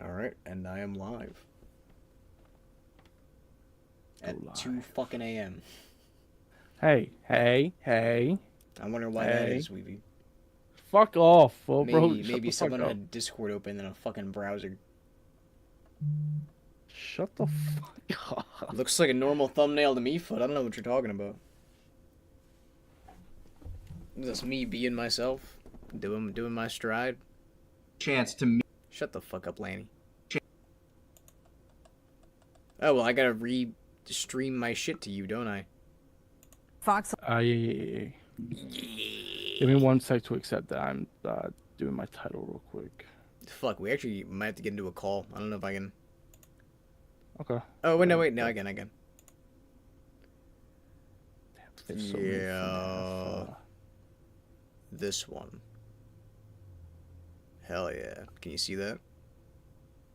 Alright, and I am live. At Live. 2 fucking a.m. Hey, hey, hey, I wonder why that hey. is, Weeby. Fuck off, bro. Shut Maybe the fuck someone up. had Discord open in a fucking browser. Shut the fuck up. Looks like a normal thumbnail to me, Foot. I don't know what you're talking about. That's me being myself. Doing my stride. Chance to meet. Shut the fuck up, Lanny. Oh, well, I gotta re-stream my shit to you, don't I? Fox. Yeah. Give me 1 sec to accept that. I'm doing my title real quick. Fuck, we actually might have to get into a call. I don't know if I can... Okay. Oh, wait, no, again. Damn, there's so many Yeah. This one. Hell yeah. Can you see that?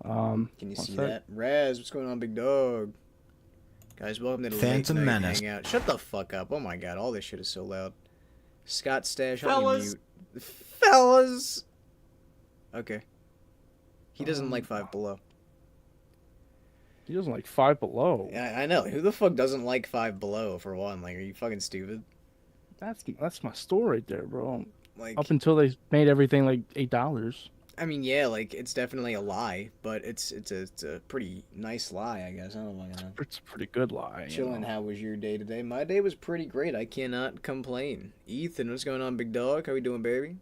Can you see that? Raz, what's going on, big dog? Guys, welcome to the Phantom late night Menace. hangout. Shut the fuck up. Oh my god, all this shit is so loud. Scott Stash, Fellas. Fellas! Okay. He doesn't like Five Below. He doesn't like Five Below. Yeah, I know. Who the fuck doesn't like Five Below, for one? Like, are you fucking stupid? That's my store right there, bro. Like, Up until they made everything like $8. I mean, yeah, like, it's definitely a lie, but it's a pretty nice lie, I guess. I don't know. It's a pretty good lie. Chilling, how was your day today? My day was pretty great. I cannot complain. Ethan, what's going on, big dog? How we doing, baby?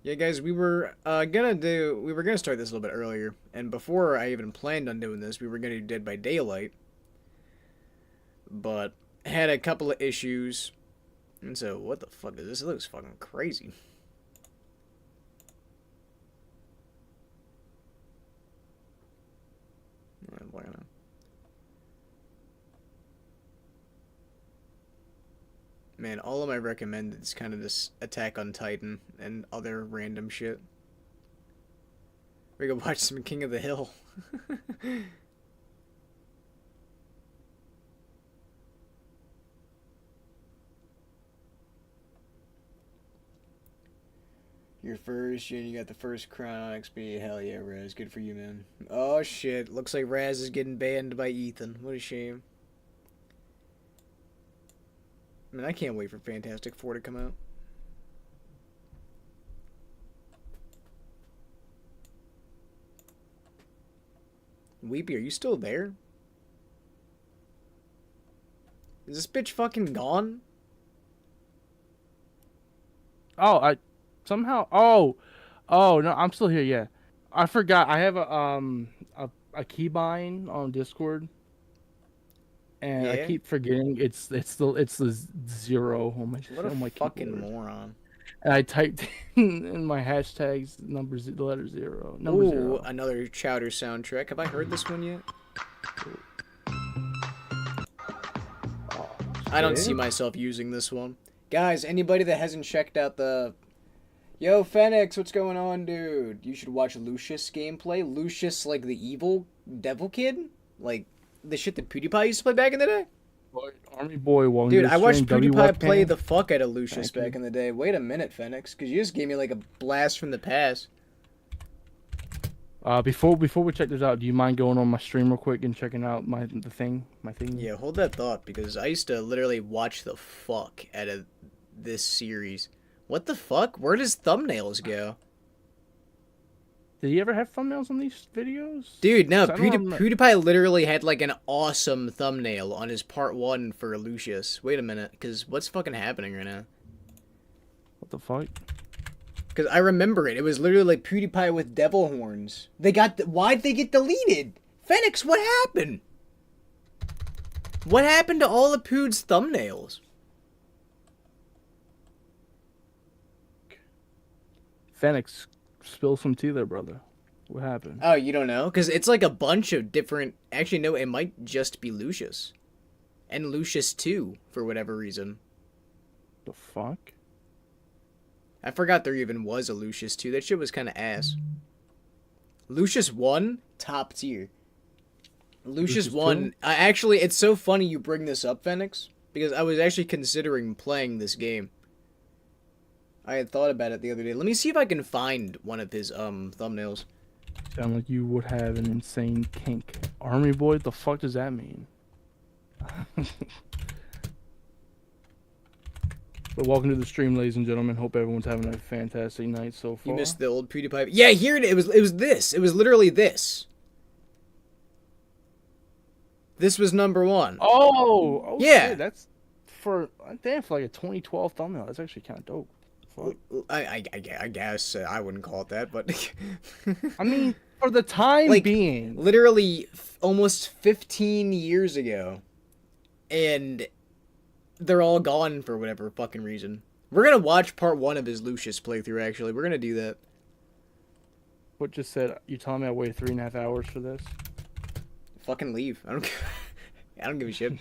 Yeah, guys, we were gonna start this a little bit earlier, and before I even planned on doing this, we were gonna do Dead by Daylight, but had a couple of issues, and so what the fuck is this? It looks fucking crazy. Man, all of my recommended is kind of this Attack on Titan and other random shit. We could watch some King of the Hill. Your first, and you got the first crown on XP. Hell yeah, Raz. Good for you, man. Oh shit. Looks like Raz is getting banned by Ethan. What a shame. Man, I can't wait for Fantastic Four to come out. Weepy, are you still there? Is this bitch fucking gone? Oh, I somehow. Oh, no, I'm still here. Yeah, I forgot. I have a keybind on Discord, and Yeah? I keep forgetting it's the zero on my What a on my fucking keyboard. moron. And I typed in my hashtags the letter zero. Number Ooh, zero. another Chowder soundtrack. Have I heard this one yet? Oh, I don't shit. see myself using this one. Guys, anybody that hasn't checked out the... Yo, Phoenix, what's going on, dude? You should watch Lucius gameplay. Lucius, like the evil devil kid? Like, the shit that PewDiePie used to play back in the day? Army boy, one. Dude, I watched PewDiePie play webcam. the fuck out of Lucius Thank back you. in the day. Wait a minute, Phoenix, because you just gave me like a blast from the past. Before we check this out, do you mind going on my stream real quick and checking out my thing? Yeah, hold that thought, because I used to literally watch the fuck out of this series. What the fuck? Where does thumbnails go? Did he ever have thumbnails on these videos? Dude, no, 'Cause I don't remember- PewDiePie literally had like an awesome thumbnail on his part 1 for Lucius. Wait a minute, because what's fucking happening right now? What the fuck? Because I remember it. It was literally like PewDiePie with devil horns. Why'd they get deleted? Phoenix, what happened? What happened to all of Pew's thumbnails? Phoenix, spill some tea there, brother. What happened? Oh, you don't know? Because it's like a bunch of different... Actually, no, it might just be Lucius. And Lucius 2, for whatever reason. The fuck? I forgot there even was a Lucius 2. That shit was kind of ass. Lucius 1, top tier. Lucius 1... actually, it's so funny you bring this up, Phoenix. Because I was actually considering playing this game. I had thought about it the other day. Let me see if I can find one of his thumbnails. Sound like you would have an insane kink. Army boy, the fuck does that mean? But welcome to the stream, ladies and gentlemen. Hope everyone's having a fantastic night so far. You missed the old PewDiePie. Yeah, here it was. It was this. It was literally this. This was number 1. Oh, okay, Yeah. that's for like a 2012 thumbnail. That's actually kind of dope. Fuck. I guess I wouldn't call it that, but I mean, for the time Like, being, literally almost 15 years ago, and they're all gone for whatever fucking reason. We're gonna watch part 1 of his Lucius playthrough. Actually, we're gonna do that. what just said? You telling me I waited 3.5 hours for this? Fucking leave. I don't. I don't give a shit.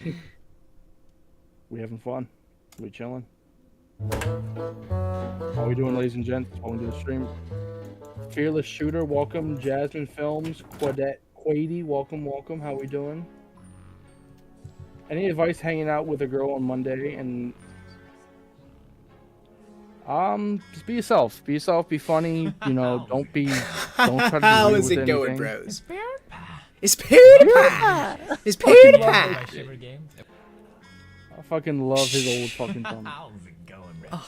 We having fun? We chilling? How we doing, ladies and gents? Welcome to the stream. Fearless Shooter, welcome. Jasmine Films, Quady, welcome. How we doing? Any advice hanging out with a girl on Monday? And just be yourself. Be yourself. Be funny. You know, don't try to. How be is with it going, anything. bros? It's PewDiePie. It's PewDiePie. I fucking love his old fucking thumb. How's it going, bro?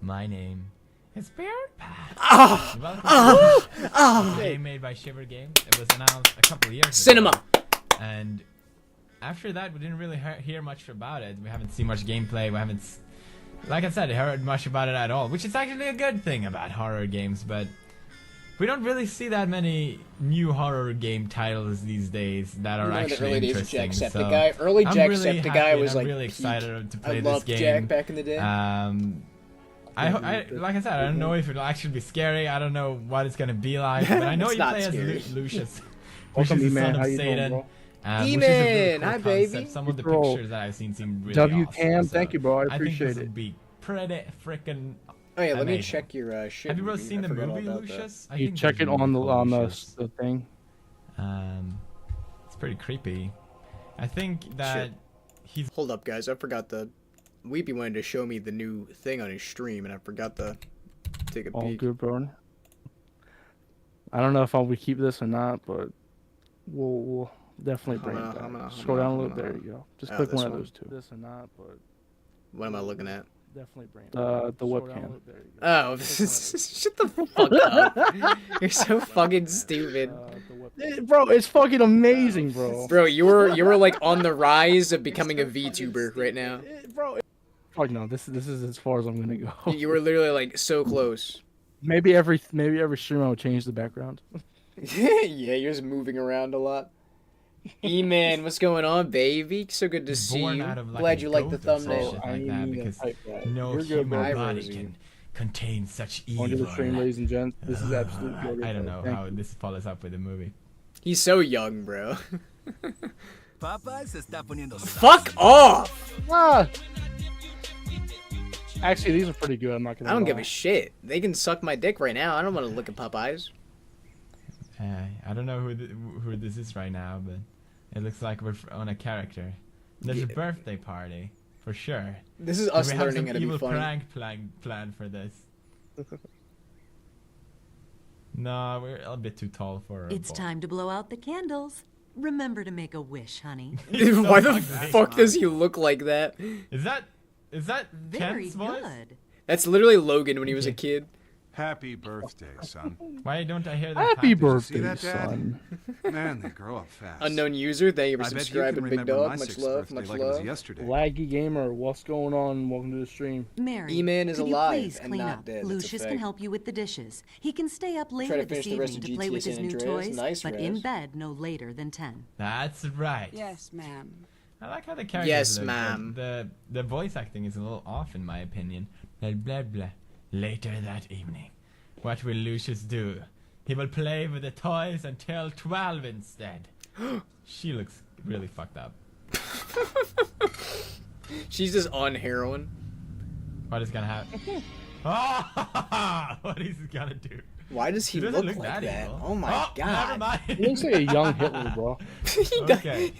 My name is PewDiePie. Oh, Game made by Shiver Games. It was announced a couple of years Cinema. ago. And after that, we didn't really hear much about it. We haven't seen much gameplay. We haven't, like I said, heard much about it at all, which is actually a good thing about horror games, but we don't really see that many new horror game titles these days that are actually early days of interesting. Jacksepticeye. So Early I'm Jacksepticeye really happy was and like I'm really peak. excited to I play this loved game. Jack back in the day. Like I said, I don't know if it'll actually be scary. I don't know what it's gonna be like, but I know It's you not play scary. as Lucius. Welcome, Lucius, the E-Man. son How of you doing, Satan. bro? Which is a really E-Man, cool hi, concept. baby. Some of the Bro. pictures that I've seen seem really W awesome. Cam, so thank you, bro. I think appreciate this it. would be pretty freaking. Oh yeah, let me amazing. check your shit. Have you ever movie. seen I the forgot all movie about that. Lucius? I You think check it there's a on movie the called Lucius. the thing. It's pretty creepy. I think that he's. Hold up, guys. I forgot the. Weepy wanted to show me the new thing on his stream, and I forgot to take a All peek. good, bro. I don't know if I would keep this or not, but we'll definitely bring it back. Scroll down a little. There you go. Just click this one of one. those two. This or not, but What am I looking at? definitely bring it. The webcam. There you go. Oh, shut the fuck up. You're so fucking stupid. Bro, it's fucking amazing, bro. Bro, you were like on the rise of becoming a VTuber right now. Bro, fuck no. This is as far as I'm gonna go. You were literally like so close. Maybe every stream I would change the background. Yeah, you're just moving around a lot. E-Man, what's going on, baby? So good to see born you. out of, like, Glad a you like the goat or some thumbnail. shit like that, because no You're good, human bro. body Rosie. can contain such On to evil. the stream, ladies and gents. This is absolute gold. I don't know Thank how you. this follows up with the movie. He's so young, bro. Popeye se está poniendo Fuck off! Ah! Actually, these are pretty good. I'm not gonna. I don't give lie. a shit. They can suck my dick right now. I don't want to look at Popeyes. I don't know who this is right now, but it looks like we're on a character. There's a birthday party, for sure. This is Do us we have learning some how to be evil funny. prank plan for this? No, we're a bit too tall for a It's ball. time to blow out the candles. Remember to make a wish, honey. Why the fucking fuck does he look like that? Is that Very Kent's voice? good. That's literally Logan when he was a kid. Happy birthday, son. Why don't I hear that? Happy package? See birthday, that, Dad? son. Man, they grow up fast. Unknown user, thank you for I bet you can subscribing, big remember my dog. Much sixth love, birthday much like it was love. yesterday. Laggy gamer, what's going on? Welcome to the stream. Mary, E-Man is could alive you please and clean not up? dead. That's a Lucius can fact. help you with the dishes. He can stay up to later finish this the rest evening of to play with GTA his San new Andreas. toys, Nice, but Rez. in bed no later than 10. That's right. Yes, ma'am. I like how the characters Yes, look, but ma'am. The voice acting is a little off in my opinion. Blah blah blah. Later that evening, what will Lucius do? He will play with the toys until 12 instead. She looks really fucked up. She's just on heroin. What is gonna happen? Oh, what is he gonna do? Why does he He doesn't look look like that that? evil. Oh my Never god. mind. He looks like a young Hitler, bro. He does- Okay.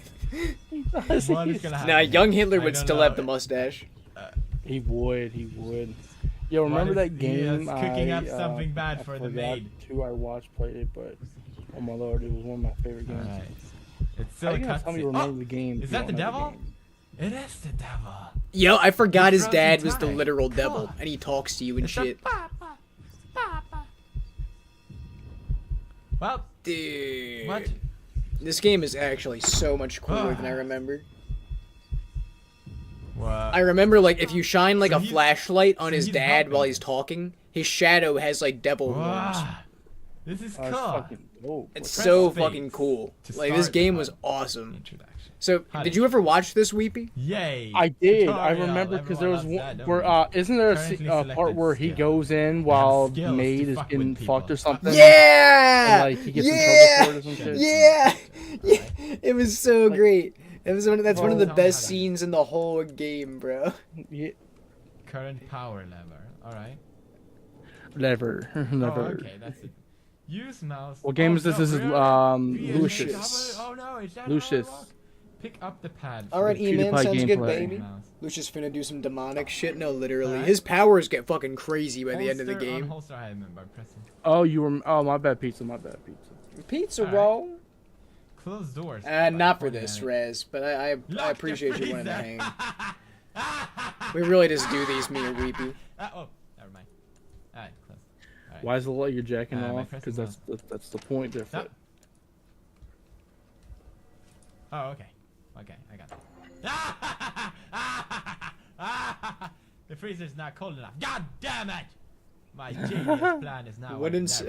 What is gonna happen? Nah, young Hitler I would don't still know. have the mustache. He would. Yo, remember What that if he is game? cooking up something bad I for the forgot maid? Who I watched played it, but Oh my lord, it was one of my favorite games. Alright. It's How still a you gonna tell me you cutscene. remember Oh, the game? is if that you the don't know devil? game? It is the devil. Yo, I forgot his Frozen dad was the time. literal devil, Cool. and he talks to you and It's a shit. papa. Papa. Well, Dude. what? This game is actually so much cooler than I remember. What? I remember, like, if you shine, like, So a he's- flashlight on so his he's dad helping while he's us. talking, his shadow has, like, devil horns. Wow. This is Oh, it's cool. fucking dope. It's Press so space fucking cool. to Like, this start game the was awesome. Introduction. So, How did did you you- ever watch this, Weepy? Yay. I did. I Tutorial. remember because there was Everyone one loves that, where don't isn't there a Currently part selected where he skill. goes in have while the skills to maid is fuck getting with people. fucked or something? Yeah! And, like, he gets in trouble for it or some shit? Yeah! Yeah! It was so great. That's one of the Well- best scenes in the whole game, bro. Yeah. Current power lever. Alright. Lever. Oh, Lever. okay, that's it. Use mouse. What game is this? This is Lucius. Lucius. Oh no, is that Lucius. how I rock? Pick up the pad. Alright, E-Man, PewDiePie sounds good, gameplay. baby. Mouse. Lucius finna do some demonic shit. No, literally. Alright. His powers get fucking crazy by the end of the Holster on game. holster item by pressing. Oh, you were. Oh, my bad, pizza. My bad, pizza. Pizza Alright. roll? Close doors. Not for by this, pointing Rez, but I Lock the appreciate you wanting to freezer. hang. We really just do these, me and Weepy. Oh, never mind. Alright, close. Alright. Why is the light you're jacking by off? pressing Because that's the point there. No. Oh, okay. Okay, I got that. The freezer's not cold enough. God damn it! My genius plan is now.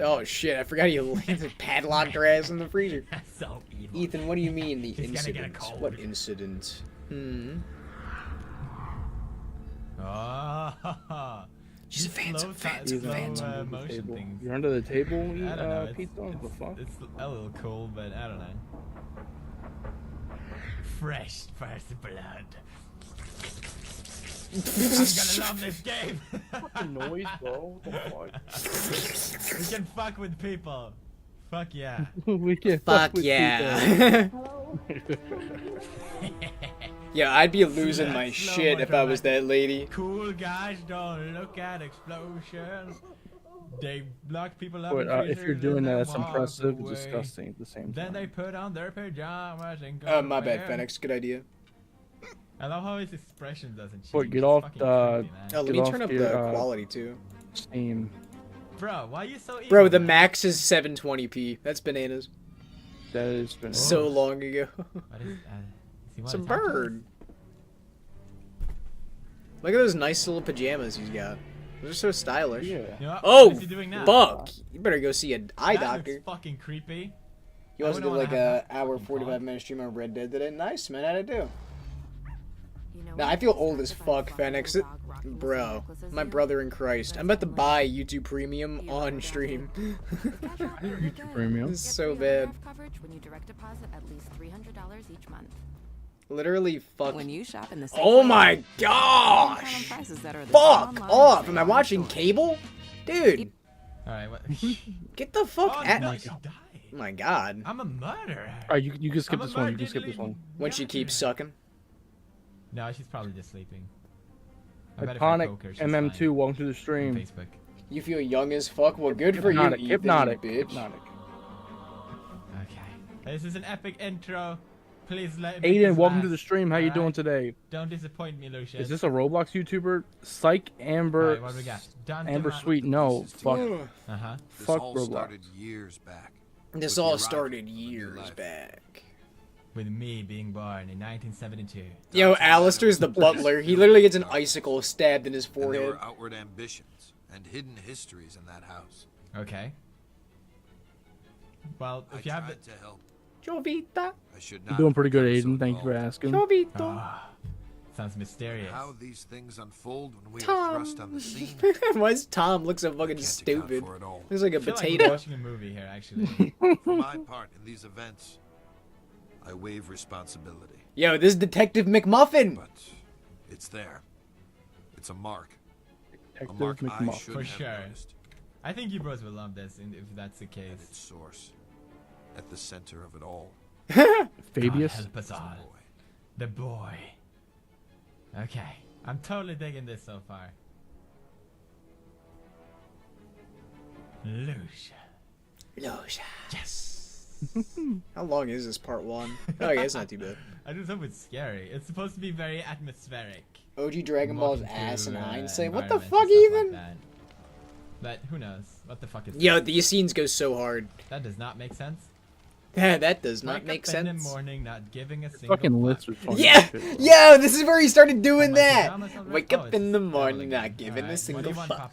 Oh shit, I forgot you padlocked her ass in the freezer. That's so evil. Ethan, what do you mean the He's gonna get a incident? cold. What incident? Oh, She's a fan, slow, fancy, slow fancy. motion things. You're under the table, I don't know. pizza. What the fuck? It's a little cool, but I don't know. Fresh first blood. I'm gonna love this game. Fucking noise, bro. What the fuck? We can fuck with people. Fuck yeah. We can Fuck with yeah. people. Yeah, I'd be losing my Slow shit if I was motion, that lady. Cool guys don't look at explosions. They lock people up. But in if freezers you're doing and that, then that's walk impressive and away. disgusting at the same Then time. they put on their pajamas and go. My bad, away. Phoenix. Good idea. I love how his expression doesn't change. But get It's off fucking the- creepy, man. Oh, let Get me off turn up your, the quality too. Steam. Bro, why are you so evil? Bro, the man? max is 720p. That's bananas. That has been So long ago. What is, he It's a want to talk to us? bird. Look at those nice little pajamas he's got. Those are so stylish. Yeah. You know what? Oh, What is he doing now? fuck. You better go see an eye That doctor. looks fucking creepy. You also I did wouldn't like wanna have a that hour fucking 45 pod. minute stream on Red Dead today. Nice, man. How'd it do? You know Nah, what? I feel old as If I fuck, find Phoenix. a dog rocking with Bro, some necklaces my here, brother in Christ. I'm about to buy YouTube Premium on stream. YouTube Premium. It's so bad. coverage when you direct deposit at least $300 each month. Literally, fuck. When you shop in the Oh Safeway, my you can count on gosh! prices that are the same Fuck online off! as Am they I are in watching stores. cable? Dude, Alright, what? get the fuck Oh out. no, Oh she died. my god. I'm a murderer. Alright, you can skip I'm a this one. You can skip this murderer. one. When she keeps sucking. No, she's probably just sleeping. I bet if I Iconic poke her, she's MM2, fine. welcome to the On stream. Facebook. You feel young as fuck? Well, good for you, Hypnotic, Ethan, hypnotic, you bitch. hypnotic. Okay. This is an epic intro. Please let me Aiden, this welcome to last, the stream. How you doing alright? today? Don't disappoint me, Lucius. Is this a Roblox YouTuber? Psych Amber. Alright, what do we got? Dun, Amber dun, Sweet. No, fuck. Uh-huh. This Fuck all Roblox. started years back. This With all your started arrival in your years life. back. With me being born in 1972. Yo, Alistair's the butler. He literally gets an icicle stabbed in his And there forehead. were outward ambitions and hidden histories in that house. Okay. Well, I if you have tried the... to help. Jovita, I should You're not. doing pretty good, have become Aiden. so Thank you for involved. asking. Jovito. Ah, sounds mysterious. How these things unfold when we are Tom. thrust on the scene. Why does Tom look so fucking Can't stupid? account for it all. Looks like a I feel like we're potato. watching a movie here, actually. For my part in these events, I waive responsibility. Yo, this is Detective McMuffin. But it's there. It's a mark. A Detective mark I McMuffin. should For have sure. noticed. I think you bros will love this, if that's the At case. its source. At the center of it all. Fabius. God help us is the all. boy. The boy. Okay. I'm totally digging this so far. Lucia. Lucia. Yes. How long is this part 1? Oh yeah, it's not too bad. I just hope it's scary. It's supposed to be very atmospheric. OG Dragon Ball's Walking ass in through, hindsight. What the environments fuck and stuff even? like that. But who knows? What the fuck is Yo, that? these scenes go so hard. That does not make sense. That does not Wake make up in sense. the morning, not giving a single Fucking fuck. lists are funny. Yeah, as shit, bro. yo, this is where he started doing My that. pajamas already- Wake oh, up it's in the double morning, again. not giving Alright, a single what do you want, fuck.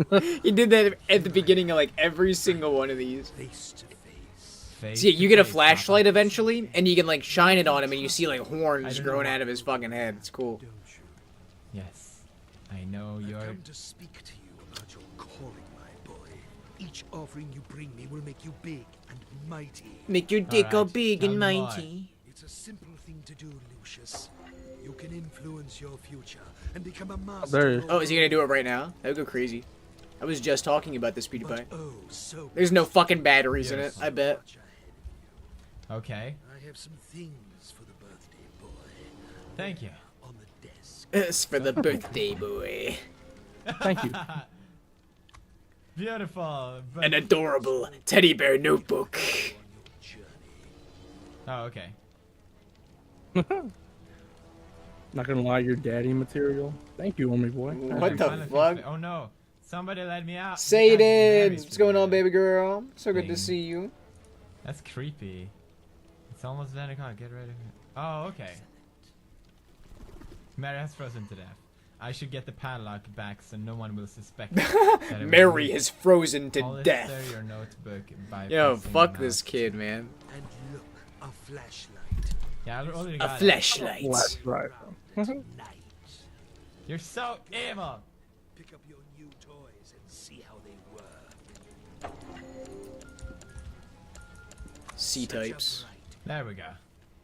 Papa? He did that at the beginning of like every single one of these. Face to face. Face See, you get a to face, flashlight Papa. eventually, and you can like shine it on him, and you see like I horns don't growing know. out of his fucking head. It's cool. Don't you? Yes, I know I you're. come to speak to you about your calling, my boy. Each offering you bring me will make you big and mighty. Make your dick all Alright, big and tell me more. mighty. It's a simple thing to do, Lucius. You can influence your future and become a master. There it is. Oh, is he gonna do it right now? That would go crazy. I was just talking about this PewDiePie. But oh, so There's no fucking batteries in it, Yes. I bet. much ahead of Okay, you. I have some things for the birthday boy thank you. on the desk. It's for the birthday boy. Thank you. Beautiful. But... An adorable teddy bear notebook. Oh, okay. Not gonna lie, your daddy material. Thank you, homie boy. What I the finally fuck? fixed it. Oh no! Somebody let me out. Say it That's in. Mary's What's going on, favorite. baby girl? So good to Thing. see you. That's creepy. It's almost 10 o'clock. Get ready. Oh, okay. Mary has frozen to death. I should get the padlock back so no one will suspect. that it was Mary me. is frozen to Polish death. your notebook by Yo, pressing fuck mouse. this kid, man. And look, a flashlight. Yeah, I already A got it. flashlight. That's right. Night. You're so evil. Pick up your new toys and see how they work. C-types. There we go.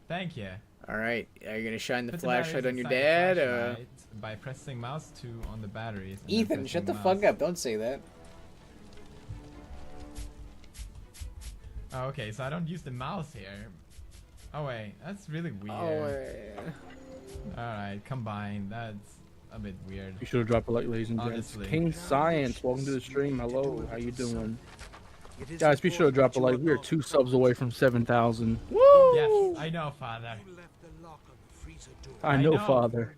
Thank you. Alright, are you gonna shine the Put flashlight batteries on your inside the dad? flashlight by pressing mouse 2 on the batteries. and then Ethan, shut the pressing fuck mouse. up. Don't say that. Oh, okay, so I don't use the mouse here. Oh wait, that's really weird. Oh, Alright, combine. That's a bit weird. You should have dropped a like, ladies and gents. Honestly. King Science, welcome to the stream. Hello, how you doing? It is Guys, be sure to important drop a that you like. are We are not 2 subs away from 7,000. Woo! Yes, I know, Father. You left the lock on the freezer door. I I know, know. Father.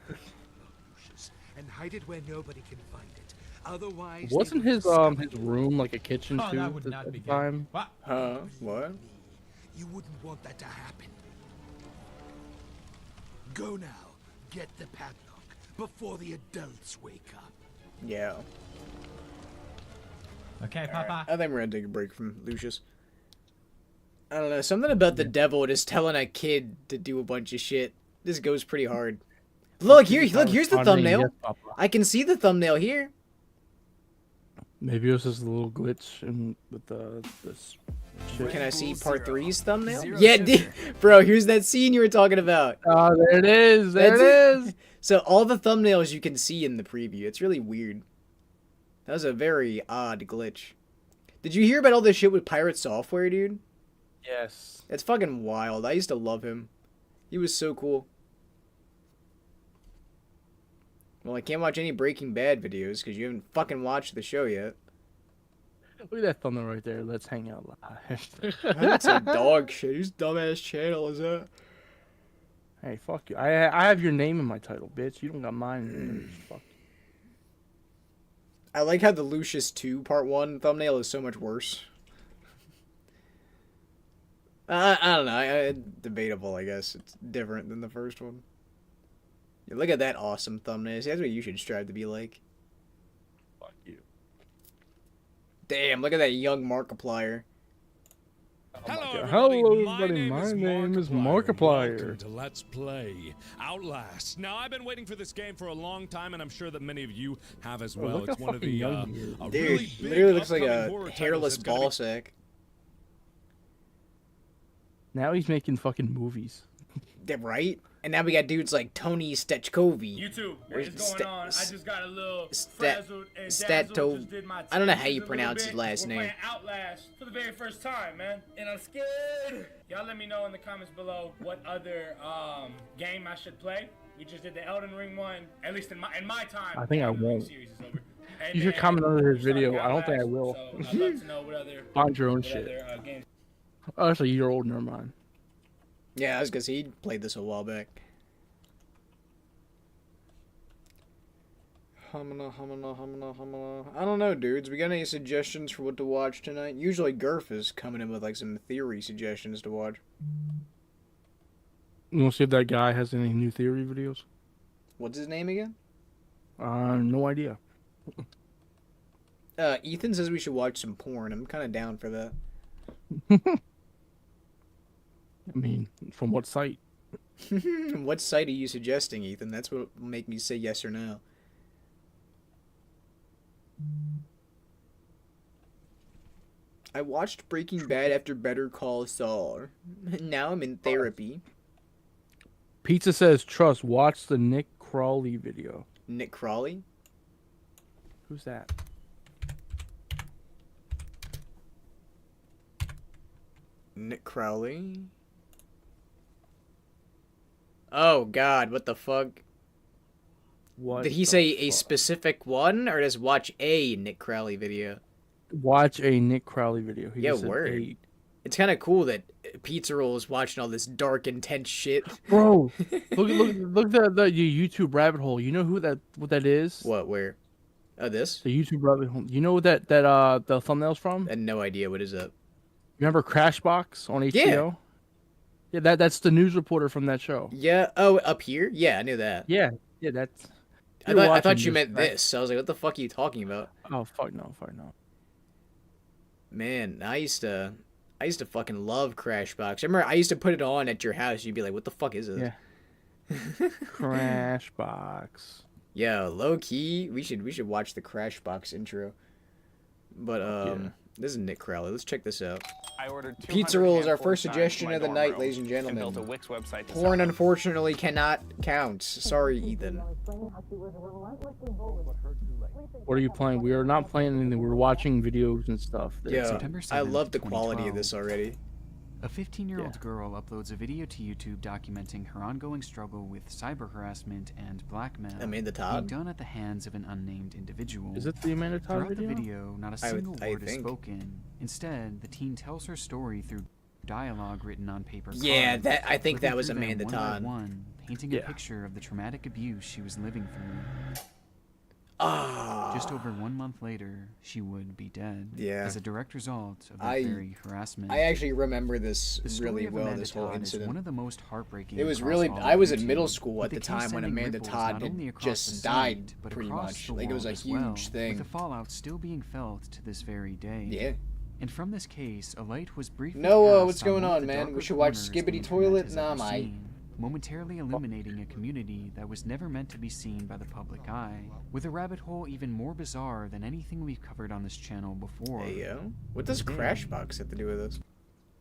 Lucius, and hide it where nobody can find it. Otherwise, they Wasn't will his discover his you. room like a kitchen Oh, too? that would at not the be good. time? What? Huh? What? You wouldn't want that to happen. Go now. Get the padlock before the adults wake up. Yeah. Okay, Papa. I think we're gonna take a break from Lucius. I don't know, something about the devil just telling a kid to do a bunch of shit. This goes pretty hard. Look here, look, here's the Responding, thumbnail. yes, Papa. I can see the thumbnail here. Maybe it was just a little glitch in with this shit. Can I see part 3's thumbnail? Zero Yeah, sugar. bro, here's that scene you were talking about. Oh, there it is. There That's it is. So all the thumbnails you can see in the preview. It's really weird. That was a very odd glitch. Did you hear about all this shit with Pirate Software, dude? Yes. It's fucking wild. I used to love him. He was so cool. Well, I can't watch any Breaking Bad videos because you haven't fucking watched the show yet. Look at that thumbnail right there. Let's hang out live. That's a dog shit. Whose dumbass channel is that? Hey, fuck you. I have your name in my title, bitch. You don't got mine. Fuck. I like how the Lucius 2 Part 1 thumbnail is so much worse. I don't know. Debatable, I guess. It's different than the first one. Yeah, look at that awesome thumbnail. See, that's what you should strive to be like. Fuck you. Damn, look at that young Markiplier. Hello, everybody. My name is Markiplier. Welcome to Let's Play Outlast. Now, I've been waiting for this game for a long time, and I'm sure that many of you have as well. look It's how one of fucking the young he is. a Dude, really big literally looks like upcoming a horror titles hairless that's gonna be- ball sack. Now he's making fucking movies. Yeah, right? And now we got dudes like Tony Stechkovi. YouTube, Or what is going on? I just got a little frazzled and dazzled. Just did my I don't know how taxes you a pronounce little his bit. last We're name. playing Outlast for the very first time, man, and I'm scared. Y'all let me know in the comments below what other game I should play. We just did the Elden Ring one, at least in my time. I think the I Elden Ring won't. Series is over. Hey, You should man, comment under his sorry, video. got I don't think I lagged, will. So I'd love to know what other, Find your own what shit. other games. Oh, that's a year old. Never mind. Yeah, I was gonna say he played this a while back. Humana. I don't know, dudes. We got any suggestions for what to watch tonight? Usually Gurf is coming in with like some theory suggestions to watch. You want to see if that guy has any new theory videos? What's his name again? No idea. Ethan says we should watch some porn. I'm kind of down for that. I mean, from what site? What site are you suggesting, Ethan? That's what will make me say yes or no. I watched Breaking Bad after Better Call Saul. Now I'm in therapy. Pizza says, trust, watch the Nick Crawley video. Nick Crawley? Who's that? Nick Crowley? Oh god, what the fuck? What Did he say a specific one, or just watch a Nick Crowley video? Watch a Nick Crowley video. He Yeah, just said word. a. It's kind of cool that Pizza Roll is watching all this dark, intense shit. Bro, look at the YouTube rabbit hole. You know what that is? What, where? Oh, this? The YouTube rabbit hole. You know what the thumbnail's from? I had no idea. What is that? Remember Crashbox on HBO? Yeah, that's the news reporter from that show. Yeah. Oh, up here? Yeah, I knew that. Yeah, that's. I thought you meant this. I was like, what the fuck are you talking about? Oh, fuck no. Man, I used to fucking love Crashbox. I remember I used to put it on at your house. You'd be like, what the fuck is this? Yeah. Crashbox. Yeah, low key. We should watch the Crashbox intro. But this is Nick Crowley. Let's check this out. I ordered Pizza Roll is our first suggestion of the night, ladies and gentlemen. built a Wix website to Porn sell. unfortunately cannot count. Sorry, Ethan. What are you playing? We are not playing anything. We're watching videos and stuff. Yeah, I love the quality of this already. A 15-year-old girl uploads a video to YouTube documenting her ongoing struggle with cyber harassment and blackmail Amanda Todd? being done at the hands of an unnamed individual. Is it the Amanda Todd Throughout video? the video, not a single word is think. spoken. Instead, the teen tells her story through dialogue written on paper Yeah, cards, I think flipping that was through them Amanda one by Todd. one, painting a picture of the traumatic abuse she was living through. Just over 1 month later, she would be dead. Yeah. As a direct result of that very harassment. I actually remember this The story really of well. Amanda This whole Todd is incident. one of the most heartbreaking. It was across really. all I of was in YouTube, middle school with at the time when case-sending Amanda ripples Todd not had only across just the died, site, but pretty across much. the Like it was a world as well, huge thing. With the fallout still being felt to this very day. Yeah. And from this case, a light was briefly Noah, cast what's going one of on, the man? darker We should watch corners Skibbity the internet Toilet? has Nah, ever mate. seen, momentarily illuminating a community that was never meant to be seen by the public eye, with a rabbit hole even more bizarre than anything we've covered on this channel before. Hey, yo. What does Crashbox have to do with this?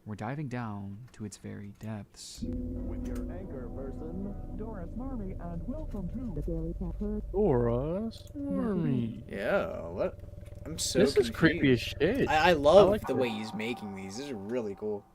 We're diving down to its very depths. With your anchor person, Doris Marmy, and welcome to the Daily Pepper. Doris Marmy. Yeah, what? I'm so This is confused. creepy as shit. I love like the this. way he's making these. This is really cool.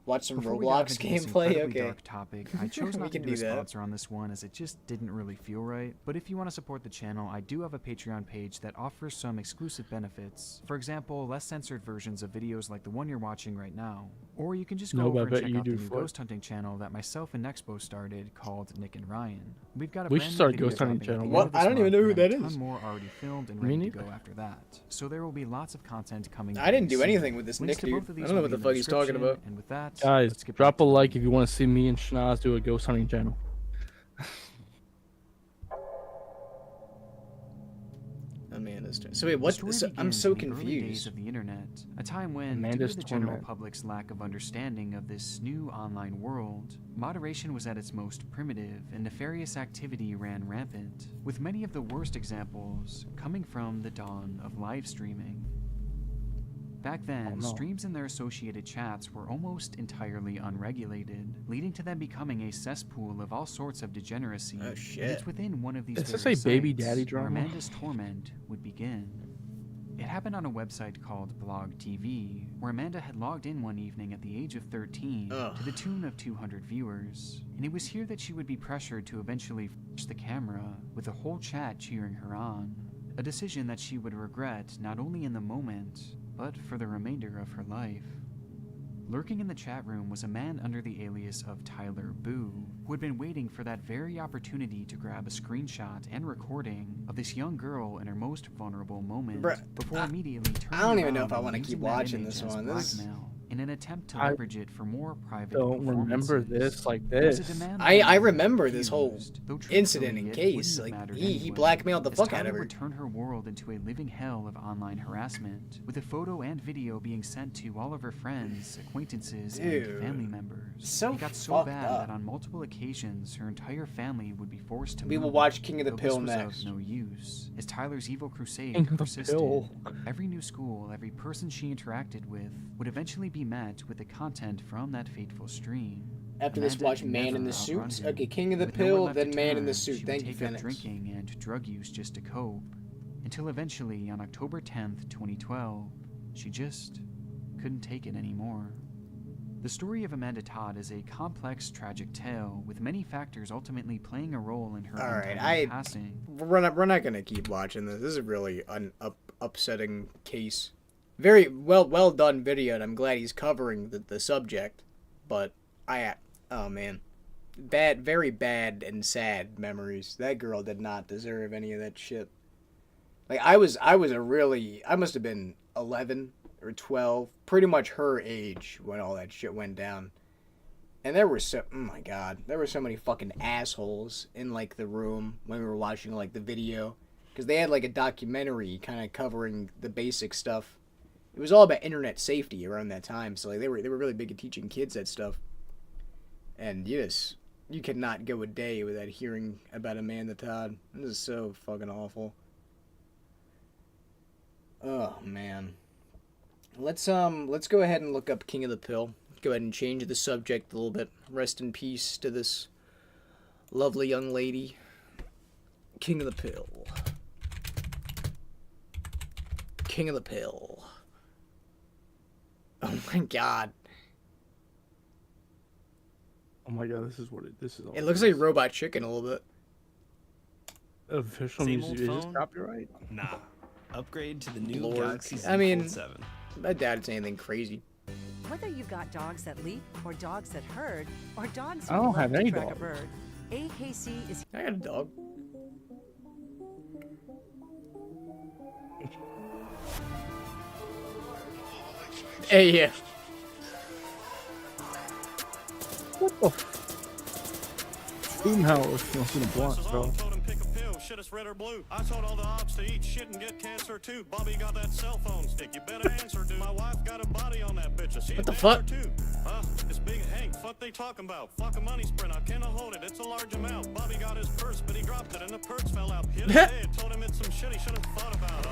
Watch some Before we dive Roblox into this gameplay? incredibly Okay. dark topic, I chose We not to can do a do that. sponsor on this one as it just didn't really feel right. But if you want to support the channel, I do have a Patreon page that offers some exclusive benefits. For example, less censored versions of videos like the one you're watching right now. Or you can just go No, over I and bet check you out the do new for it. ghost hunting channel that myself and Nexpo started called Nick and Ryan. We've got a We brand should new start a video ghost hunting dropping at the channel. end What? of this I don't even month know who and that a is. ton more already filmed and Me ready to neither. go after that. So there will be lots of content coming. I didn't very do anything soon. with this Links Nick to dude. both of I these don't know will what the be in fuck he's talking description, about. And with that, Guys, let's get drop back a to like the if you want to see me and Schnozz do a ghost hunting channel. Amanda's turn. So wait, The what? story So, I'm begins so in the early days confused. of the internet, a time when, Amanda's due to the general torment. public's lack of understanding of this new online world, moderation was at its most primitive and nefarious activity ran rampant, with many of the worst examples coming from the dawn of live streaming. Back then, no. streams and their associated chats were almost entirely unregulated, leading to them becoming a cesspool of all sorts of degeneracy. Oh, And shit. it's within one of these Is this very a baby sites daddy where drama? Amanda's torment would begin. It happened on a website called Blog TV, where Amanda had logged in one evening at the age of 13 Ugh. to the tune of 200 viewers. And it was here that she would be pressured to eventually flash the camera, with the whole chat cheering her on. a decision that she would regret not only in the moment, but for the remainder of her life. Lurking in the chat room was a man under the alias of Tyler Boo, who had been waiting for that very opportunity to grab a screenshot and recording of this young girl in her most vulnerable moment before immediately turning I don't even know around if I and want to keep using that watching image this as one. blackmail in an attempt to I leverage it for more private don't remember performances. this like There was this. a demand I that remember was this whole refused, though incident truthfully in it case. wouldn't have Like, mattered he anyway, blackmailed the as fuck out Tyler of her. would turn her world into a living hell of online harassment, with a photo and video being sent to all of her friends, acquaintances, Dude, and family members. so it got so fucked bad up. that on multiple occasions her entire family would be forced to We move. will watch King of the Though Pill this was next. of no use, as Tyler's evil crusade King of the persisted. Pill. Every new school, every person she interacted with, would eventually be met with the content from that fateful stream. After this, Amanda watch had Man in never the outrun Suit. him. Okay, King of the With nowhere Pill, left then to Man in the turn, Suit. she Thank would you, take up Phoenix. drinking and drug use just to cope, until eventually, on October 10th, 2012, she just couldn't take it anymore. The story of Amanda Todd is a complex, tragic tale, with many factors ultimately playing a role in her untimely passing. We're not gonna keep watching this. This is really an upsetting case. Very well done video, and I'm glad he's covering the subject. But oh man, very bad and sad memories. That girl did not deserve any of that shit. Like I must have been 11 or 12, pretty much her age when all that shit went down. And there were oh my god, there were so many fucking assholes in like the room when we were watching like the video, because they had like a documentary kind of covering the basic stuff. It was all about internet safety around that time, so like they were really big at teaching kids that stuff. And yes, you could not go a day without hearing about Amanda Todd. This is so fucking awful. Oh man. Let's go ahead and look up King of the Pill. Go ahead and change the subject a little bit. Rest in peace to this lovely young lady. King of the Pill. King of the Pill. Oh my god. Oh my god, this is all. It looks like Robot Chicken a little bit. Official Same music old is just phone? copyright. Nah. Upgrade to the new Lord. Galaxy Z I mean, Fold 7. I doubt it's anything crazy. Whether you've got dogs that leap, or dogs that herd, or dogs I who don't love have to any track dogs. a bird, AKC is I got a dog. Hey, yeah. What the Boomhauer smoking a blunt, bro. Shit is red or blue. I told all the ops to eat shit and get cancer too. Bobby got that cell phone stick. You better answer, dude. My wife got a body on that bitch. She What a the fuck? dancer too. It's Big Hank. Fuck they talking about? Fuck a money sprint. I cannot hold it. It's a large amount. Bobby got his purse, but he dropped it and the purse fell out. Hit his head. Told him it's some shit he should have thought about.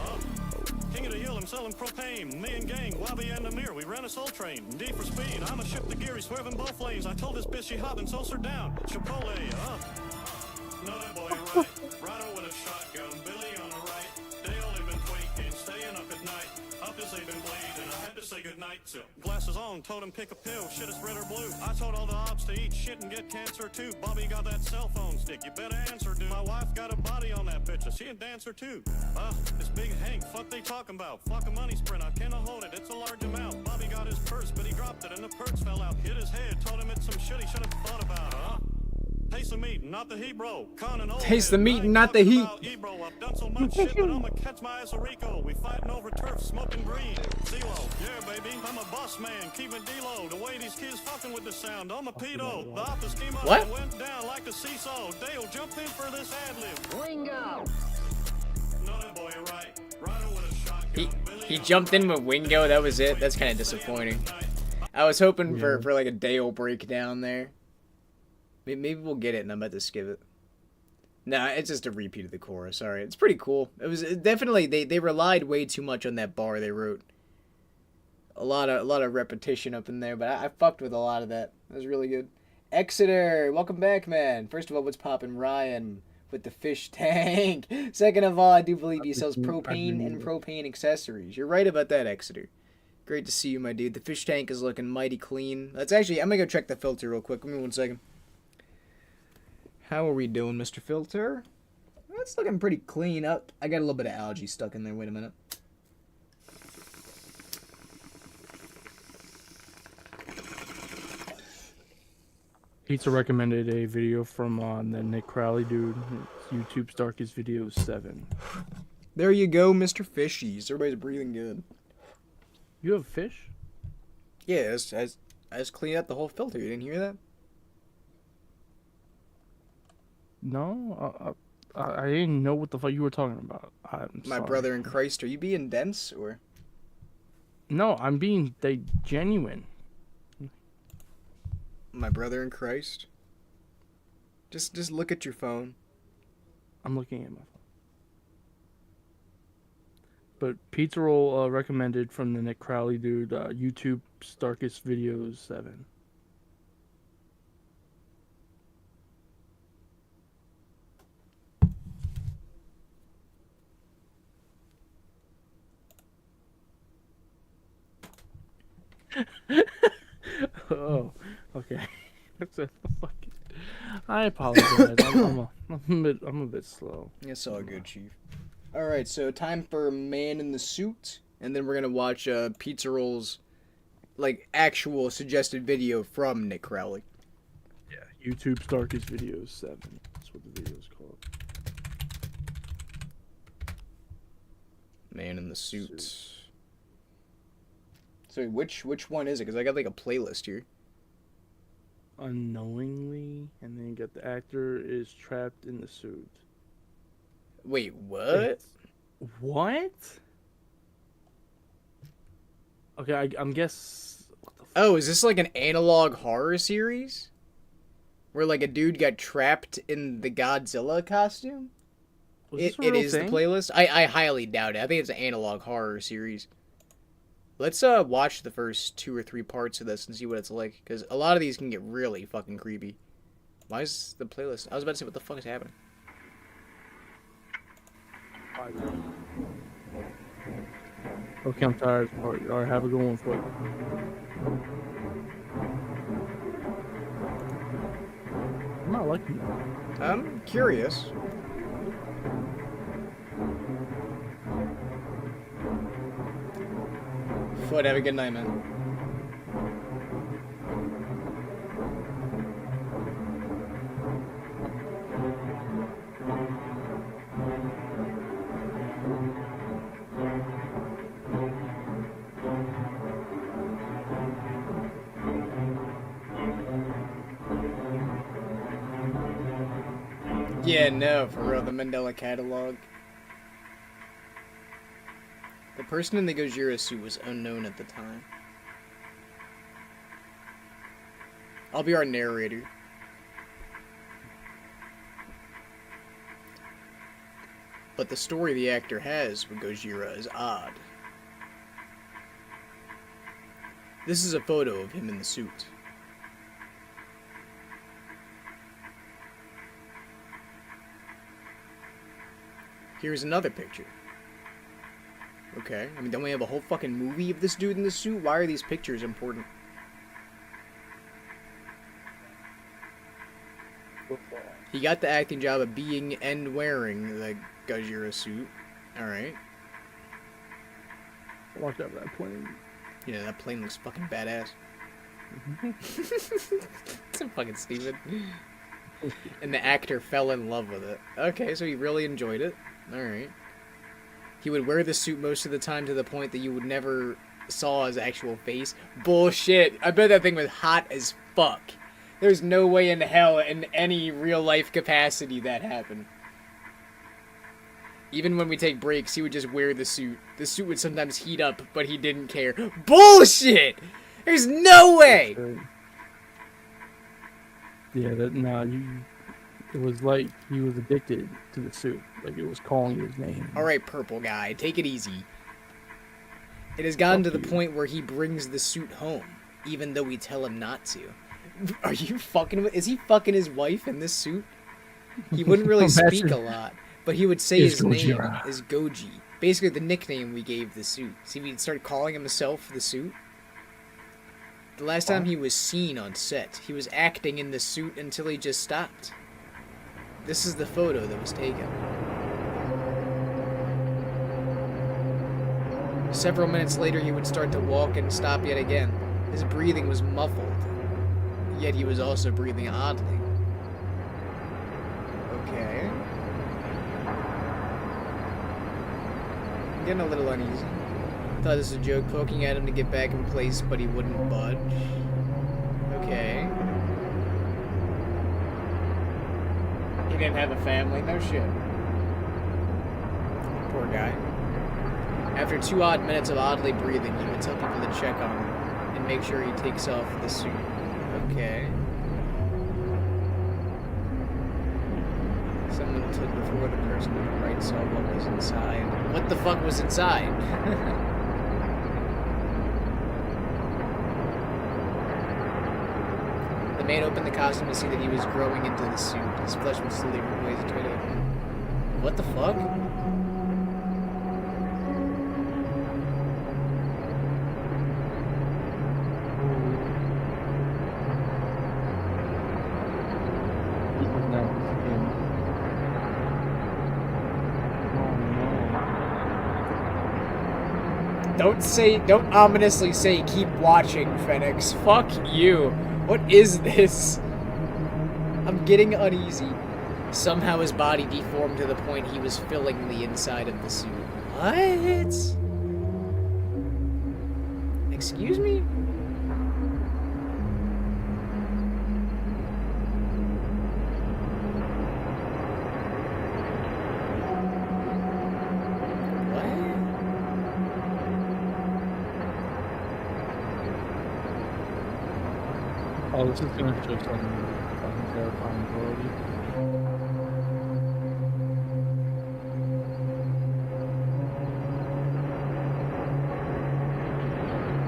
King of the Hill, I'm selling propane. Me and gang, Wobby and Amir, we ran a soul train. D for speed, I'ma ship the gear, he's swerving both lanes. I told this bitch she hopping, so her down. Chipotle, No, that boy, right. Rider with a shotgun, Billy on the right. They only been tweaking, staying up at night. Up as they been bleeding, I had to say goodnight to. Glasses on, told him pick a pill, shit is red or blue. I told all the ops to eat shit and get cancer too. Bobby got that cell phone stick, you better answer, dude. My wife got a body on that bitch, she a dancer too. It's Big Hank, fuck they talking about? Fuck a money sprint, I cannot hold it, it's a large amount. Bobby got his purse, but he dropped it and the purse fell out. Hit his head, told him it's some shit he should have thought about, Taste the meat, not the heat, bro. Taste the meat, not the heat. Ebro, I've done so much shit, but I'ma catch my ass a Rico. We fighting over turf, smoking green. Zelo, yeah, baby, I'm a boss man, keeping D-Lo. The way these kids fucking with the sound, I'm a pedo. The office came up and went down like a seesaw. Dale, jump in for this ad-lib. Wingo! No, that boy, right. Rider with a shotgun. He jumped in with Wingo, that was it? That's kind of disappointing. I was hoping for like a Dale breakdown there. Maybe we'll get it and I'm about to skip it. Nah, it's just a repeat of the chorus. Alright, it's pretty cool. It was definitely, they relied way too much on that bar they wrote. A lot of repetition up in there, but I fucked with a lot of that. It was really good. Exeter, welcome back, man. First of all, what's poppin', Ryan with the fish tank? Second of all, I do believe he sells propane and propane accessories. You're right about that, Exeter. Great to see you, my dude. The fish tank is looking mighty clean. That's actually, I'm gonna go check the filter real quick. Give me 1 second. How are we doing, Mr. Filter? It's looking pretty clean up. I got a little bit of algae stuck in there. Wait a minute. Pizza recommended a video from the Nick Crowley dude. It's YouTube's Darkest Videos 7. There you go, Mr. Fishies. Everybody's breathing good. You have fish? Yeah, I just cleaned out the whole filter. You didn't hear that? No, I didn't know what the fuck you were talking about. My brother in Christ, are you being dense or? No, I'm being genuine. My brother in Christ. Just look at your phone. I'm looking at my phone. But Pizza Roll recommended from the Nick Crowley dude, YouTube's Darkest Videos 7. Oh, okay. That's a fucking. I apologize. I'm a bit slow. It's all good, Chief. All right, so time for Man in the Suit, and then we're gonna watch Pizza Roll's like actual suggested video from Nick Crowley. Yeah, YouTube's Darkest Videos 7. That's what the video's called. Man in the Suit. So which one is it? Because I got like a playlist here. Unknowingly, and then you got the actor is trapped in the suit. Wait, what? What? Okay, I'm guess. Oh, is this like an analog horror series? Where like a dude got trapped in the Godzilla costume? It is the playlist? I highly doubt it. I think it's an analog horror series. Let's watch the first 2 or 3 parts of this and see what it's like, because a lot of these can get really fucking creepy. Why is the playlist? I was about to say, what the fuck is happening? Okay, I'm tired. Alright, have a good one for you. I'm not liking that. I'm curious. Foot, have a good night, man. Yeah, no, for real, the Mandela catalog. The person in the Gojira suit was unknown at the time. I'll be our narrator. But the story the actor has with Gojira is odd. This is a photo of him in the suit. Here's another picture. Okay, I mean, don't we have a whole fucking movie of this dude in the suit? Why are these pictures important? He got the acting job of being and wearing the Gojira suit. Alright. Watch out for that plane. Yeah, that plane looks fucking badass. It's so fucking stupid. And the actor fell in love with it. Okay, so he really enjoyed it. Alright. He would wear the suit most of the time to the point that you would never saw his actual face. Bullshit. I bet that thing was hot as fuck. There's no way in hell in any real life capacity that happened. Even when we take breaks, he would just wear the suit. The suit would sometimes heat up, but he didn't care. Bullshit! There's no way! Yeah, it was like he was addicted to the suit. Like it was calling his name. Alright, purple guy, take it easy. It has gotten to the point where he brings the suit home, even though we tell him not to. Are you fucking with... Is he fucking his wife in this suit? He wouldn't really speak a lot, but he would say his name is Goji. Basically the nickname we gave the suit. See, we started calling himself the suit. The last time he was seen on set, he was acting in the suit until he just stopped. This is the photo that was taken. Several minutes later, he would start to walk and stop yet again. His breathing was muffled, yet he was also breathing oddly. Okay. I'm getting a little uneasy. Thought this was a joke, poking at him to get back in place, but he wouldn't budge. Okay. He didn't have a family, no shit. Poor guy. After 2 odd minutes of oddly breathing, he would tell people to check on him and make sure he takes off the suit. Okay. Someone took before the person on the right saw what was inside. What the fuck was inside? The man opened the costume to see that he was growing into the suit. His flesh was slowly ways to it. What the fuck? Don't ominously say keep watching, Phoenix. Fuck you. What is this? I'm getting uneasy. Somehow his body deformed to the point he was filling the inside of the suit. What? Excuse me? Oh, this is gonna show some fucking terrifying ability.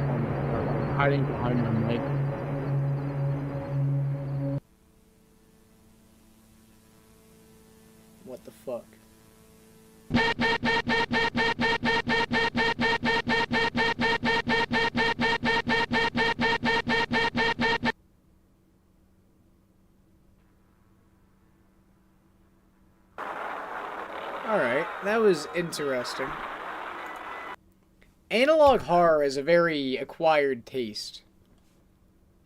I'm hiding behind my mic. What the fuck? Alright, that was interesting. Analog horror is a very acquired taste.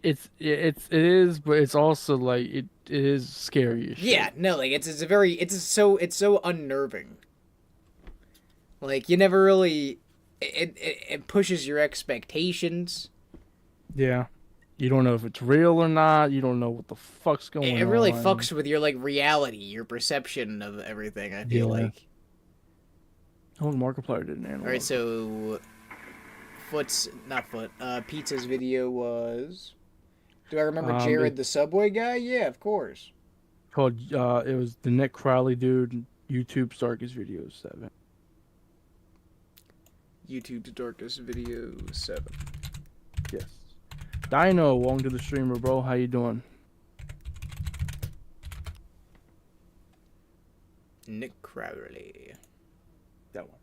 It is, but it's also like it is scary as shit. Yeah, no, like it's so unnerving. Like you never really it pushes your expectations. Yeah. You don't know if it's real or not. You don't know what the fuck's going on. It really fucks with your like reality, your perception of everything, I feel like. Oh, Markiplier did an analog. Alright, so Pizza's video was, do I remember Jared the Subway guy? Yeah, of course. Called it was the Nick Crowley dude, YouTube's Darkest Video 7. YouTube's Darkest Video 7. Yes. Dino, welcome to the streamer, bro. How you doing? Nick Crowley. That one.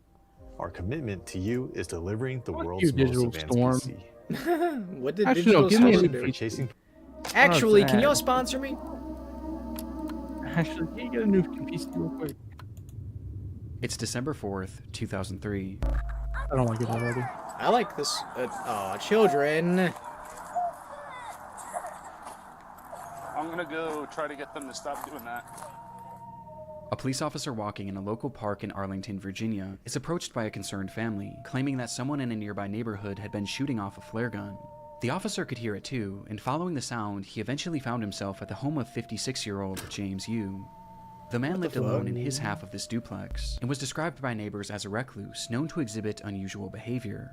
Our commitment to you is delivering the world's you, most Digital advanced Storm. PC. What did Actually, Digital no, give me Storm a do? new Chasing. Actually, Oh, can it's y'all ad. sponsor me? Actually, can you get a new PC real quick? It's December 4th, 2003. I don't like it already. I like this. Children. I'm gonna go try to get them to stop doing that. A police officer walking in a local park in Arlington, Virginia, is approached by a concerned family, claiming that someone in a nearby neighborhood had been shooting off a flare gun. The officer could hear it too, and following the sound, he eventually found himself at the home of 56-year-old James Yu. The man lived alone in his half of this duplex, and was described by neighbors as a recluse known to exhibit unusual behavior.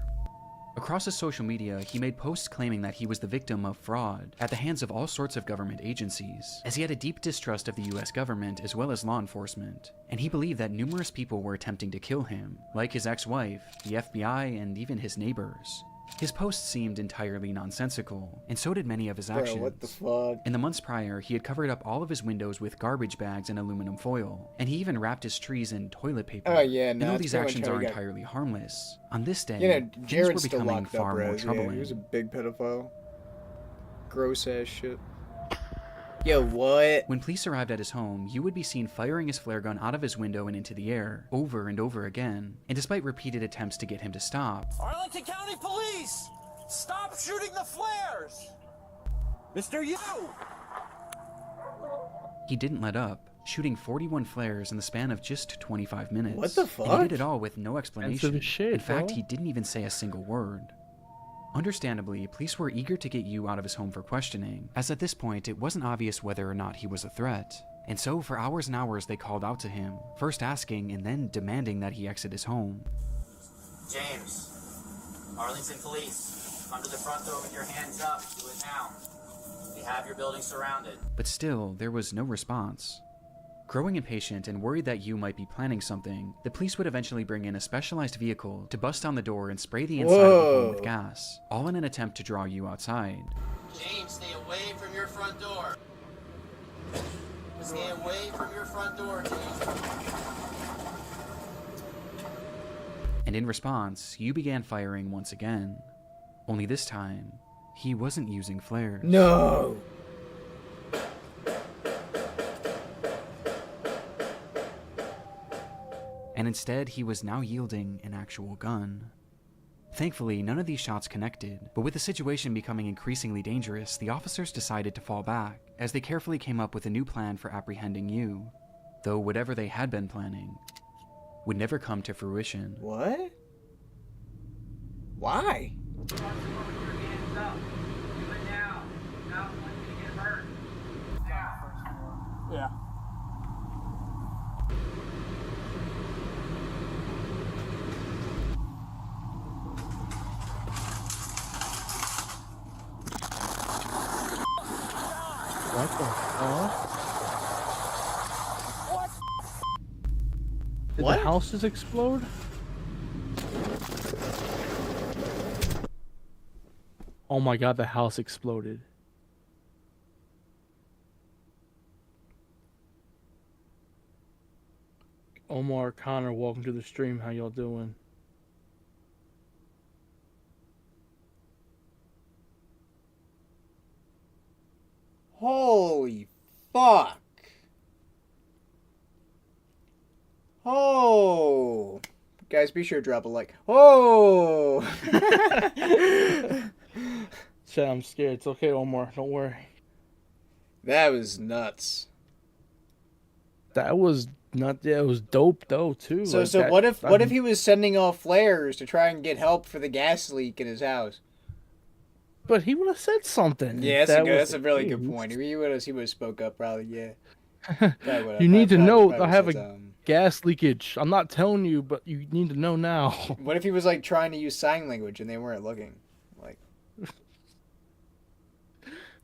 Across his social media, he made posts claiming that he was the victim of fraud at the hands of all sorts of government agencies, as he had a deep distrust of the US government as well as law enforcement, and he believed that numerous people were attempting to kill him, like his ex-wife, the FBI, and even his neighbors. His posts seemed entirely nonsensical, and so did many of his actions. Bro, what the fuck? In the months prior, he had covered up all of his windows with garbage bags and aluminum foil, and he even wrapped his trees in toilet paper. Oh yeah, and no. though these actions are entirely harmless, on this day, You know, things Jared's were still becoming locked far up, more Rez. troubling. Yeah, he was a big pedophile. Gross ass shit. Yo, what? When police arrived at his home, you would be seen firing his flare gun out of his window and into the air, over and over again. And despite repeated attempts to get him to stop, Arlington County Police! Stop shooting the flares! Mr. Yu! he didn't let up, shooting 41 flares in the span of just 25 minutes. What the fuck? And he did it all with no explanation. Expensive as shit, in fact, bro. he didn't even say a single word. Understandably, police were eager to get Yu out of his home for questioning, as at this point it wasn't obvious whether or not he was a threat. And so for hours and hours they called out to him, first asking and then demanding that he exit his home. James, Arlington Police, come to the front door with your hands up. Do it now. We have your building surrounded. But still, there was no response. Growing impatient and worried that Yu might be planning something, the police would eventually bring in a specialized vehicle to bust down the door and spray the inside of the home with gas, all in an attempt to draw Yu outside. James, stay away from your front door. Stay away from your front door, James. And in response, Yu began firing once again. Only this time, he wasn't using flares. No! And instead, he was now yielding an actual gun. Thankfully, none of these shots connected, but with the situation becoming increasingly dangerous, the officers decided to fall back, as they carefully came up with a new plan for apprehending Yu. Though whatever they had been planning would never come to fruition. What? Why? Yeah. What the fuck? Did What? the houses explode? Oh my god, the house exploded. Omar, Connor, welcome to the stream. How y'all doing? Holy fuck. Oh. Guys, be sure to drop a like. Oh. Chat, I'm scared. It's okay, Omar. Don't worry. That was nuts. That was not. Yeah, it was dope though too. So, Like so that- what if he was sending off flares to try and get help for the gas leak in his house? But he would have said something. Yeah, if that's, that a, was that's a the really case. good point. He would have spoke up probably, yeah. You need to know probably I have said, a gas leakage. I'm not telling you, but you need to know now. What if he was like trying to use sign language and they weren't looking? Like,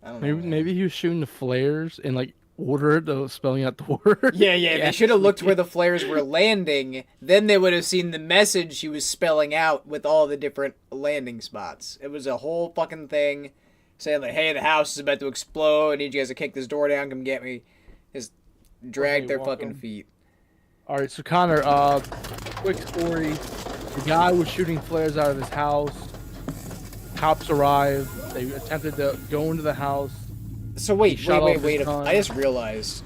I don't know. Maybe he was shooting the flares and like ordered spelling out the word. Yeah, they should have looked where the flares were landing. Then they would have seen the message he was spelling out with all the different landing spots. It was a whole fucking thing saying like, hey, the house is about to explode. I need you guys to kick this door down. Come get me. Just drag their fucking feet. All right, so Connor, quick story. The guy was shooting flares out of his house. Cops arrived. They attempted to go into the house. So wait. He shot off his I gun. just realized.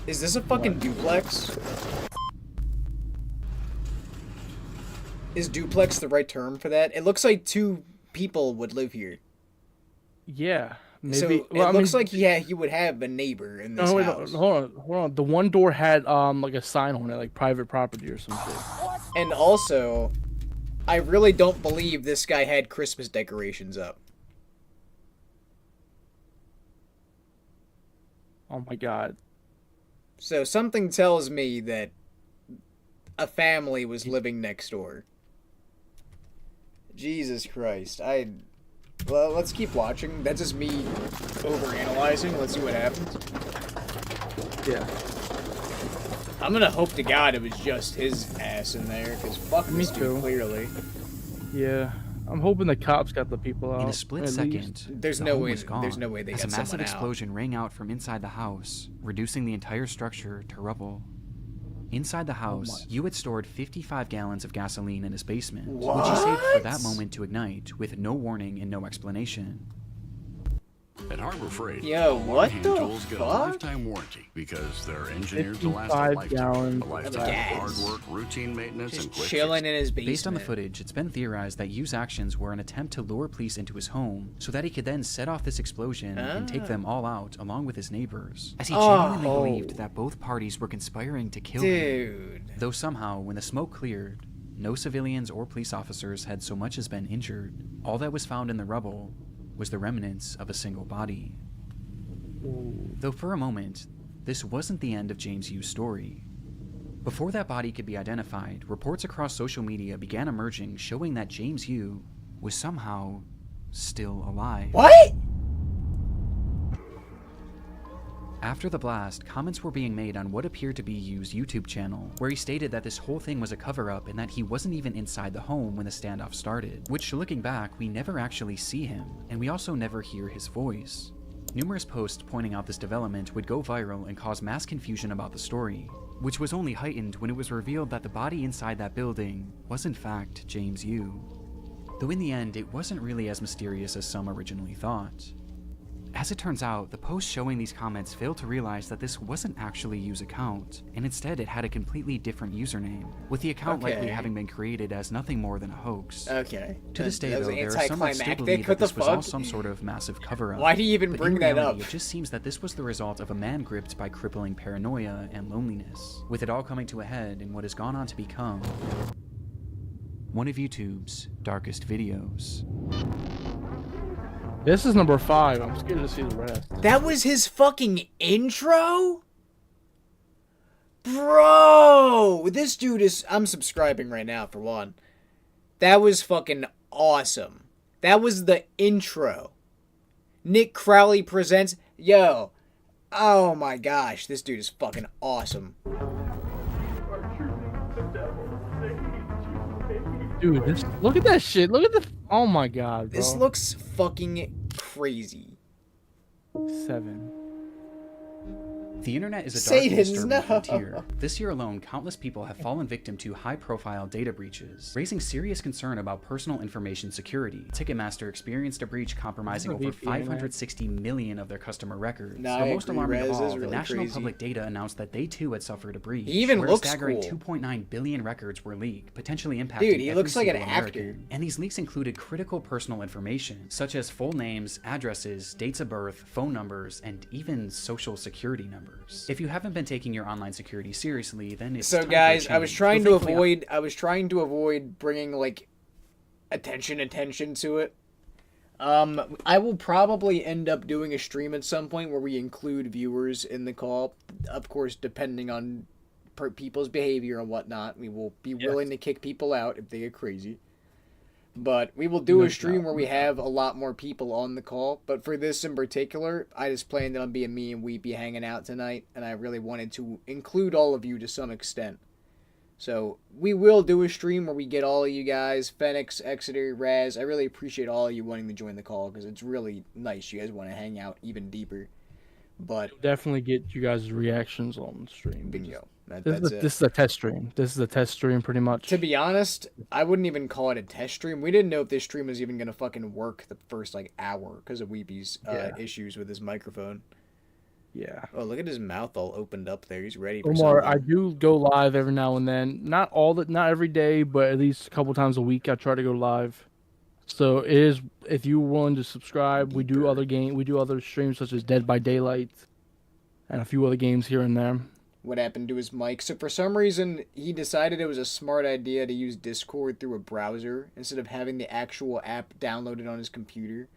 Is this a fucking duplex? Is duplex the right term for that? It looks like two people would live here. Yeah, maybe. So it looks like he would have a neighbor in this No, wait, house. hold on. The one door had like a sign on it, like private property or some shit. And also, I really don't believe this guy had Christmas decorations up. Oh my god. So something tells me that a family was living next door. Jesus Christ. Well, let's keep watching. That's just me overanalyzing. Let's see what happens. Yeah. I'm gonna hope to God it was just his ass in there, because fuck Me this dude, too. clearly. Yeah. I'm hoping the cops got the people out. In a split at second, least. There's the no home way- was gone, there's no way they as got a massive someone out. explosion rang out from inside the house, reducing the entire structure to rubble. Inside the house, Yu had stored 55 gallons of gasoline in his basement, which he saved for that moment to ignite with no warning and no explanation. At Harbor Freight, Yo, all what our hand the tools get a fuck? lifetime warranty because they're engineered to last a 55 lifetime. gallons A lifetime of of gas. hard work, routine maintenance, Just and quick chilling in his basement. Based on the footage, it's been theorized that Yu's actions were an attempt to lure police into his home so that he could then set off this explosion and take them all out along with his neighbors, as he genuinely believed that both parties were conspiring to kill him. Though somehow, when the smoke cleared, no civilians or police officers had so much as been injured. All that was found in the rubble was the remnants of a single body. Though for a moment, this wasn't the end of James Yu's story. Before that body could be identified, reports across social media began emerging showing that James Yu was somehow still alive. What? After the blast, comments were being made on what appeared to be Yu's YouTube channel, where he stated that this whole thing was a cover-up and that he wasn't even inside the home when the standoff started, which looking back, we never actually see him, and we also never hear his voice. Numerous posts pointing out this development would go viral and cause mass confusion about the story, which was only heightened when it was revealed that the body inside that building was in fact James Yu. Though in the end, it wasn't really as mysterious as some originally thought. As it turns out, the post showing these comments failed to realize that this wasn't actually Yu's account, and instead it had a completely different username, with the account likely having been created as nothing more than a hoax. Okay. To this day, That was though, there are some that still believe What that the this was all fuck? some sort of massive cover-up. Why do you even But bring in that reality, up? It just seems that this was the result of a man gripped by crippling paranoia and loneliness, with it all coming to a head in what has gone on to become one of YouTube's darkest videos. This is number 5. I'm scared to see the rest. That was his fucking intro? Bro! This dude is... I'm subscribing right now, for one. That was fucking awesome. That was the intro. Nick Crowley presents... Yo. Oh my gosh. This dude is fucking awesome. Dude, this, look at that shit. Look at the... Oh my god, bro. This looks fucking crazy. 7. The internet is a dark and Satan's disturbing no. frontier. This year alone, countless people have fallen victim to high-profile data breaches, raising serious concern about personal information security. Ticketmaster experienced a breach compromising over 560 million of their customer records. Nah, But I most agree, alarming of Rez, all, that's the really National crazy. Public Data announced that they too had suffered a breach. He even where a looks staggering cool. 2.9 billion records were leaked, potentially impacting Dude, he every looks like an single actor. American. And these leaks included critical personal information, such as full names, addresses, dates of birth, phone numbers, and even social security numbers. If you haven't been taking your online security seriously, then it's So time for a guys, I was change. trying So to thankfully, avoid bringing like attention to it. I will probably end up doing a stream at some point where we include viewers in the call. Of course, depending on people's behavior and whatnot, we will be willing to kick people out if they get crazy. But we will do a stream where we have a lot more people on the call. But for this in particular, I just planned on being me and we be hanging out tonight. And I really wanted to include all of you to some extent. So we will do a stream where we get all of you guys, Phoenix, Exeter, Raz. I really appreciate all of you wanting to join the call because it's really nice. You guys want to hang out even deeper. But definitely get you guys' reactions on the stream. Bingo. This is a test stream. This is a test stream, pretty much. To be honest, I wouldn't even call it a test stream. We didn't know if this stream was even going to fucking work the first, like, hour because of Weepy's issues with his microphone. Yeah. Oh, look at his mouth all opened up there. He's ready for Omar, something. I do go live every now and then. Not every day, but at least a couple times a week I try to go live. So it is, if you're willing to subscribe, we do other streams such as Dead by Daylight and a few other games here and there. What happened to his mic. So for some reason, he decided it was a smart idea to use Discord through a browser instead of having the actual app downloaded on his computer.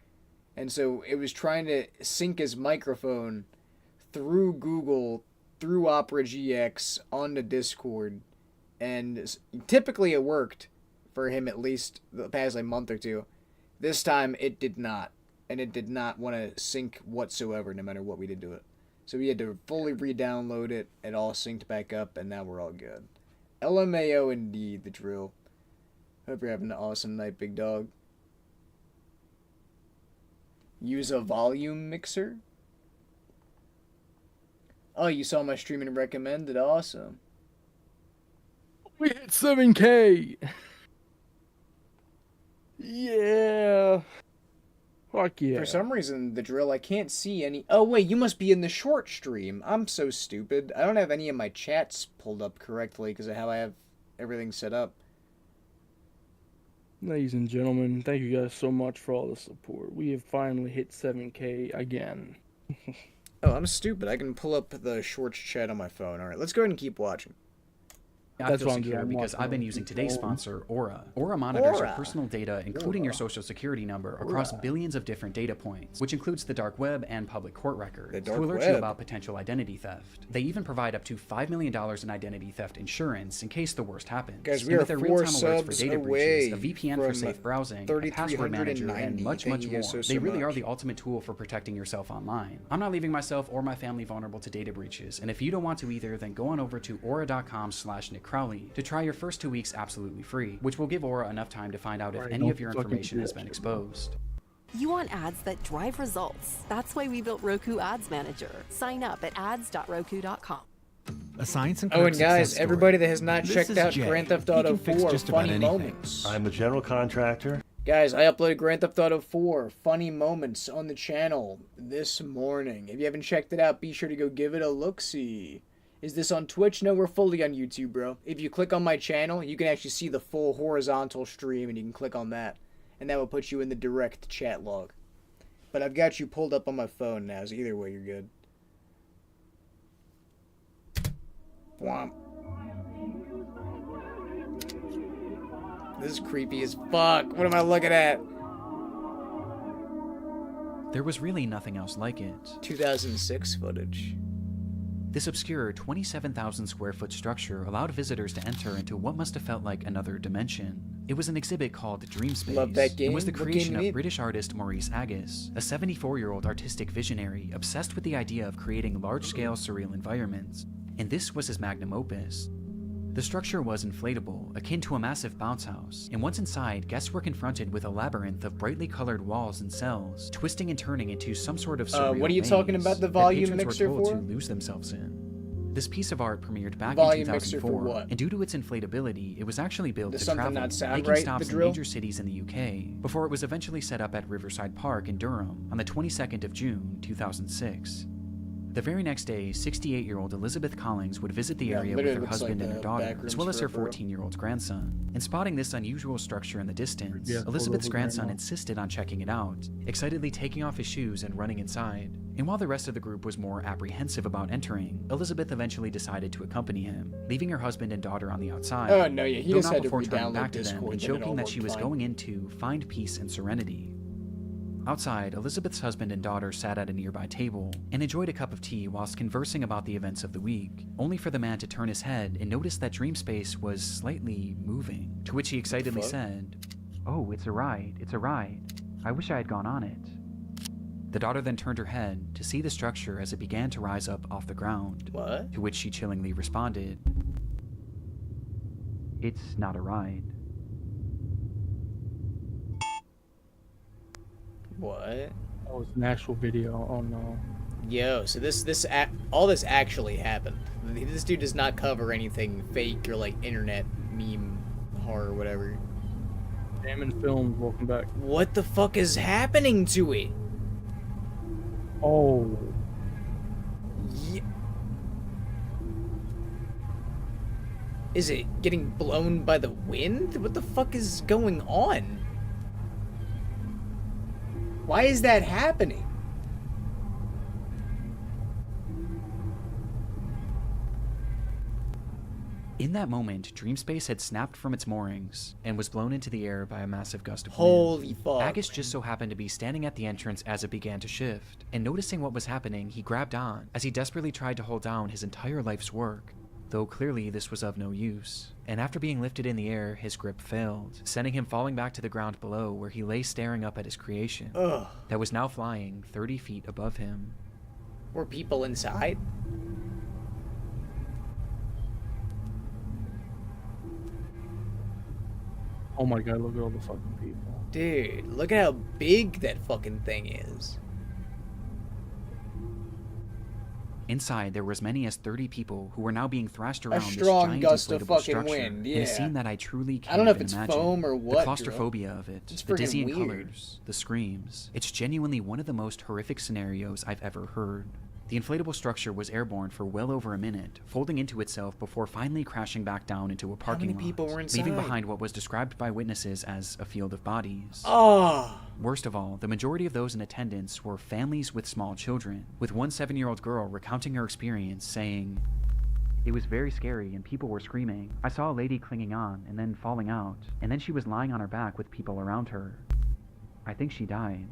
And so it was trying to sync his microphone through Google, through Opera GX, onto Discord. And typically it worked for him at least the past month or two. This time it did not. And it did not want to sync whatsoever no matter what we did to it. So we had to fully re-download it. It all synced back up, and now we're all good. LMAO indeed, the drill. Hope you're having an awesome night, big dog. Use a volume mixer? Oh, you saw my stream and recommended? Awesome. We hit 7K! Yeah! Fuck yeah. For some reason, the drill, I can't see any... Oh, wait, you must be in the short stream. I'm so stupid. I don't have any of my chats pulled up correctly because of how I have everything set up. Ladies and gentlemen, thank you guys so much for all the support. We have finally hit 7K again. Oh, I'm stupid. I can pull up the shorts chat on my phone. All right, let's go ahead and keep watching. I feel secure because I've been using today's sponsor, Aura. Aura monitors your personal data, including your social security number, across billions of different data points, which includes the dark web and public court records, to alert you about potential identity theft. They even provide up to $5 million in identity theft insurance in case the worst happens. Guys, we and are with their 4 real-time alerts for subs data away breaches, a VPN for safe browsing, a password manager, and much, much more. They really are the ultimate tool for protecting yourself online. I'm not leaving myself or my family vulnerable to data breaches, and if you don't want to either, then go on over to aura.com/NickCrowley to try your first 2 weeks absolutely free, which will give Aura enough time to find out if any of your information has been exposed. You want ads that drive results. That's why we built Roku Ads Manager. Sign up at ads.roku.com. A science and and guys, everybody that has not checked out Jay. Grand Theft He Auto can fix 4 just about Funny anything. Moments. I'm the general contractor. Guys, I uploaded Grand Theft Auto 4 Funny Moments on the channel this morning. If you haven't checked it out, be sure to go give it a look-see. Is this on Twitch? No, we're fully on YouTube, bro. If you click on my channel, you can actually see the full horizontal stream, and you can click on that. And that will put you in the direct chat log. But I've got you pulled up on my phone now, so either way, you're good. Womp. This is creepy as fuck. What am I looking at? There was really nothing else like it. 2006 footage. This obscure 27,000 square foot structure allowed visitors to enter into what must have felt like another dimension. It was an exhibit called Dream Space. Love that game. It was the What creation game you of British artist Maurice Agus, a 74-year-old artistic visionary obsessed with the idea of creating large-scale surreal environments. And this was his magnum opus. The structure was inflatable, akin to a massive bounce house, and once inside, guests were confronted with a labyrinth of brightly colored walls and cells, twisting and turning into some sort of surreal what are you maze talking about the that volume patrons mixer were told for? to lose themselves in. This piece of art premiered back Volume in mixer for 2004, what? and due to its inflatability, it was actually built Does to something travel, not sound making right, stops the in drill? major cities in the UK, before it was eventually set up at Riverside Park in Durham on the 22nd of June, 2006. The very next day, 68-year-old Elizabeth Collins would visit the area with her husband and her daughter, as well as her 14-year-old grandson. And spotting this unusual structure in the distance, Elizabeth's grandson insisted on checking it out, excitedly taking off his shoes and running inside. And while the rest of the group was more apprehensive about entering, Elizabeth eventually decided to accompany him, leaving her husband and daughter on the outside. Oh, no, yeah, he though just not had to before turning re-download back to them Discord, and then it all joking that she worked was fine. going in to find peace and serenity. Outside, Elizabeth's husband and daughter sat at a nearby table and enjoyed a cup of tea whilst conversing about the events of the week, only for the man to turn his head and notice that Dream Space was slightly moving, to which he excitedly said, "Oh, it's a ride, it's a ride. I wish I had gone on it." The daughter then turned her head to see the structure as it began to rise up off the ground, What? to which she chillingly responded, "It's not a ride." What? Oh, it's an actual video. Oh no. Yo, so all this actually happened. This dude does not cover anything fake or like internet meme horror, whatever. Damon Films, welcome back. What the fuck is happening to it? Oh. Is it getting blown by the wind? What the fuck is going on? Why is that happening? In that moment, Dreamspace had snapped from its moorings and was blown into the air by a massive gust of wind. Holy fuck. Agus just so happened to be standing at the entrance as it began to shift, and noticing what was happening, he grabbed on as he desperately tried to hold down his entire life's work, though clearly this was of no use. And after being lifted in the air, his grip failed, sending him falling back to the ground below, where he lay staring up at his creation that was now flying 30 feet above him. Were people inside? Oh my god, look at all the fucking people. Dude, look at how big that fucking thing is. Inside, there were as many as 30 people who were now being thrashed around this strong giant gust of inflatable fucking structure wind, in a yeah. scene that I truly can't I don't know if even it's imagine. foam or The what, claustrophobia of it, It's the friggin' dizzying weird. colors, the screams. It's genuinely one of the most horrific scenarios I've ever heard. The inflatable structure was airborne for well over a minute, folding into itself before finally crashing back down into a parking many people lot, were leaving inside? behind what was described by witnesses as a field of bodies. Oh. Worst of all, the majority of those in attendance were families with small children, with one 7-year-old girl recounting her experience, saying, "It was very scary and people were screaming. I saw a lady clinging on and then falling out, and then she was lying on her back with people around her. I think she died."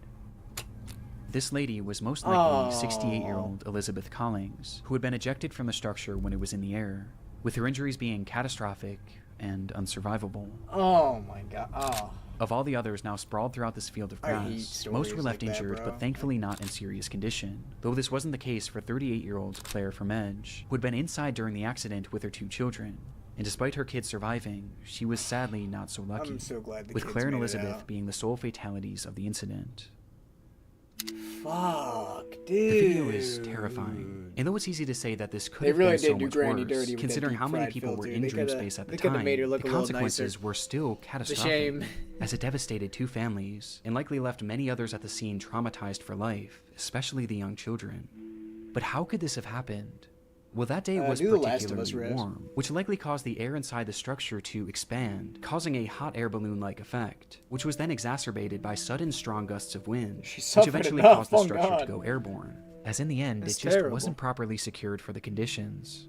This lady was most likely 68-year-old Elizabeth Collings, who had been ejected from the structure when it was in the air, with her injuries being catastrophic and unsurvivable. Oh my god. Oh. Of all the others now sprawled throughout this field of I hate grass, stories most were left like that, injured, bro. but thankfully not in serious condition. Though this wasn't the case for 38-year-old Claire Vermege, who had been inside during the accident with her 2 children. And despite her kids surviving, she was sadly not so lucky, I'm so glad the with kids Claire and made it Elizabeth out. being the sole fatalities of the incident. Fuck, dude. The video is terrifying. And though it's easy to say that this could They have really been so did do much Granny worse, dirty with that considering how many deep-fried people were filter. in They Dream coulda- Space at the they coulda time, made her look the a little consequences nicer. were still It's a catastrophic, shame. as it devastated 2 families and likely left many others at the scene traumatized for life, especially the young children. But how could this have happened? Well, that day was do The Last of Us, particularly Rez. warm, which likely caused the air inside the structure to expand, causing a hot air balloon-like effect, which was then exacerbated by sudden strong gusts of wind, which suffered eventually enough, caused the oh structure to God. go airborne, as in the end, That's it just terrible. wasn't properly secured for the conditions.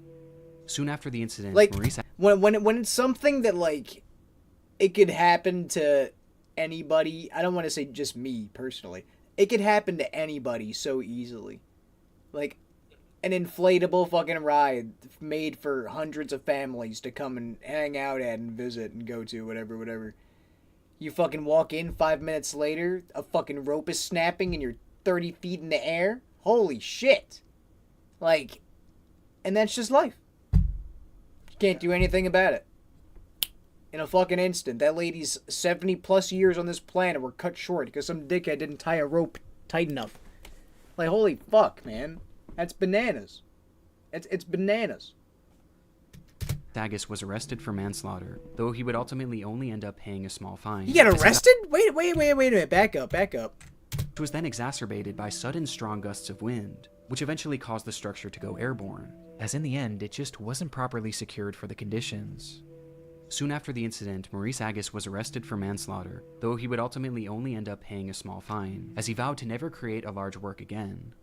Soon after the incident, Like Maurice when it's something that like it could happen to anybody. I don't want to say just me personally. It could happen to anybody so easily. Like an inflatable fucking ride made for hundreds of families to come and hang out at and visit and go to, whatever. You fucking walk in 5 minutes later, a fucking rope is snapping and you're 30 feet in the air. Holy shit. Like, and that's just life. You can't do anything about it. In a fucking instant, that lady's 70 plus years on this planet were cut short because some dickhead didn't tie a rope tight enough. Like, holy fuck, man. That's bananas. It's bananas. Agus was arrested for manslaughter, though he would ultimately only end up paying a small fine. He got as arrested? Wait a minute. Back up. Which was then exacerbated by sudden strong gusts of wind, which eventually caused the structure to go airborne, as in the end, it just wasn't properly secured for the conditions. Soon after the incident, Maurice Agus was arrested for manslaughter, though he would ultimately only end up paying a small fine, as he vowed to never create a large work again.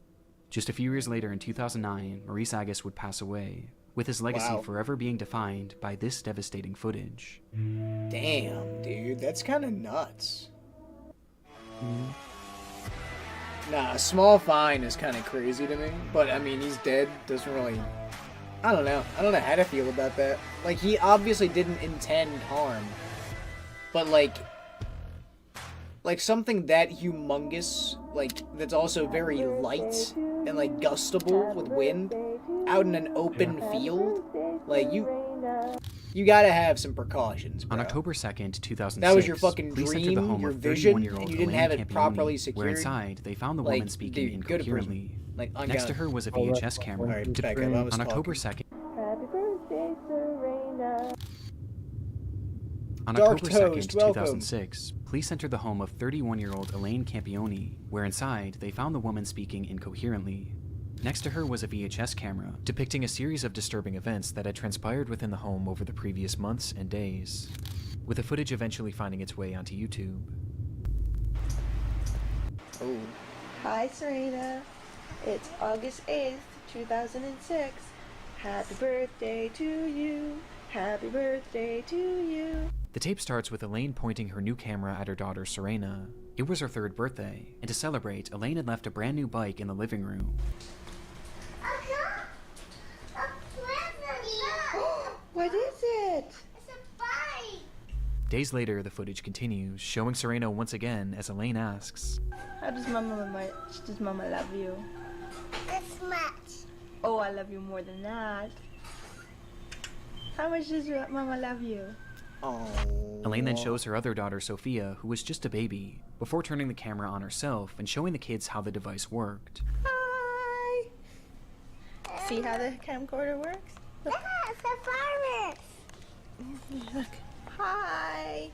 Just a few years later, in 2009, Maurice Agus would pass away, with his legacy Wow. forever being defined by this devastating footage. Damn, dude. That's kind of nuts. Nah, a small fine is kind of crazy to me. But, I mean, he's dead. Doesn't really... I don't know how to feel about that. Like, he obviously didn't intend harm. But, like something that humongous, like, that's also very light and, like, gustable with wind out in an open field, like, you gotta have some precautions, bro. On October 2nd, 2006, That was your fucking police entered dream, the home your of vision, 31-year-old and you didn't Elaine have it Campione, properly secured? where inside they found the Like, woman speaking dude, go to prison. incoherently. Like, on Next God. to her was a Oh, VHS that's camera. Alright, back up. I was On October talking. 2nd, Happy birthday, Serena. On Dark October Toast, 2nd, welcome. 2006, police entered the home of 31-year-old Elaine Campione, where inside they found the woman speaking incoherently. Next to her was a VHS camera, depicting a series of disturbing events that had transpired within the home over the previous months and days, with the footage eventually finding its way onto YouTube. Oh. Hi, Serena. It's August 8th, 2006. Happy birthday to you. Happy birthday to you. The tape starts with Elaine pointing her new camera at her daughter Serena. It was her 3rd birthday, and to celebrate, Elaine had left a brand new bike in the living room. What is it? Days later, the footage continues, showing Serena once again as Elaine asks, How does Mama love you? This much. Oh, I love you more than that. How much does Mama love you? Elaine then shows her other daughter Sophia, who was just a baby, before turning the camera on herself and showing the kids how the device worked. Hi. See how the camcorder works? Look. Yeah, it's a farmer. Look. Hi.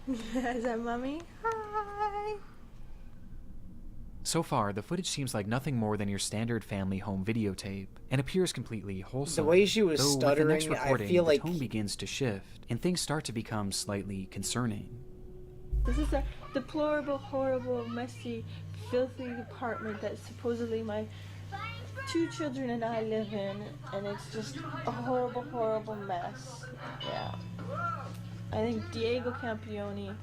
Is that mommy? Hi. So far, the footage seems like nothing more than your standard family home videotape, and appears completely wholesome. The way she was though stuttering, with the next recording, I feel like the tone begins to shift, and things start to become slightly concerning. This is a deplorable, horrible, messy, filthy apartment that supposedly my 2 children and I live in, and it's just a horrible, horrible mess. Yeah. I think Diego Campione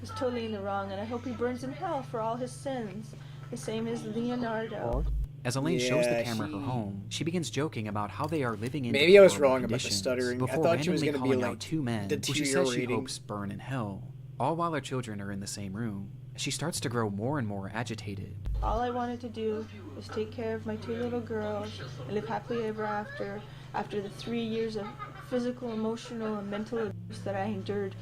is totally in the wrong, and I hope he burns in hell for all his sins, the same as Leonardo. As Elaine shows the camera her home, she begins joking about how they are living in Maybe I was deplorable wrong about the conditions stuttering. I before thought she was randomly gonna be calling like out 2 men who she says she deteriorating. hopes burn in hell, all while her children are in the same room. She starts to grow more and more agitated. All I wanted to do was take care of my 2 little girls and live happily ever after the 3 years of physical, emotional, and mental abuse that I endured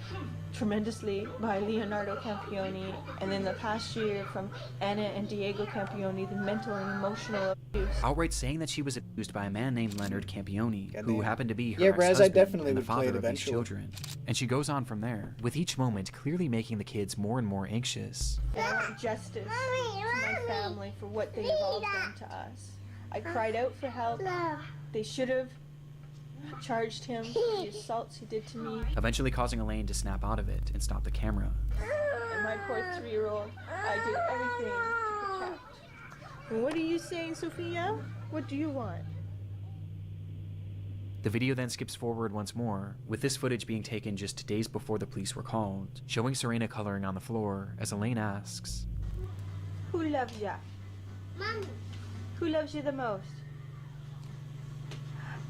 tremendously by Leonardo Campione, and then the past year from Anna and Diego Campione, the mental and emotional abuse. Outright saying that she was abused by a man named Leonard Campione, who happened to be her Yeah, Raz, I ex-husband definitely and the would play father it of these eventually. children. And she goes on from there, with each moment clearly making the kids more and more anxious. And I want justice to my family for what they have all done to us. I cried out for help. They should have charged him for the assaults he did to me. Eventually causing Elaine to snap out of it and stop the camera. And my poor 3-year-old, I did everything to protect. And what are you saying, Sophia? What do you want? The video then skips forward once more, with this footage being taken just days before the police were called, showing Serena coloring on the floor as Elaine asks, Who loves ya? Mommy. Who loves you the most?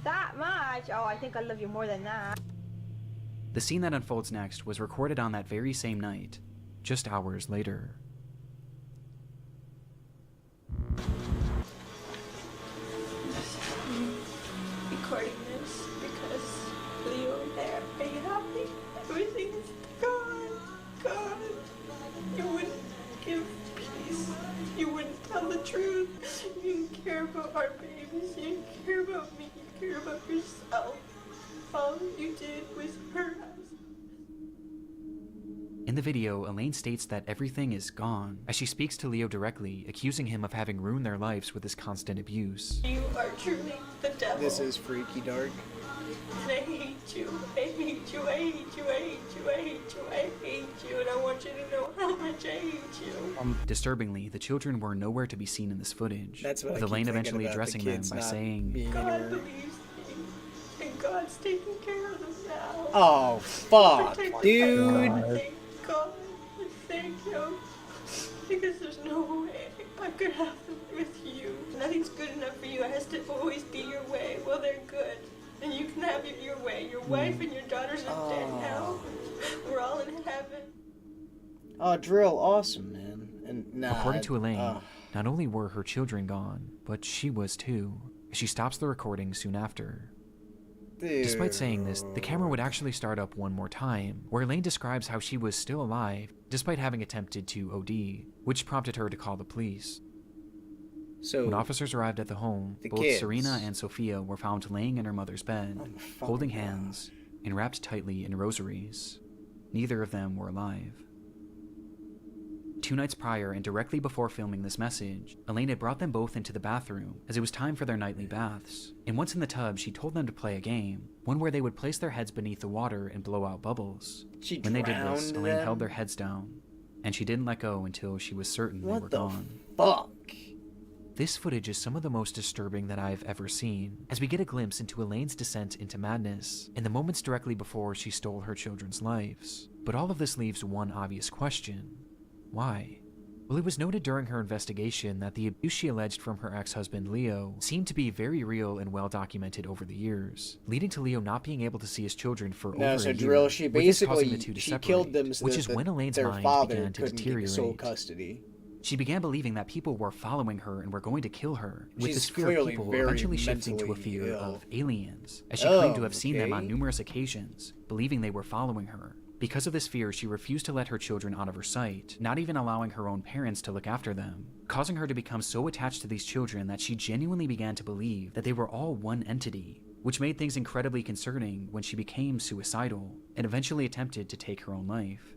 That much? Oh, I think I love you more than that. The scene that unfolds next was recorded on that very same night, just hours later. Recording this because Leo and I are very happy. Everything's gone. You wouldn't give peace. You wouldn't tell the truth. You didn't care about our babies. You didn't care about me. You care about yourself. All you did was hurt us. In the video, Elaine states that everything is gone, as she speaks to Leo directly, accusing him of having ruined their lives with his constant abuse. You are truly the devil. This is freaky dark. And I hate you. I hate you. I hate you. I hate you. I hate you. I hate you. And I want you to know how much I hate you. Disturbingly, the children were nowhere to be seen in this footage, That's what I with keep Elaine thinking eventually about, the addressing them kids by not saying, being God anywhere. believes me. And God's taking care of them now. Oh, fuck, Protect dude. them. Thank God. Thank you. Because there's no way I could have them with you. Nothing's good enough for you. It has to always be your way. Well, they're good. And you can have it your way. Your wife and your daughters are dead now. We're all in heaven. Oh, Drill, awesome, man. And nah, according to Elaine, not only were her children gone, but she was too. She stops the recording soon after. Despite saying this, the camera would actually start up one more time, where Elaine describes how she was still alive, despite having attempted to OD, which prompted her to call the police. So, when officers arrived at the home, both kids. Serena and Sophia were found laying in her mother's bed, holding hands, and wrapped tightly in rosaries. Neither of them were alive. 2 nights prior, and directly before filming this message, Elaine had brought them both into the bathroom, as it was time for their nightly baths. And once in the tub, she told them to play a game, one where they would place their heads beneath the water and blow out bubbles. When they did this, drowned Elaine them? held their heads down, and she didn't let go until she was certain they were gone. Fuck. This footage is some of the most disturbing that I've ever seen, as we get a glimpse into Elaine's descent into madness in the moments directly before she stole her children's lives. But all of this leaves one obvious question. Why? Well, it was noted during her investigation that the abuse she alleged from her ex-husband Leo seemed to be very real and well documented over the years, leading to Leo not being able to see his children for over a year, Drill, she with this causing basically the two to she separate, killed them so which that is when Elaine's their mind father began to couldn't get sole deteriorate. custody. She began believing that people were following her and were going to kill her, with She's this fear of clearly people very eventually shifting to a mentally fear ill. of aliens, as she claimed to Oh, have seen them on okay. numerous occasions, believing they were following her. Because of this fear, she refused to let her children out of her sight, not even allowing her own parents to look after them, causing her to become so attached to these children that she genuinely began to believe that they were all one entity, which made things incredibly concerning when she became suicidal and eventually attempted to take her own life.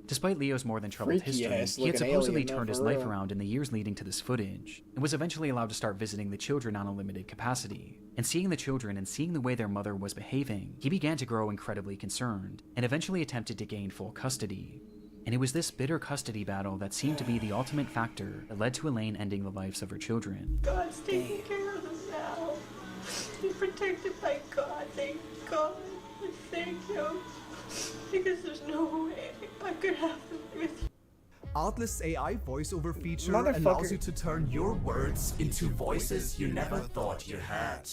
Despite Leo's more than troubled Freaky history, ass he had looking supposedly alien, though, turned his for life real. around in the years leading to this footage, and was eventually allowed to start visiting the children on a limited capacity. And seeing the children and seeing the way their mother was behaving, he began to grow incredibly concerned, and eventually attempted to gain full custody. And it was this bitter custody battle that seemed to be the ultimate factor that led to Elaine ending the lives of her children. God's taking care of them now. Be protected by God. Thank God. Thank Him. Because there's no way I could have them with you. Artless AI voiceover feature Motherfucker. allows you to turn your words into voices you never thought you had.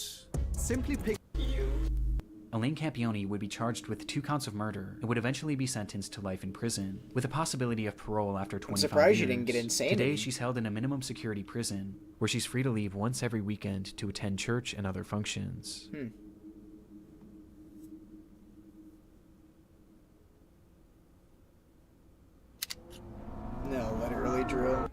Simply pick Elaine Campione would be charged with 2 counts of murder and would eventually be sentenced to life in prison, with a possibility of parole after 25 surprised years. you didn't get insanity. Today, she's held in a minimum security prison, where she's free to leave once every weekend to attend church and other functions. No, let it really drill.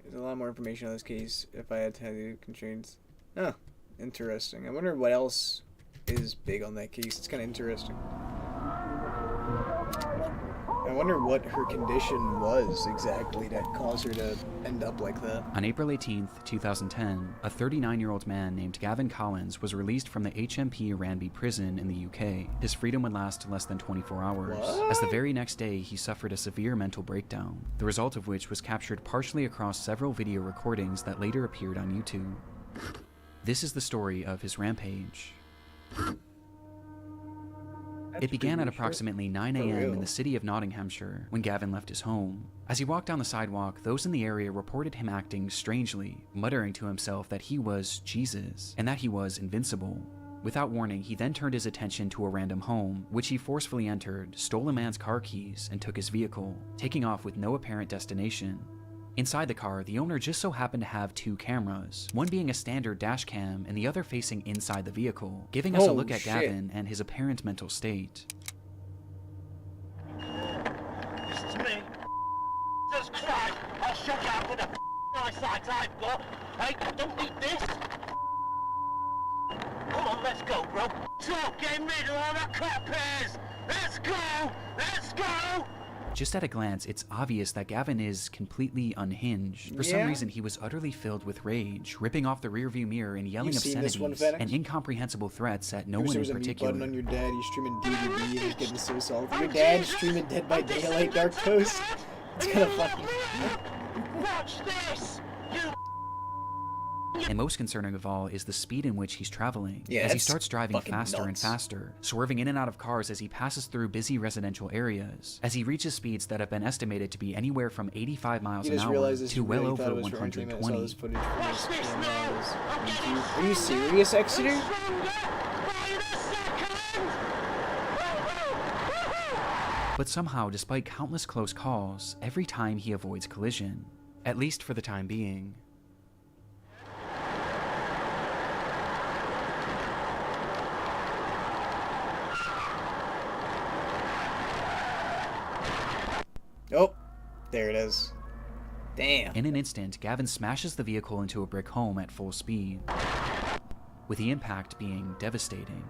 There's a lot more information on this case if I had to have the constraints. Oh, interesting. I wonder what else is big on that case. It's kind of interesting. I wonder what her condition was exactly that caused her to end up like that. On April 18th, 2010, a 39-year-old man named Gavin Collins was released from the HMP Ranby prison in the UK. His freedom would last less than 24 hours, as the very next day he suffered a severe mental breakdown, the result of which was captured partially across several video recordings that later appeared on YouTube. This is the story of his rampage. It began at approximately 9 a.m. in the city of Nottinghamshire when Gavin left his home. As he walked down the sidewalk, those in the area reported him acting strangely, muttering to himself that he was Jesus and that he was invincible. Without warning, he then turned his attention to a random home, which he forcefully entered, stole a man's car keys, and took his vehicle, taking off with no apparent destination. Inside the car, the owner just so happened to have 2 cameras, one being a standard dash cam and the other facing inside the vehicle, giving us a look at Gavin and his apparent mental state. This is me. Jesus Christ! I'll shut you up with the eyesight I've got. Hey, don't need this. Come on, let's go, bro. Talk, getting rid of all that crap is. Let's go! Let's go! Just at a glance, it's obvious that Gavin is completely unhinged. For some reason, he was utterly filled with rage, ripping off the rearview mirror and yelling obscenities and incomprehensible threats at no one in particular. Button on your dad, he's streaming DVD and he's getting so salty. Your dad's streaming Dead by Daylight Dark Coast. It's kind of funny. Watch this! You And most concerning of all is the speed in which he's traveling, Yeah, as he that's starts driving fucking faster and nuts. faster, swerving in and out of cars as he passes through busy residential areas, as he reaches speeds that have been estimated to be anywhere from 85 miles You an just hour realized this, to you well really thought over it was for entertainment. I saw 120. this footage from this camera on YouTube. Are you serious, Exeter? But somehow, despite countless close calls, every time he avoids collision, at least for the time being. Oh, there it is. Damn. In an instant, Gavin smashes the vehicle into a brick home at full speed, with the impact being devastating.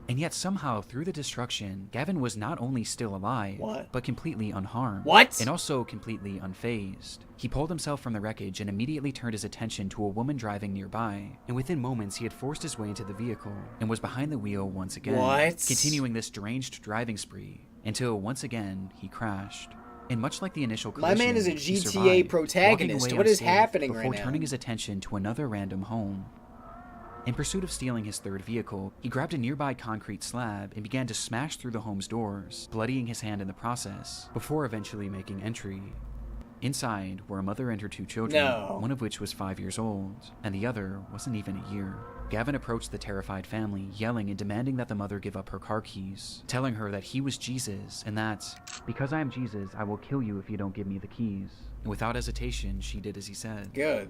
And yet somehow, through the destruction, Gavin was not only still alive, but completely unharmed. What? And also completely unfazed. He pulled himself from the wreckage and immediately turned his attention to a woman driving nearby, and within moments he had forced his way into the vehicle, and was behind the wheel once again, What? continuing this deranged driving spree, until once again he crashed. And much like the initial My collision, man is a he GTA survived, protagonist. walking away What is unscathed happening before right now? turning his attention to another random home. In pursuit of stealing his third vehicle, he grabbed a nearby concrete slab and began to smash through the home's doors, bloodying his hand in the process, before eventually making entry. Inside were a mother and her 2 children, No. one of which was 5 years old, and the other wasn't even a year. Gavin approached the terrified family, yelling and demanding that the mother give up her car keys, telling her that he was Jesus and that, "Because I am Jesus, I will kill you if you don't give me the keys." And without hesitation, she did as he said. Good.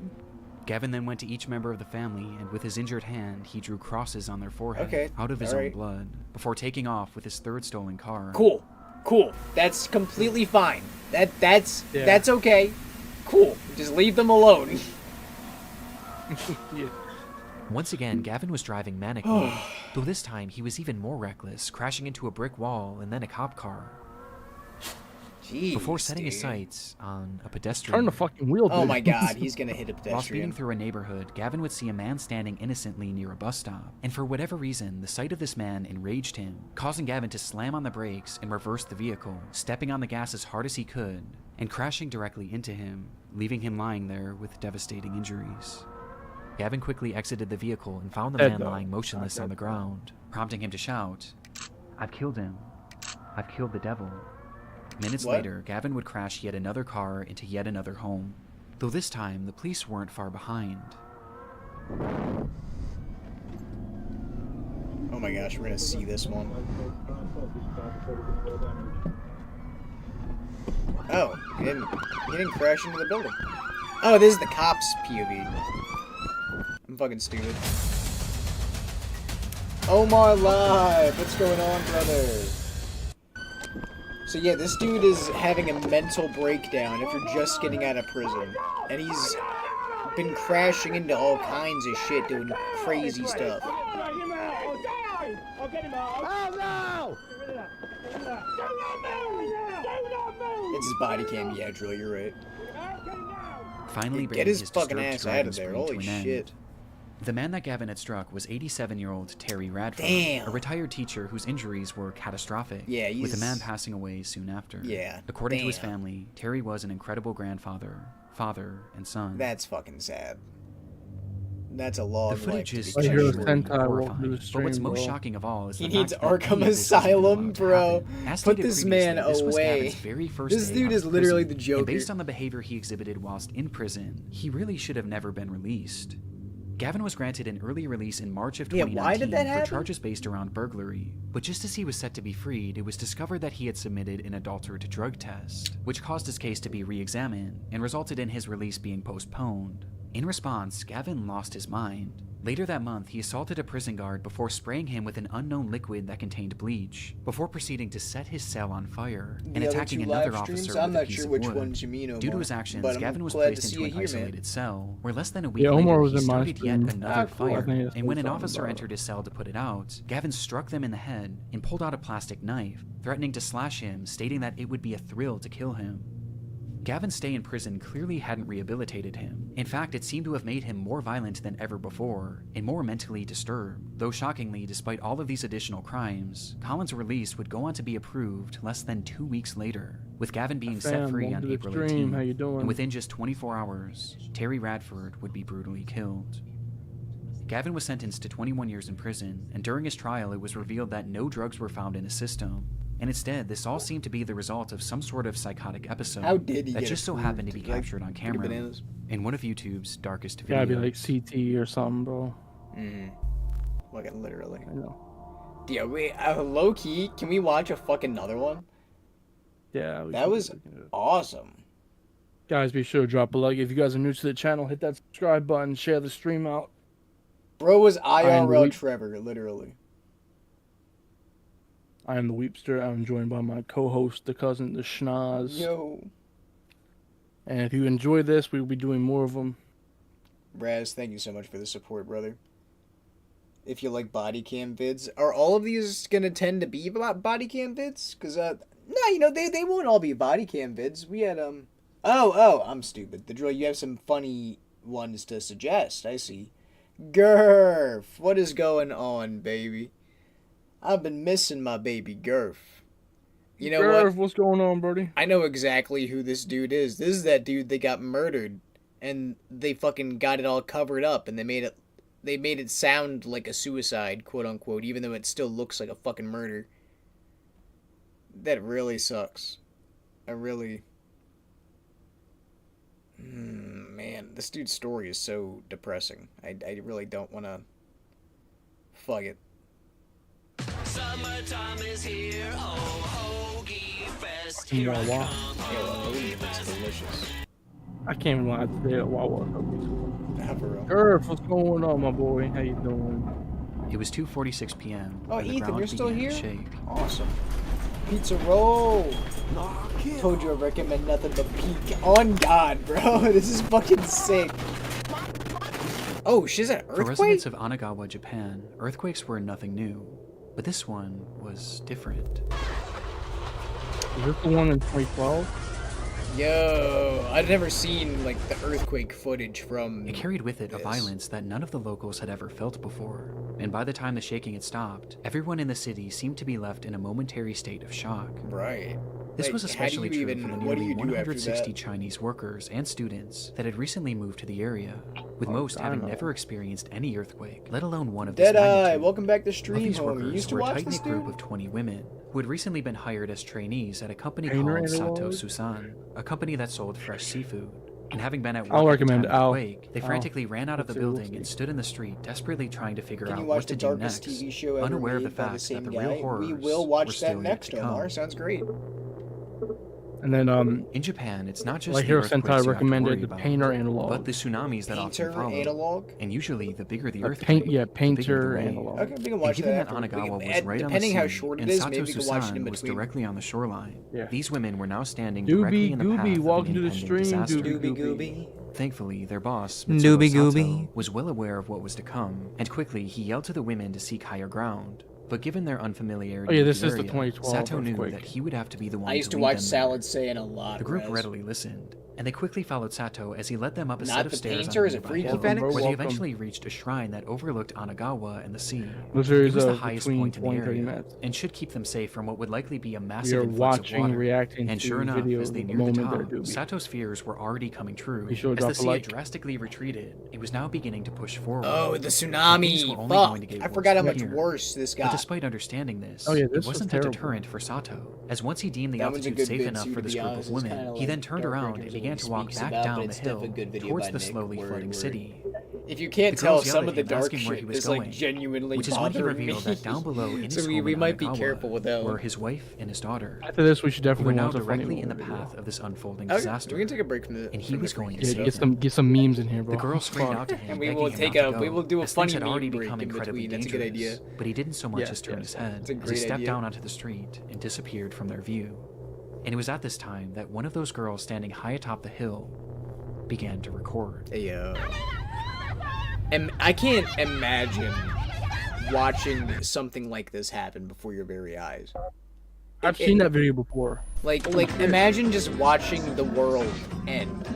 Gavin then went to each member of the family, and with his injured hand, he drew crosses on their forehead Okay, out of his own alright. blood, before taking off with his third stolen car. Cool. Cool. That's completely fine. That's okay. Cool. Just leave them alone. Yeah. Once again, Gavin was driving manically, though this time he was even more reckless, crashing into a brick wall and then a cop car. Jeez, before setting his sights on a pedestrian. Turn the fucking wheel, dude. Oh my god, he's gonna hit a While speeding pedestrian. through a neighborhood, Gavin would see a man standing innocently near a bus stop, and for whatever reason, the sight of this man enraged him, causing Gavin to slam on the brakes and reverse the vehicle, stepping on the gas as hard as he could, and crashing directly into him, leaving him lying there with devastating injuries. Gavin quickly exited the vehicle and found the man lying motionless on the ground, prompting him to shout, "I've killed him. I've killed the devil." Minutes later, Gavin would crash yet another car into yet another home, though this time the police weren't far behind. Oh my gosh, we're gonna see this one. Oh, he didn't crash into the building. Oh, this is the cop's POV. I'm fucking stupid. Oh my life, what's going on, brother? So yeah, this dude is having a mental breakdown if you're just getting out of prison. And he's been crashing into all kinds of shit, doing crazy stuff. It's his body cam, yeah, Drill, you're right. Finally, Get his his fucking disturbed ass driving out of there, spree to holy an end. shit. The man that Gavin had struck was 87-year-old Terry Radford, Damn. a retired teacher whose injuries were catastrophic, Yeah, with the man he's- passing away soon after. Yeah, According to his damn. family, Terry was an incredible grandfather, father, and son. That's fucking sad. That's a long The footage life is to be truly cut short. horrifying, but what's most shocking of all is He the needs fact that Arkham any of this wasn't Asylum, allowed to bro. happen. As Put stated this man previously, this was away. Gavin's very first This day dude out is of literally prison, the Joker. And based on the behavior he exhibited whilst in prison, he really should have never been released. Gavin was granted an early release in March of Yeah, 2019 why did that for happen? charges based around burglary, but just as he was set to be freed, it was discovered that he had submitted an adulterated drug test, which caused his case to be re-examined and resulted in his release being postponed. In response, Gavin lost his mind. Later that month, he assaulted a prison guard before spraying him with an unknown liquid that contained bleach, before proceeding to set his cell on fire and The other attacking two another live streams, officer I'm with a not piece sure of which wood. ones you mean, Due to Omar, his actions, but I'm Gavin was glad to placed see into an you here, man. isolated cell, where less than a week Yeah, later, Omar was he in my started yet stream. another Cool. I fire, think that's and what when an he's talking officer about. entered his cell to put it out, Gavin struck them in the head and pulled out a plastic knife, threatening to slash him, stating that it would be a thrill to kill him. Gavin's stay in prison clearly hadn't rehabilitated him. In fact, it seemed to have made him more violent than ever before, and more mentally disturbed. Though shockingly, despite all of these additional crimes, Colin's release would go on to be approved less than 2 weeks later, with Gavin being set Fam, free welcome on to the April stream. 18th, How you doing? and within just 24 hours, Terry Radford would be brutally killed. Gavin was sentenced to 21 years in prison, and during his trial it was revealed that no drugs were found in his system, and instead this all seemed to be the result of some sort of psychotic episode How did he that get just so approved? happened to be Like, captured on pretty camera bananas. in one of YouTube's darkest Gotta be videos. like CT or something, bro. Like, literally. I know. Yeah, wait, low key, can we watch a fucking another one? Yeah. we That can- was awesome. Guys, be sure to drop a like. If you guys are new to the channel, hit that subscribe button, share the stream out. Bro was I am IRL weak. Trevor, literally. I am the Weepster. I'm joined by my co-host, the cousin, the Schnozz. Yo. And if you enjoy this, we'll be doing more of them. Raz, thank you so much for the support, brother. If you like body cam vids, are all of these gonna tend to be about body cam vids? Cause no, you know they won't all be body cam vids. We had oh, I'm stupid. The Drill, you have some funny ones to suggest. I see. Gurf, what is going on, baby? I've been missing my baby Gurf. You know Gurf, what? what's going on, Brody? I know exactly who this dude is. This is that dude that got murdered, and they fucking got it all covered up, and they made it sound like a suicide, quote unquote, even though it still looks like a fucking murder. That really sucks. Man, this dude's story is so depressing. I really don't want to. Fuck it. Summertime is here, oh, hoagie fest. Fucking Here I Wawa. come. Yo, hoagie looks delicious. I can't even lie to say Wawa. Nah, for real. Gurf, what's going on, my boy? How you doing? It was 2:46 p.m. Oh, when the Ethan, ground you're still began here? to shake. Awesome. pizza roll. Told you I recommend nothing but peak. On God, bro. This is fucking sick. Oh, she's an For earthquake? residents of Anagawa, Japan, earthquakes were nothing new. But this one was different. Is this the one in 2012? Yo, I'd never seen like the earthquake footage from. It carried with it a violence that none of the locals had ever felt before, and by the time the shaking had stopped, everyone in the city seemed to be left in a momentary state of shock. Right. This Like, was how do especially you true even- for the what do nearly you do after 160 that? Chinese workers and students that had recently moved to the area, with Oh, most having damn. never experienced any earthquake, let alone one of this Deadeye, magnitude. welcome back to Of stream, these homie. workers You used to were a watch this, tight-knit group dude? of 20 women who had recently been hired as trainees at a company Painter called Sato analog? Susan, a company that sold fresh seafood. And having been at work I'll at the recommend time of the Al. quake, they Al. frantically ran out of the We'll see, building and stood in the street, desperately trying to figure Can out you watch what the to do darkest next, TV show ever unaware of the made by the fact same that the guy? real horrors We will were watch that still yet next, to come. Omar. Sounds great. And then In Japan, it's not just Like the Hero earthquakes Sentai you have to recommended worry the about, Painter analog. but the tsunamis that often Painter follow. analog? And usually, the bigger the A earthquake, paint- yeah, the bigger Painter the wave. analog. Okay, we can And watch given that that after. Anagawa We was can- right on the depending sea, how short it and is, Sato maybe we can watch it in Susan was between. directly on the shoreline, Yeah. these women were now standing directly in the path Doobie, of welcome an to the impending stream, disaster. Doobie Gooby. Thankfully, their boss, Doobie Mitsuo Gooby. Sato, was well aware of what was to come, and quickly he yelled to the women to seek higher ground. But given their unfamiliarity Oh, yeah, with this the is the area, 2012 Sato knew earthquake. that he would have to be the one I used to lead watch them Salad there. Saying a lot. The group Rez. readily listened, and they quickly followed Sato as he led them up a Not set of the stairs painter, on a is it nearby Freaky hill, Fenix? where they Welcome. eventually reached a shrine that overlooked Anagawa and the sea. This It is was the of highest between point in the 20 30 area, minutes. and should keep them safe from what would likely be a We massive are influx of watching, water. reacting And to sure enough, video as they of the neared the moment top, they're doobie. Sato's fears were already coming true. Be sure to As the drop a sea had like. drastically retreated, it was now beginning to push forward. Oh, the And things tsunami! were only Fuck! going to get I worse forgot how from much here. worse this But got. despite understanding this, Oh, yeah, it this was wasn't a terrible. deterrent for Sato, as once he deemed the That one's a altitude good safe vid enough too, for to this be group honest. of It's women, kinda he like then turned Dark around Rangers and began only to walk speaks back about, down but the it's definitely hill a good video towards by the Nick, slowly word, flooding word. city. If you can't The tell, girls yelled some at of the him, dark asking where he shit was is like going, genuinely which is when he bothering revealed me. that down below in his So we home in might be Anagawa careful with that were one. his wife and his daughter. After this, we should who were definitely now watch a funny directly in the video. path of this unfolding Okay, disaster. we can take a break from the. And he from was the going to freaky Yeah, save stuff. them. get some memes in here, bro. The girl screamed Fuck. out to him, And we begging will him take not to a- go, we will do a as things funny had already meme break become in incredibly between. That's a good dangerous, idea. but he didn't so much Yes, as turn yes. his head That's a as he great stepped idea. down onto the street and disappeared from their view. And it was at this time that one of those girls standing high atop the hill began to record. Hey, and I can't imagine watching something like this happen before your very eyes. I've seen that video before. Like imagine just watching the world end.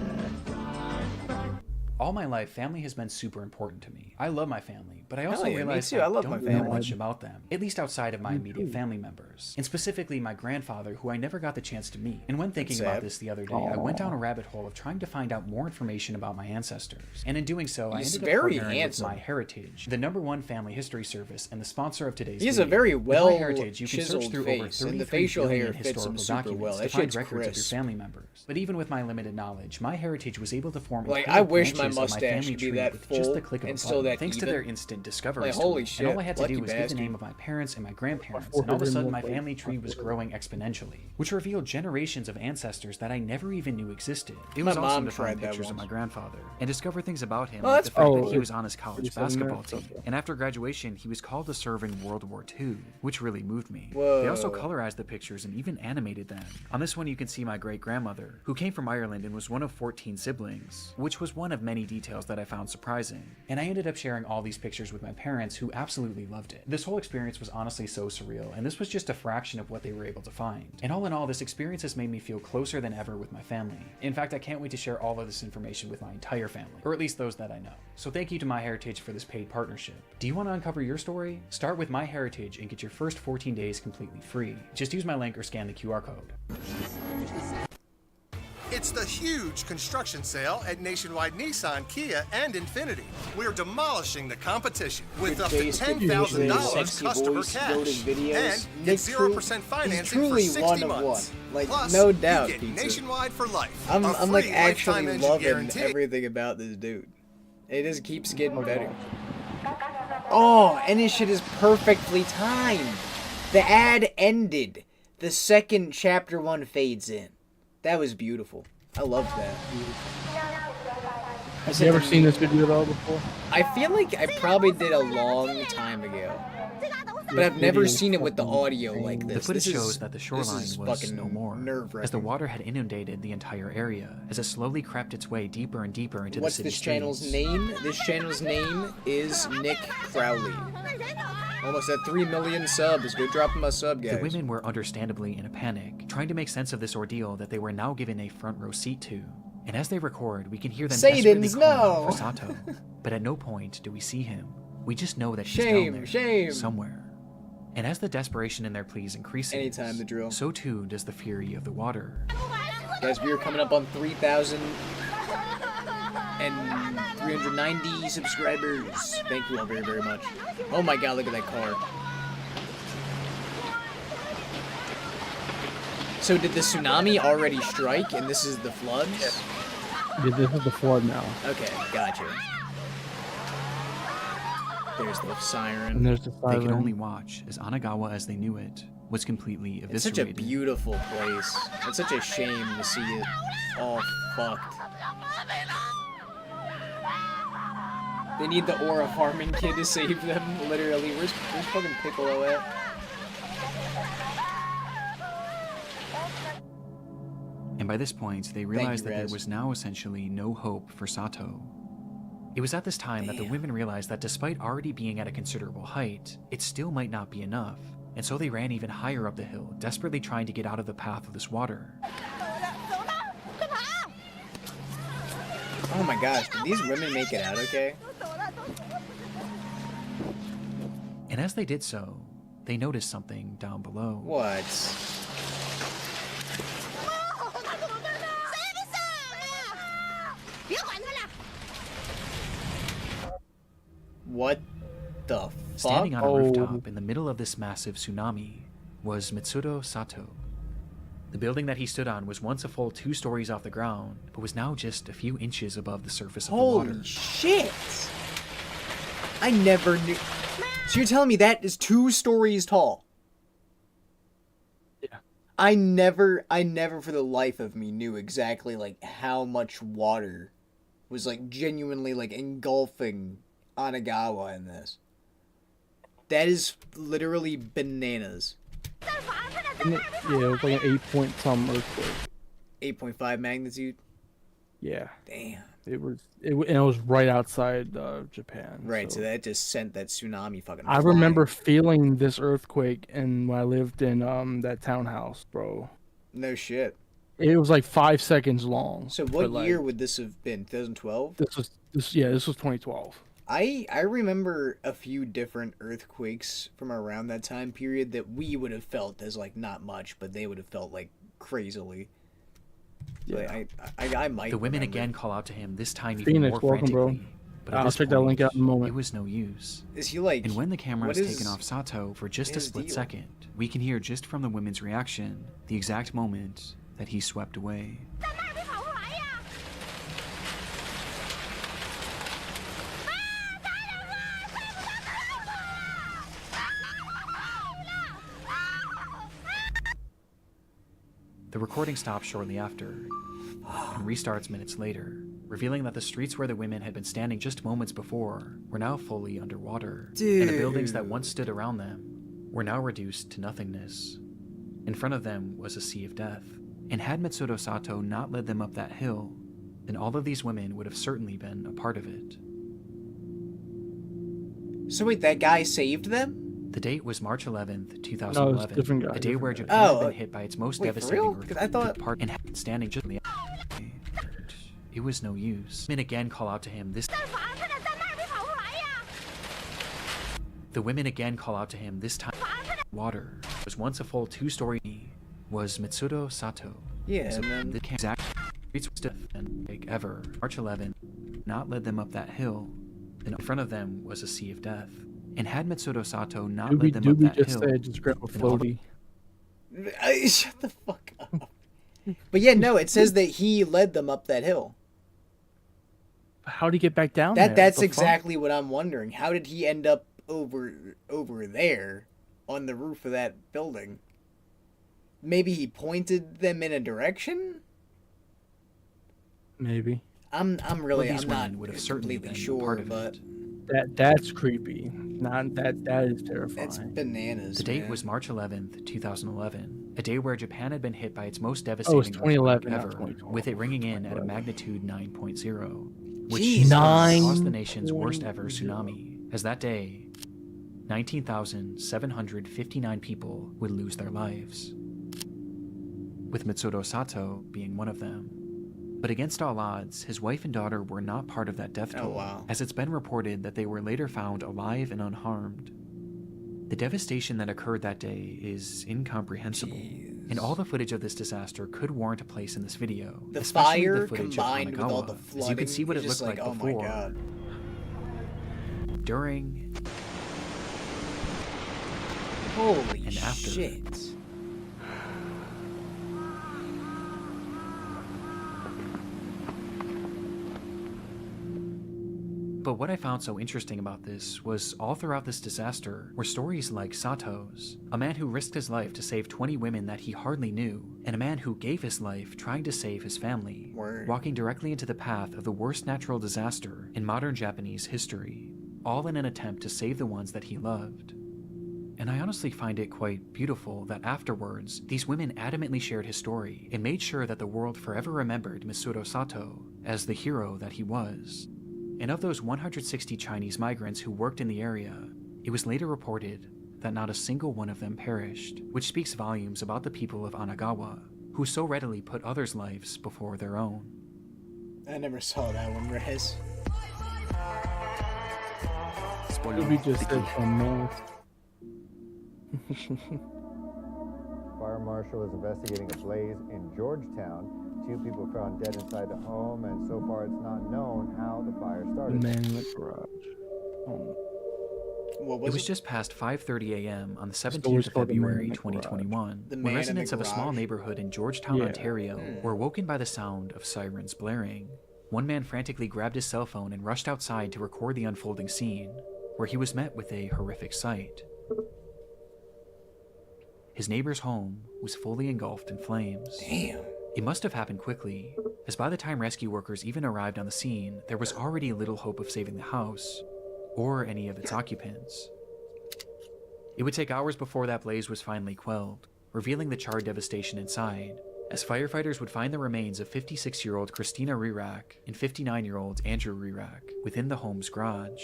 All my life, family has been super important to me. I love my family, but I also Hell yeah, me realize too. I love don't my know family. much about them, at least outside of my immediate family members, and specifically my grandfather, who I never got the chance to meet. And when thinking about sad. this the other day, I went down a rabbit hole of trying to find out more information about my ancestors. And in doing so, He's I ended very up partnering handsome. with My Heritage, the #1 family history service and the sponsor of today's He has a video. very With well My Heritage, you can search chiseled through face, over and 33 the facial hair billion fits him historical super documents well. to That find shit's records of your crisp. family members. But even with my limited knowledge, My Heritage was able to form Like, entire I wish my branches of mustache family could be tree that with full just the click of and a still button, that thanks to even. their instant discovery Like, tool. holy And shit, all I had to lucky do was get the bastard. name of my parents and my grandparents, My and all of a sudden my 401 family tree was growing exponentially, which revealed generations of ancestors that I never even knew existed. It was My awesome mom to find tried that pictures of once. my grandfather and discover things about him, Oh, like that's the fact pretty that he cool. was on his college 37 basketball minutes, team. okay. And after graduation, he was called to serve in World War II, which really moved me. Whoa. They also colorized the pictures and even animated them. On this one, you can see my great-grandmother, who came from Ireland and was one of 14 siblings, which was one of many details that I found surprising. And I ended up sharing all these pictures with my parents, who absolutely loved it. This whole experience was honestly so surreal, and this was just a fraction of what they were able to find. And all in all, this experience has made me feel closer than ever with my family. In fact, I can't wait to share all of this information with my entire family, or at least those that I know. So thank you to My Heritage for this paid partnership. Do you want to uncover your story? Start with My Heritage and get your first 14 days completely free. Just use my link or scan the QR code. It's the huge construction sale at Nationwide Nissan, Kia, and Infiniti. We're demolishing the competition with up to $10,000 customer cash. And get 0% financing for 60 months. Like, Plus, no doubt, you get Pizza. Nationwide for life. I'm a like free actually lifetime engine loving guarantee. everything about this dude. It just keeps getting better. Oh, and this shit is perfectly timed. The ad ended. The second chapter 1 fades in. That was beautiful. I loved that. Have you ever seen this video though before? I feel like I probably did a long time ago. But I've never seen it with the audio like this. The footage This shows is, that the this shoreline is was fucking no more, nerve-wracking. as the water had inundated the entire area, as it slowly crept its way deeper and deeper into What's the city this channel's streets. name? This channel's name is Nick Crowley. Almost at 3 million subs. Go drop him a sub, guys. The women were understandably in a panic, trying to make sense of this ordeal that they were now given a front row seat to. And as they record, we can hear them desperately Satan's calling out no! for Sato. But at no point do we see him. We just know that he's Shame, down there, shame. somewhere. And as the desperation in their pleas increases, Anytime the drill. so too does the fury of the water. Guys, we are coming up on 3,390 subscribers. Thank you all very, very much. Oh my god, look at that car. So did the tsunami already strike and this is the floods? Yeah, this is the flood now. Okay, gotcha. There's the siren. And there's the They siren. could only watch as Anagawa as they knew it was completely eviscerated. It's such a beautiful place. It's such a shame to see it all fucked. They need the Aura farming kid to save them, literally. Where's fucking Piccolo at? And by this point, they realized that there Rez. was now essentially no hope for Sato. It was at this time that the women realized that despite already being at a considerable height, it still might not be enough, and so they ran even higher up the hill, desperately trying to get out of the path of this water. Oh my gosh, did these women make it out okay? And as they did so, they noticed something down below. What? What the fuck? Standing on a rooftop in the middle of this massive tsunami was Mitsudo Sato. The building that he stood on was once a full 2 stories off the ground, but was now just a few inches above the surface of the water. Holy shit! I never knew. So you're telling me that is 2 stories tall? Yeah. I never for the life of me knew exactly like how much water was like genuinely like engulfing Anagawa in this. That is literally bananas. Yeah, it was like an 8-point-some earthquake. 8.5 magnitude? Yeah. Damn. It was right outside Japan. Right, so that just sent that tsunami fucking I remember feeling this earthquake and when I lived in that townhouse, bro. No shit. It was like 5 seconds long. So what but, year like, would this have been? 2012? This was 2012. I remember a few different earthquakes from around that time period that we would have felt as like not much, but they would have felt like crazily. Yeah. I might. The women remember. again call out to him, this time even Phoenix, more welcome, bro. frantically. But at I'll this check that point, link out in a moment. It was no use. Is he like? And when the camera what is is- taken off Sato for just a his split deal? second, we can hear just from the women's reaction the exact moment that he swept away. The recording stops shortly after and restarts minutes later, revealing that the streets where the women had been standing just moments before were now fully underwater, and the buildings that once stood around them were now reduced to nothingness. In front of them was a sea of death, and had Mitsudo Sato not led them up that hill, then all of these women would have certainly been a part of it. So wait, that guy saved them? The date was March 11th, No, 2011, it's a different guy, a day where different Japan guy. had Oh, been hit by its most wait, for devastating real? 'Cause I thought- part and had been standing just in the it was no use. Men again call out to him this The women again call out to him this time. Water was once a full 2-story was Mitsudo Sato. Yeah, So and then- the exact streets were stiff and big ever. March 11 not led them up that hill. And in front of them was a sea of death. And had Mitsudo Sato not led them up that just hill, said just grab a then all floaty. Shut the fuck up. But yeah, no, it says that he led them up that hill. How'd he get back down there? That's What the exactly what I'm wondering. How did he end up over there on the roof of that building? Maybe he pointed them in a direction? Maybe. I'm really these I'm not women would have certainly completely been a sure, part of but it. That's creepy. Not that is terrifying. That's bananas. The date man. was March 11th, 2011, a day where Japan had been hit by its most Oh, it's devastating 2011, earthquake not ever, 2012. with it ringing in at a magnitude 9.0, which Jeez. in turn caused the nation's worst ever 9.0. tsunami, as that day, 19,759 people would lose their lives, with Mitsuro Sato being one of them. But against all odds, his wife and daughter were not part of that death toll, as it's been reported that they were later found alive and unharmed. The devastation that occurred that day is incomprehensible, and all the footage of this disaster could warrant a place in this video. The especially fire the footage combined of with all Hanagawa, the as you flooding can see what is it just looked like oh before, my god. during, Holy and after. shit. But what I found so interesting about this was all throughout this disaster were stories like Sato's, a man who risked his life to save 20 women that he hardly knew, and a man who gave his life trying to save his family, walking directly into the path of the worst natural disaster in modern Japanese history, all in an attempt to save the ones that he loved. And I honestly find it quite beautiful that afterwards, these women adamantly shared his story and made sure that the world forever remembered Mitsuro Sato as the hero that he was. And of those 160 Chinese migrants who worked in the area, it was later reported that not a single one of them perished, which speaks volumes about the people of Anagawa, who so readily put others' lives before their own. I never saw that one, Rez. We just said some Fire marshal is investigating a blaze in Georgetown. 2 people found dead inside the home, and so far it's not known how the fire started. man in the garage. Oh. What It was just past 5:30 a.m. on the 17th always of called the man February in the 2021, The when man in the residents of a small garage? neighborhood in Georgetown, Yeah. Ontario, were woken by the sound of sirens blaring. One man frantically grabbed his cell phone and rushed outside to record the unfolding scene, where he was met with a horrific sight. His neighbor's home was fully engulfed in flames. Damn. It must have happened quickly, as by the time rescue workers even arrived on the scene, there was already little hope of saving the house, or any of its occupants. It would take hours before that blaze was finally quelled, revealing the charred devastation inside, as firefighters would find the remains of 56-year-old Christina Rirak and 59-year-old Andrew Rirak within the home's garage.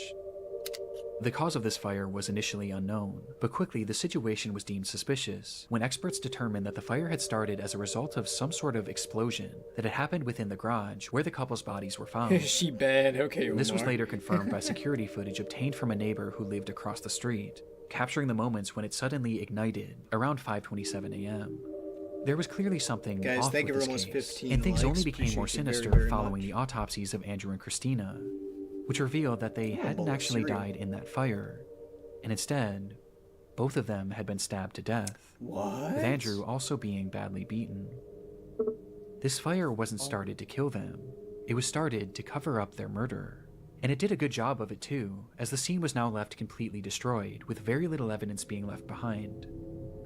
The cause of this fire was initially unknown, but quickly the situation was deemed suspicious when experts determined that the fire had started as a result of some sort of explosion that had happened within the garage where the couple's bodies were found. She bad. Okay, This was Omar. later confirmed by security footage obtained from a neighbor who lived across the street, capturing the moments when it suddenly ignited around 5:27 a.m. There was clearly something Guys, off thank with you for this almost case, 15 and things likes. only became more Appreciate you very, sinister very following much. the autopsies of Andrew and Christina, which revealed that they hadn't bowl of actually cereal. died in that fire, and instead, both of them had been stabbed to death, What? with Andrew also being badly beaten. This fire wasn't started to kill them, it was started to cover up their murder. And it did a good job of it too, as the scene was now left completely destroyed, with very little evidence being left behind.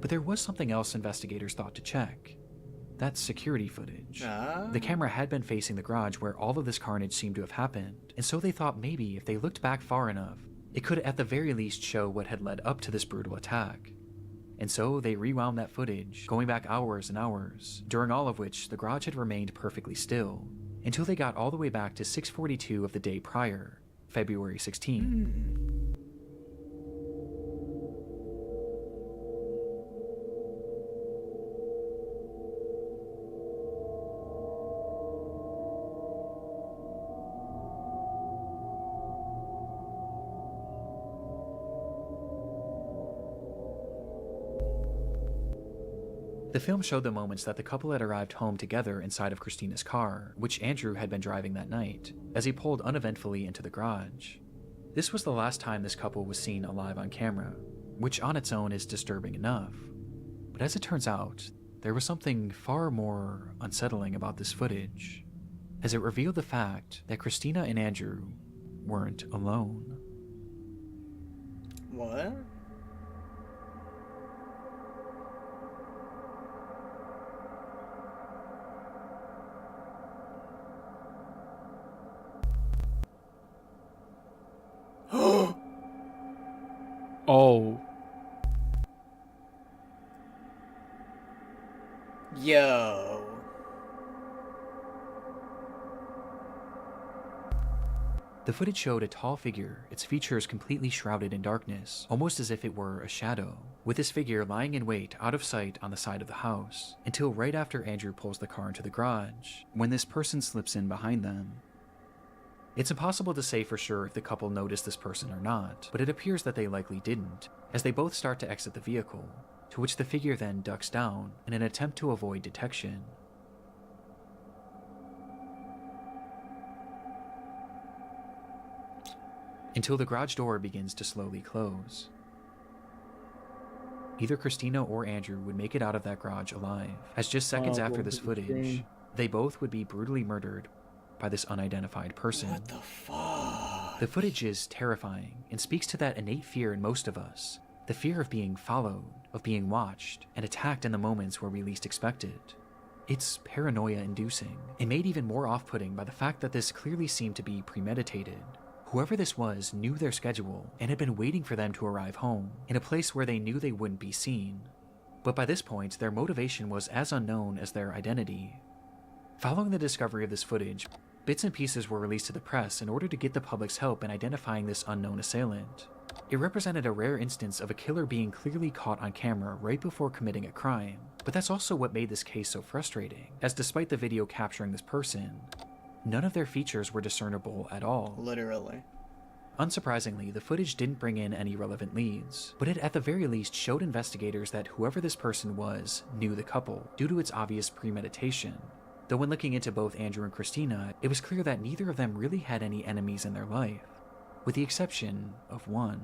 But there was something else investigators thought to check. That's security footage. The camera had been facing the garage where all of this carnage seemed to have happened, and so they thought maybe if they looked back far enough, it could at the very least show what had led up to this brutal attack. And so they rewound that footage, going back hours and hours, during all of which the garage had remained perfectly still, until they got all the way back to 6:42 of the day prior, February 16th. The film showed the moments that the couple had arrived home together inside of Christina's car, which Andrew had been driving that night, as he pulled uneventfully into the garage. This was the last time this couple was seen alive on camera, which on its own is disturbing enough. But as it turns out, there was something far more unsettling about this footage, as it revealed the fact that Christina and Andrew weren't alone. What? Oh. Yo. The footage showed a tall figure, its features completely shrouded in darkness, almost as if it were a shadow, with this figure lying in wait out of sight on the side of the house, until right after Andrew pulls the car into the garage, when this person slips in behind them. It's impossible to say for sure if the couple noticed this person or not, but it appears that they likely didn't, as they both start to exit the vehicle, to which the figure then ducks down in an attempt to avoid detection. Until the garage door begins to slowly close. Either Christina or Andrew would make it out of that garage alive, as just seconds after this footage, they both would be brutally murdered by this unidentified person. What the fuck? The footage is terrifying and speaks to that innate fear in most of us, the fear of being followed, of being watched, and attacked in the moments where we least expect it. It's paranoia-inducing, and made even more off-putting by the fact that this clearly seemed to be premeditated. Whoever this was knew their schedule and had been waiting for them to arrive home, in a place where they knew they wouldn't be seen. But by this point, their motivation was as unknown as their identity. Following the discovery of this footage, bits and pieces were released to the press in order to get the public's help in identifying this unknown assailant. It represented a rare instance of a killer being clearly caught on camera right before committing a crime, but that's also what made this case so frustrating, as despite the video capturing this person, none of their features were discernible at all. Literally. Unsurprisingly, the footage didn't bring in any relevant leads, but it at the very least showed investigators that whoever this person was knew the couple, due to its obvious premeditation. Though when looking into both Andrew and Christina, it was clear that neither of them really had any enemies in their life, with the exception of one.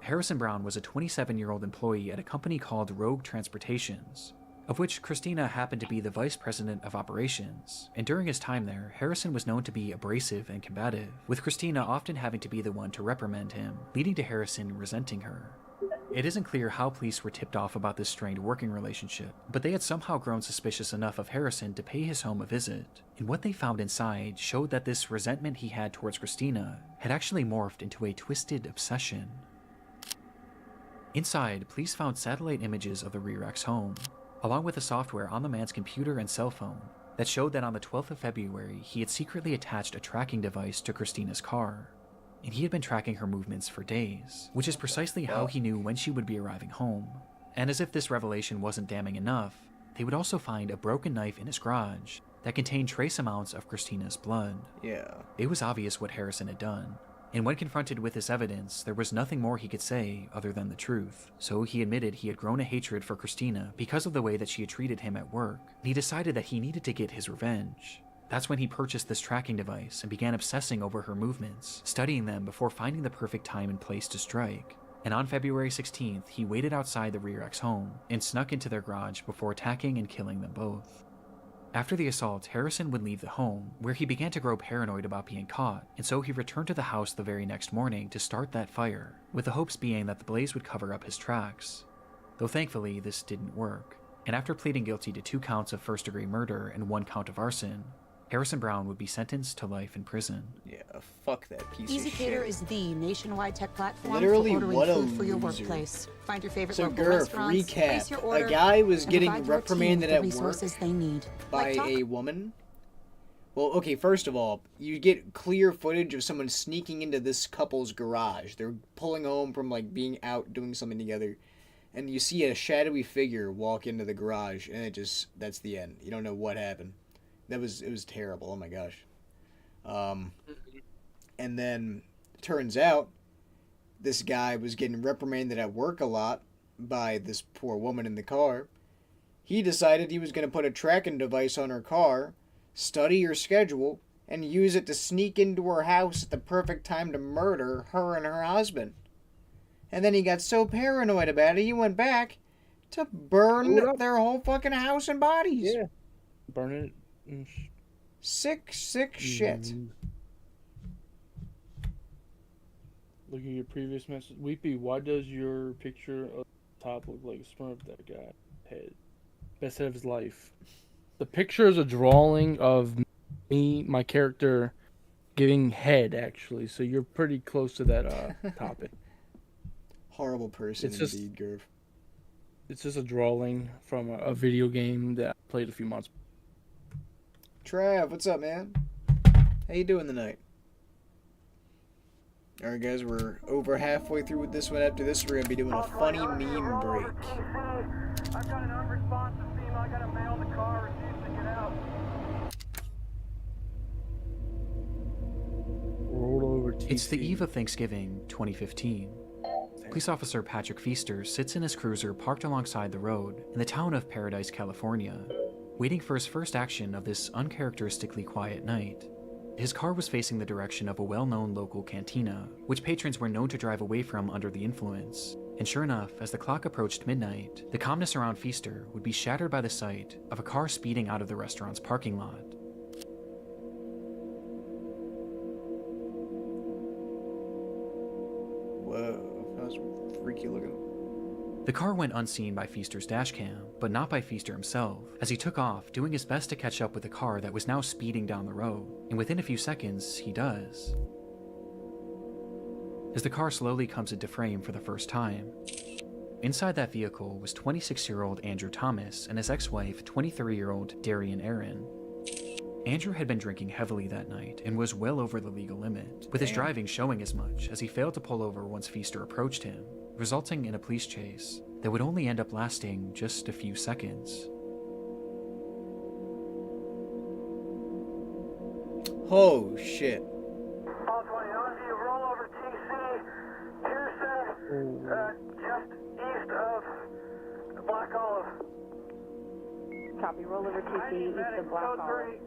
Harrison Brown was a 27-year-old employee at a company called Rogue Transportations, of which Christina happened to be the vice president of operations, and during his time there, Harrison was known to be abrasive and combative, with Christina often having to be the one to reprimand him, leading to Harrison resenting her. It isn't clear how police were tipped off about this strained working relationship, but they had somehow grown suspicious enough of Harrison to pay his home a visit, and what they found inside showed that this resentment he had towards Christina had actually morphed into a twisted obsession. Inside, police found satellite images of the Rerack's home, along with the software on the man's computer and cell phone that showed that on the 12th of February, he had secretly attached a tracking device to Christina's car, and he had been tracking her movements for days, which is precisely how he knew when she would be arriving home. And as if this revelation wasn't damning enough, they would also find a broken knife in his garage that contained trace amounts of Christina's blood. Yeah. It was obvious what Harrison had done, and when confronted with this evidence, there was nothing more he could say other than the truth. So he admitted he had grown a hatred for Christina because of the way that she had treated him at work, and he decided that he needed to get his revenge. That's when he purchased this tracking device and began obsessing over her movements, studying them before finding the perfect time and place to strike. And on February 16th, he waited outside the Rerack's home and snuck into their garage before attacking and killing them both. After the assault, Harrison would leave the home, where he began to grow paranoid about being caught, and so he returned to the house the very next morning to start that fire, with the hopes being that the blaze would cover up his tracks. Though thankfully, this didn't work, and after pleading guilty to 2 counts of first-degree murder and 1 count of arson, Harrison Brown would be sentenced to life in prison. Yeah, fuck that piece of EasyCater shit. is the nationwide tech platform Literally, for ordering what a food for your loser. workplace. Find your favorite So, local Gurf, restaurants, place your recap. order, A guy was and getting provide your team reprimanded with the at work resources they need. by Like a woman. Well, okay, first of all, you get clear footage of someone sneaking into this couple's garage. They're pulling home from, like, being out doing something together. And you see a shadowy figure walk into the garage, and that's the end. You don't know what happened. It was terrible. Oh my gosh. And then turns out this guy was getting reprimanded at work a lot by this poor woman in the car. He decided he was going to put a tracking device on her car, study her schedule, and use it to sneak into her house at the perfect time to murder her and her husband. And then he got so paranoid about it, he went back to burn their whole fucking house and bodies. Yeah. Burn it. Sick shit. Look at your previous message. Weepy, why does your picture of the top look like a Smurf that guy head? Best head of his life. The picture is a drawing of me, my character, giving head, actually. So you're pretty close to that topic. Horrible person It's just- indeed, Gerv. It's just a drawing from a video game that I played a few months. Trav, what's up, man? How you doing tonight? Alright, guys, we're over halfway through with this one. After this, we're gonna be doing a funny meme break. I've got an unresponsive female. I got a male in the car, refusing to get out. Roll over TC. It's the eve of Thanksgiving, 2015. Police officer Patrick Feaster sits in his cruiser parked alongside the road in the town of Paradise, California, waiting for his first action of this uncharacteristically quiet night. His car was facing the direction of a well-known local cantina, which patrons were known to drive away from under the influence. And sure enough, as the clock approached midnight, the calmness around Feaster would be shattered by the sight of a car speeding out of the restaurant's parking lot. Whoa, that was freaky looking. The car went unseen by Feaster's dashcam, but not by Feaster himself, as he took off, doing his best to catch up with the car that was now speeding down the road, and within a few seconds, he does. As the car slowly comes into frame for the first time, inside that vehicle was 26-year-old Andrew Thomas and his ex-wife, 23-year-old Darian Aaron. Andrew had been drinking heavily that night and was well over the legal limit, with his driving showing as much as he failed to pull over once Feaster approached him, resulting in a police chase that would only end up lasting just a few seconds. Oh, shit. All 20, you roll over TC, Pearson, just east of Black Olive. Copy, roll over TC, east of Black Olive.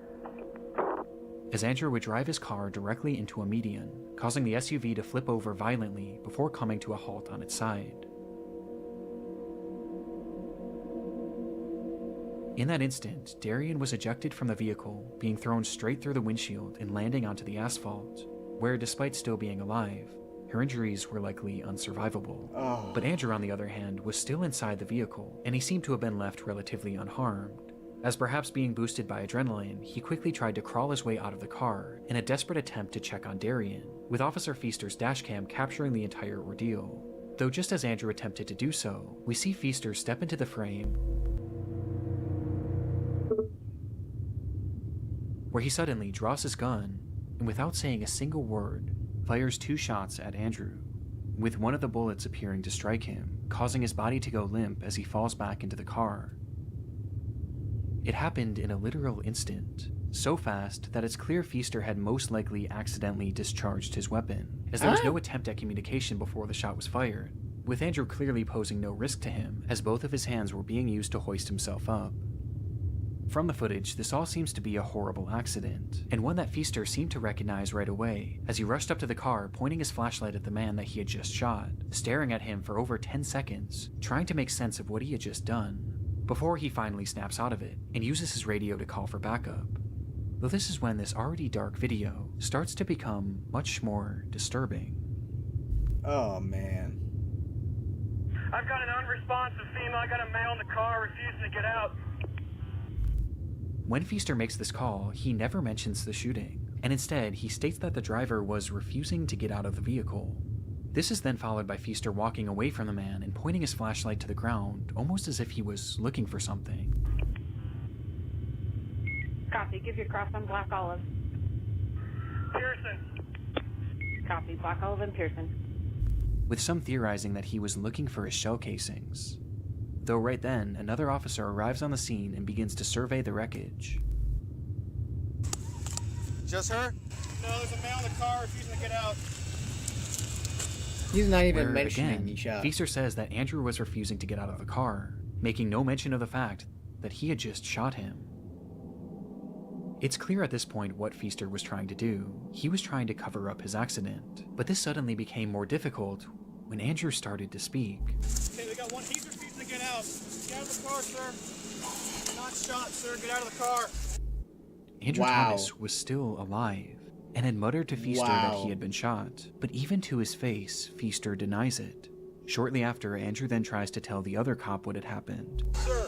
As Andrew would drive his car directly into a median, causing the SUV to flip over violently before coming to a halt on its side. In that instant, Darian was ejected from the vehicle, being thrown straight through the windshield and landing onto the asphalt, where, despite still being alive, her injuries were likely unsurvivable. Oh. But Andrew, on the other hand, was still inside the vehicle, and he seemed to have been left relatively unharmed. As perhaps being boosted by adrenaline, he quickly tried to crawl his way out of the car in a desperate attempt to check on Darian, with Officer Feaster's dashcam capturing the entire ordeal. Though just as Andrew attempted to do so, we see Feaster step into the frame, where he suddenly draws his gun, and without saying a single word, fires 2 shots at Andrew, with one of the bullets appearing to strike him, causing his body to go limp as he falls back into the car. It happened in a literal instant, so fast that it's clear Feaster had most likely accidentally discharged his weapon, as there was no attempt at communication before the shot was fired, with Andrew clearly posing no risk to him, as both of his hands were being used to hoist himself up. From the footage, this all seems to be a horrible accident, and one that Feaster seemed to recognize right away, as he rushed up to the car, pointing his flashlight at the man that he had just shot, staring at him for over 10 seconds, trying to make sense of what he had just done, before he finally snaps out of it and uses his radio to call for backup. Though this is when this already dark video starts to become much more disturbing. Oh, man. I've got an unresponsive female. I got a male in the car, refusing to get out. When Feaster makes this call, he never mentions the shooting, and instead he states that the driver was refusing to get out of the vehicle. This is then followed by Feaster walking away from the man and pointing his flashlight to the ground, almost as if he was looking for something. Copy, give your cross on Black Olive. Pearson. Copy, Black Olive and Pearson. With some theorizing that he was looking for his shell casings. Though right then, another officer arrives on the scene and begins to survey the wreckage. Just her? No, there's a male in the car refusing to get out. He's not even Where, mentioning again, the shot. Feaster says that Andrew was refusing to get out of the car, making no mention of the fact that he had just shot him. It's clear at this point what Feaster was trying to do. He was trying to cover up his accident, but this suddenly became more difficult when Andrew started to speak. Okay, we got one. He's refusing to get out. Get out of the car, sir. You're not shot, sir. Get out of the car. Andrew Thomas was still alive and had muttered to Feaster that he had been shot, but even to his face, Feaster denies it. Shortly after, Andrew then tries to tell the other cop what had happened. Sir, I'm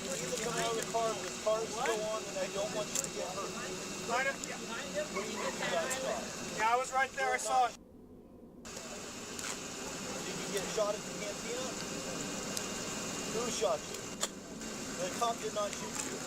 ready to come out of the car, but the car is still on, and I don't want you to get hurt. Behind him? Yeah, I was right there. I saw it. get shot at the cantina? Who shot you? The cop did not shoot you.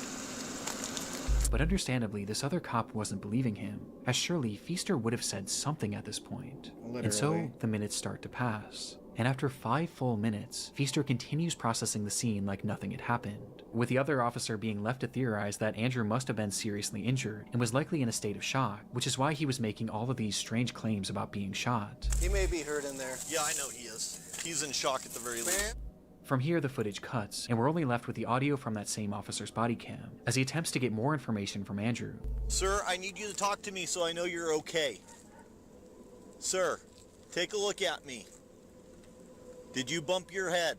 But understandably, this other cop wasn't believing him, as surely Feaster would have said something at this point. And so Literally. the minutes start to pass. And after 5 full minutes, Feaster continues processing the scene like nothing had happened, with the other officer being left to theorize that Andrew must have been seriously injured and was likely in a state of shock, which is why he was making all of these strange claims about being shot. He may be hurt in there. Yeah, I know he is. He's in shock at the very least. From here, the footage cuts, and we're only left with the audio from that same officer's body cam, as he attempts to get more information from Andrew. Sir, I need you to talk to me so I know you're okay. Sir, take a look at me. Did you bump your head?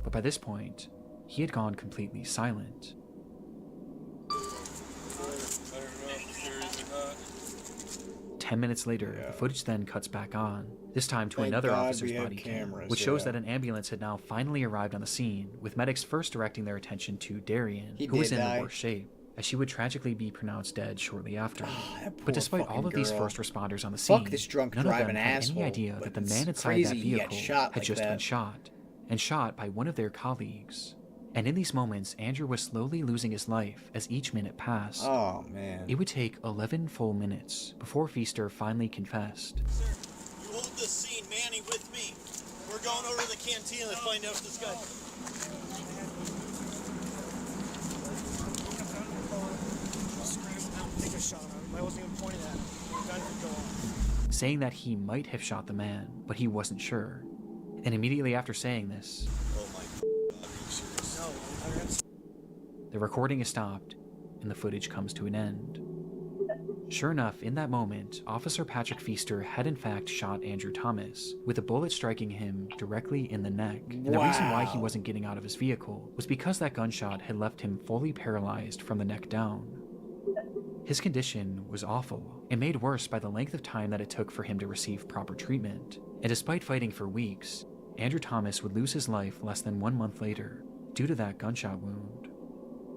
But by this point, he had gone completely silent. 10 minutes later, the footage then cuts back on, this time to Thank another God officer's we have body cam, cameras, which shows yeah. that an ambulance had now finally arrived on the scene, with medics first directing their attention to Darian, He who was did in die. the worst shape, as she would tragically be pronounced dead shortly after. That poor But despite all fucking of these girl. first responders on the scene, Fuck this drunk none of them driving had asshole, any idea but that the it's man inside crazy that he got vehicle shot had like just that. been shot, and shot by one of their colleagues. And in these moments, Andrew was slowly losing his life as each minute passed. Oh, man. It would take 11 full minutes before Feaster finally confessed. Sir, you hold this scene, Manny, with me. We're going over to the cantina to find out if this guy... I wasn't even pointing at him. Saying that he might have shot the man, but he wasn't sure. And immediately after saying this, the recording is stopped, and the footage comes to an end. Sure enough, in that moment, Officer Patrick Feaster had in fact shot Andrew Thomas, with a bullet striking him directly in the neck. And the reason why he wasn't getting out of his vehicle was because that gunshot had left him fully paralyzed from the neck down. His condition was awful, and made worse by the length of time that it took for him to receive proper treatment. And despite fighting for weeks, Andrew Thomas would lose his life less than 1 month later, due to that gunshot wound.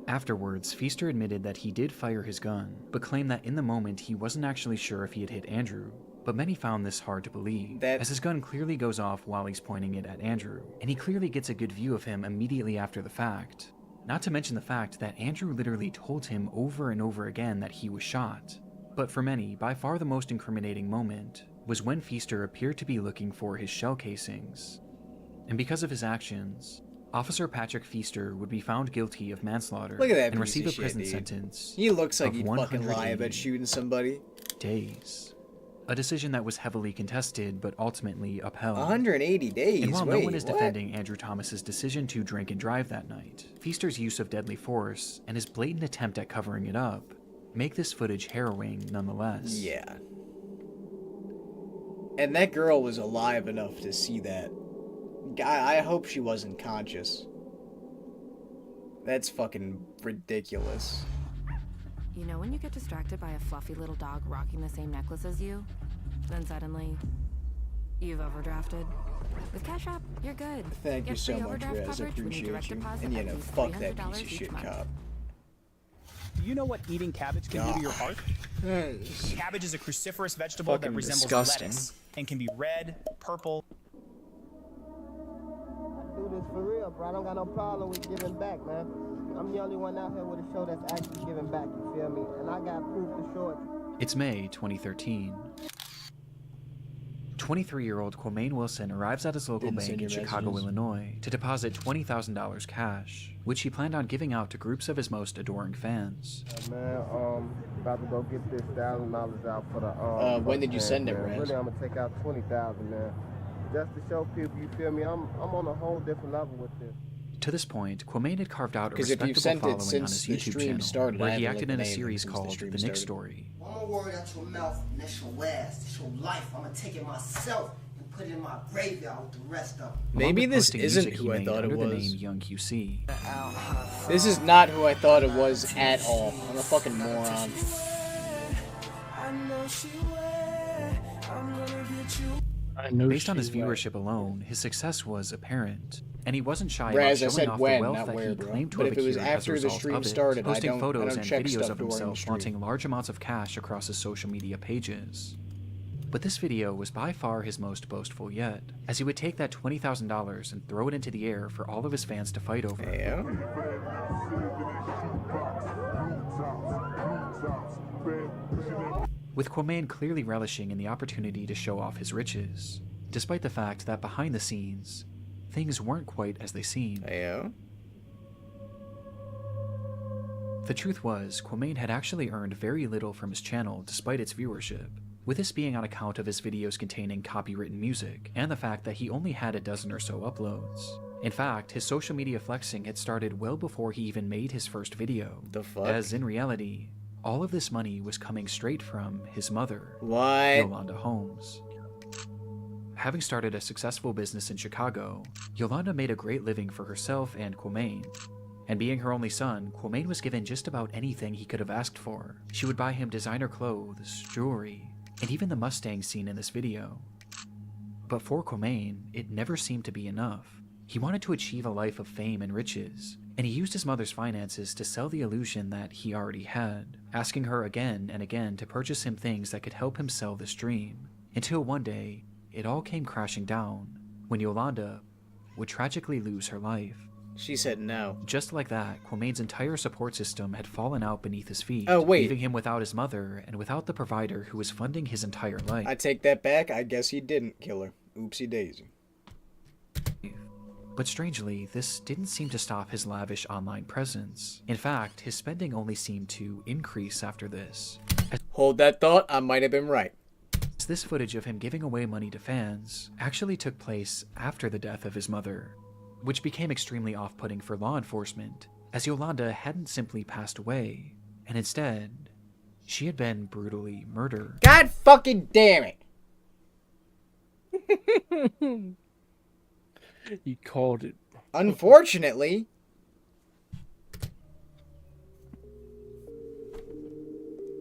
Afterwards, Feaster admitted that he did fire his gun, but claimed that in the moment he wasn't actually sure if he had hit Andrew. But many found this hard to believe, as his gun clearly goes off while he's pointing it at Andrew, and he clearly gets a good view of him immediately after the fact. Not to mention the fact that Andrew literally told him over and over again that he was shot. But for many, by far the most incriminating moment was when Feaster appeared to be looking for his shell casings. And because of his actions, Officer Patrick Feaster would be found guilty of manslaughter Look at that and piece receive of a shit, prison dude. sentence. He looks like of he'd fucking lie about 180 shooting somebody. days. A decision that was heavily contested but ultimately upheld. 180 days. And while Wait, no one is what? defending Andrew Thomas's decision to drink and drive that night, Feaster's use of deadly force and his blatant attempt at covering it up make this footage harrowing nonetheless. Yeah. And that girl was alive enough to see that. I hope she wasn't conscious. That's fucking ridiculous. You know when you get distracted by a fluffy little dog rocking the same necklace as you? Then suddenly, you've overdrafted. With Cash App, you're good. Thank you Get so free much, overdraft Rez. I coverage when appreciate direct you. deposit And at you know, least fuck that $300 piece of each shit month. cop. Do you know what eating cabbage can do to your heart? Cabbage is a cruciferous vegetable that Fucking resembles disgusting. lettuce and can be red, purple. Do this for real, bro. I don't got no problem with giving back, man. I'm the only one out here with a show that's actually giving back, you feel me? And I got proof to show it. It's May 2013. 23-year-old Quamaine Wilson arrives at his local Didn't bank send in your Chicago, messages. Illinois, to deposit $20,000 cash, which he planned on giving out to groups of his most adoring fans. Man, about to go get this $1,000 out for the when did you fans, send it, man. Rez? Really, I'm gonna take out 20,000, man. Just to show people, you feel me? I'm on a whole different level with this. To this point, Quamaine had carved out a Because if you've respectable sent it following on since his the YouTube stream channel, started, I where he haven't acted looked in a at anything series since the called stream The Nick started. Story. One more word out your mouth, and that's your ass. That's your life. I'm gonna take it myself and put it in my graveyard with the rest of them. Maybe Along with this posting isn't music he who I made thought it under the was. name Young QC. This is not who I thought it was at all. I'm a fucking moron. Based on his viewership alone, his success was apparent, and he wasn't shy about Raz, I showing said off when, the wealth not that where, he bro. claimed to But have if it was accrued as a after the result stream of it, started, I posting don't photos and check videos stuff of during the himself stream. flaunting large amounts of cash across his social media pages. But this video was by far his most boastful yet, as he would take that $20,000 and throw it into the air for all of his fans to fight over. Yeah. With Quamain clearly relishing in the opportunity to show off his riches, despite the fact that behind the scenes, things weren't quite as they seemed. Yeah. The truth was, Quamain had actually earned very little from his channel despite its viewership, with this being on account of his videos containing copywritten music, and the fact that he only had a dozen or so uploads. In fact, his social media flexing had started well before he even made his first video. The fuck? As in reality, all of this money was coming straight from his mother, What? Yolanda Holmes. Having started a successful business in Chicago, Yolanda made a great living for herself and Quamain. And being her only son, Quamain was given just about anything he could have asked for. She would buy him designer clothes, jewelry, and even the Mustang seen in this video. But for Quamain, it never seemed to be enough. He wanted to achieve a life of fame and riches, and he used his mother's finances to sell the illusion that he already had, asking her again and again to purchase him things that could help him sell this dream, until one day, it all came crashing down, when Yolanda would tragically lose her life. She said no. Just like that, Quamain's entire support system had fallen out beneath his feet, Oh, wait. leaving him without his mother and without the provider who was funding his entire life. I take that back. I guess he didn't kill her. Oopsie daisy. But strangely, this didn't seem to stop his lavish online presence. In fact, his spending only seemed to increase after this. Hold that thought, I might have been right. As this footage of him giving away money to fans actually took place after the death of his mother, which became extremely off-putting for law enforcement, as Yolanda hadn't simply passed away, and instead, she had been brutally murdered. God fucking damn it! You called it. Unfortunately.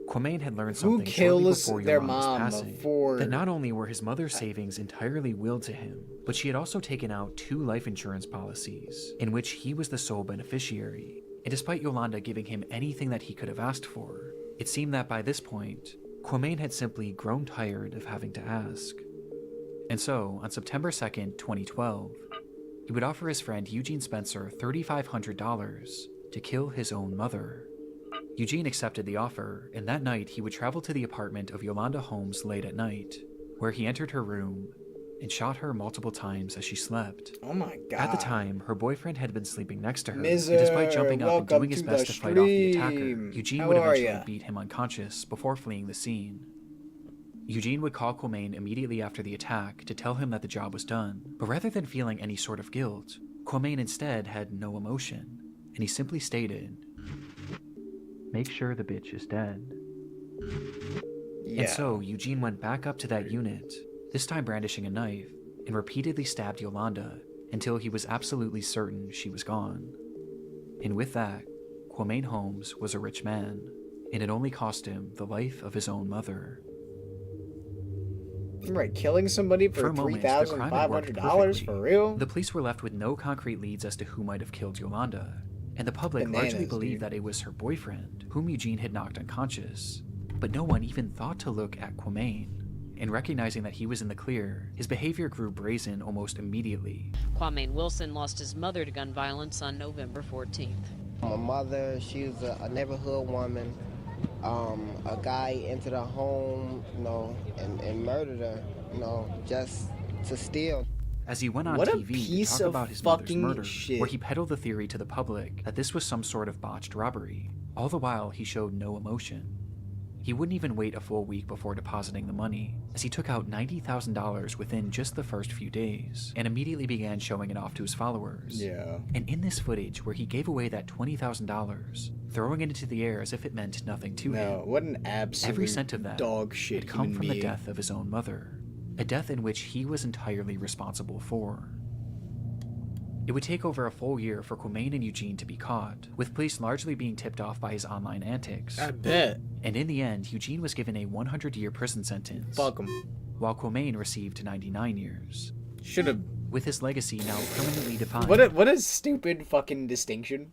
Quamain had learned Who something shortly kills before their Yolanda's mom passing, for... that not only were his mother's savings entirely willed to him, but she had also taken out 2 life insurance policies, in which he was the sole beneficiary. And despite Yolanda giving him anything that he could have asked for, it seemed that by this point, Quamain had simply grown tired of having to ask. And so, on September 2nd, 2012, he would offer his friend Eugene Spencer $3,500 to kill his own mother. Eugene accepted the offer, and that night he would travel to the apartment of Yolanda Holmes late at night, where he entered her room and shot her multiple times as she slept. Oh my god. At the time, her boyfriend had been sleeping next to her, Miser, and despite jumping up and welcome doing his to best the to fight off the attacker, stream. Eugene How would are eventually ya? beat him unconscious before fleeing the scene. Eugene would call Quamain immediately after the attack to tell him that the job was done, but rather than feeling any sort of guilt, Quamain instead had no emotion, and he simply stated, "Make sure the bitch is dead." Yeah. And so Eugene went back up to that unit, this time brandishing a knife, and repeatedly stabbed Yolanda until he was absolutely certain she was gone. And with that, Quamain Holmes was a rich man, and it only cost him the life of his own mother. Right, killing somebody for a moment, the crime had worked $3,500 for real? The police were left with no concrete leads as to who might have killed Yolanda, and the public Bananas, largely believed dude. that it was her boyfriend, whom Eugene had knocked unconscious. But no one even thought to look at Quamain. And recognizing that he was in the clear, his behavior grew brazen almost immediately. Quamain Wilson lost his mother to gun violence on November 14th. My mother, she was a neighborhood woman. A guy entered her home, and murdered her, just to steal. As he went on What a TV to piece talk of about his mother's fucking murder, shit. where he peddled the theory to the public that this was some sort of botched robbery. All the while, he showed no emotion. He wouldn't even wait a full week before depositing the money, as he took out $90,000 within just the first few days, and immediately began showing it off to his followers. Yeah. And in this footage, where he gave away that $20,000, throwing it into the air as if it meant nothing to him. No, what an absolute Every cent of that dog shit had come human from the being. death of his own mother, a death in which he was entirely responsible for. It would take over a full year for Quamain and Eugene to be caught, with police largely being tipped off by his online antics. I bet. And in the end, Eugene was given a 100-year prison sentence. Fuck him. While Quamain received 99 years. Should've. With his legacy now permanently defined. What a stupid fucking distinction.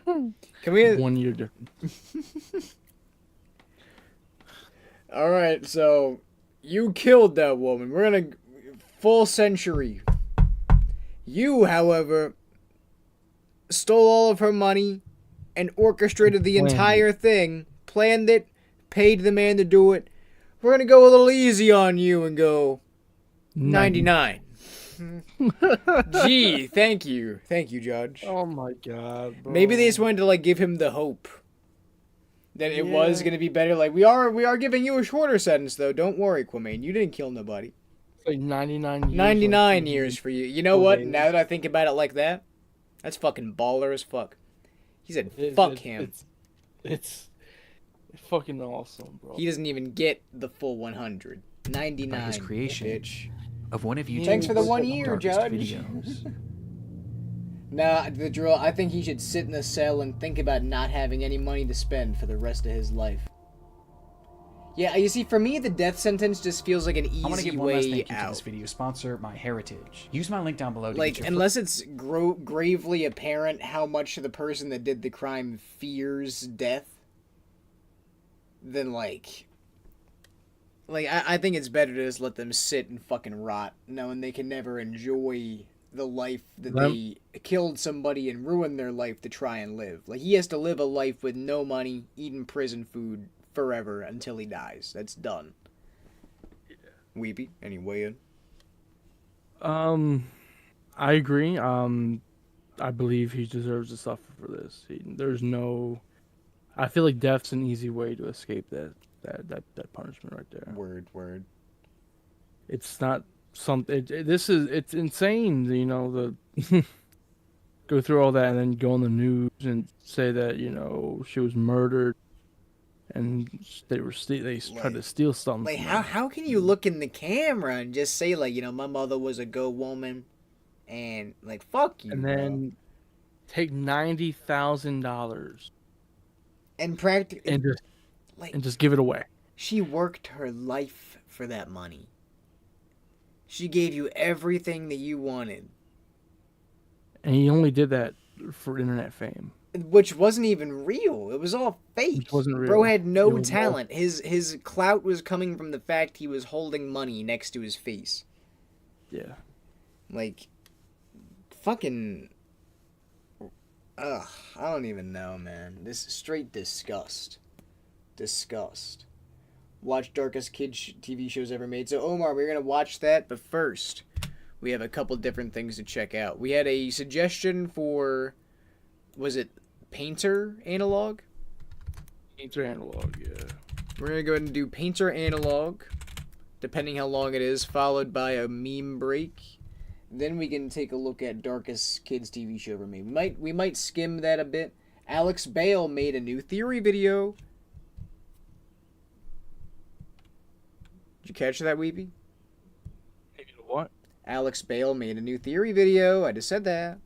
Can we... 1 year difference. Alright, so You killed that woman. We're gonna full century. You, however, stole all of her money and orchestrated the entire thing, planned it, paid the man to do it. We're gonna go a little easy on you and go 99. Gee, thank you, Judge. Oh my god, bro. Maybe they just wanted to like give him the hope that it was gonna be better. Like we are giving you a shorter sentence though. Don't worry, Quamaine. You didn't kill nobody. It's like 99 years. 99 years for you. You know what? days. Now that I think about it like that, that's fucking baller as fuck. He said, "Fuck him." It's fucking awesome, bro. He doesn't even get the full 100. 99. By his creation bitch. of one of YouTube's Thanks for the 1 year, darkest Judge. videos. Nah, the drill. I think he should sit in a cell and think about not having any money to spend for the rest of his life. Yeah, you see, for me, the death sentence just feels like an I want to easy give one last way thank you to out. this video sponsor, MyHeritage. Use my link down below to Like, get your unless it's gravely apparent how much the person that did the crime fears death, then I think it's better to just let them sit and fucking rot, knowing they can never enjoy the life that they killed somebody and ruined their life to try and live. Like, he has to live a life with no money, eating prison food forever until he dies. That's done. Yeah. Weepy, any way in? I agree. I believe he deserves to suffer for this. I feel like death's an easy way to escape that punishment right there. Word. It's not something. It's insane. You know, the go through all that and then go on the news and say that she was murdered, and they tried to steal something. Like, how can you look in the camera and just say, like, my mother was a good woman, and, like, fuck you, and then take $90,000 and just give it away. She worked her life for that money. She gave you everything that you wanted. And he only did that for internet fame. Which wasn't even real. It was all fake. Which wasn't real. Bro had no talent. His clout was coming from the fact he was holding money next to his face. Yeah. Like, fucking... Ugh, I don't even know, man. This is straight disgust. Disgust. Watch Darkest Kids TV shows ever made. So, Omar, we're going to watch that, but first, we have a couple different things to check out. We had a suggestion for... Was it Painter Analog? Painter Analog, yeah. We're going to go ahead and do Painter Analog, depending how long it is, followed by a meme break. Then we can take a look at Darkest Kids TV show ever made. We might skim that a bit. Alex Bale made a new theory video. Did you catch that, Weepy? What? Alex Bale made a new theory video. I just said that.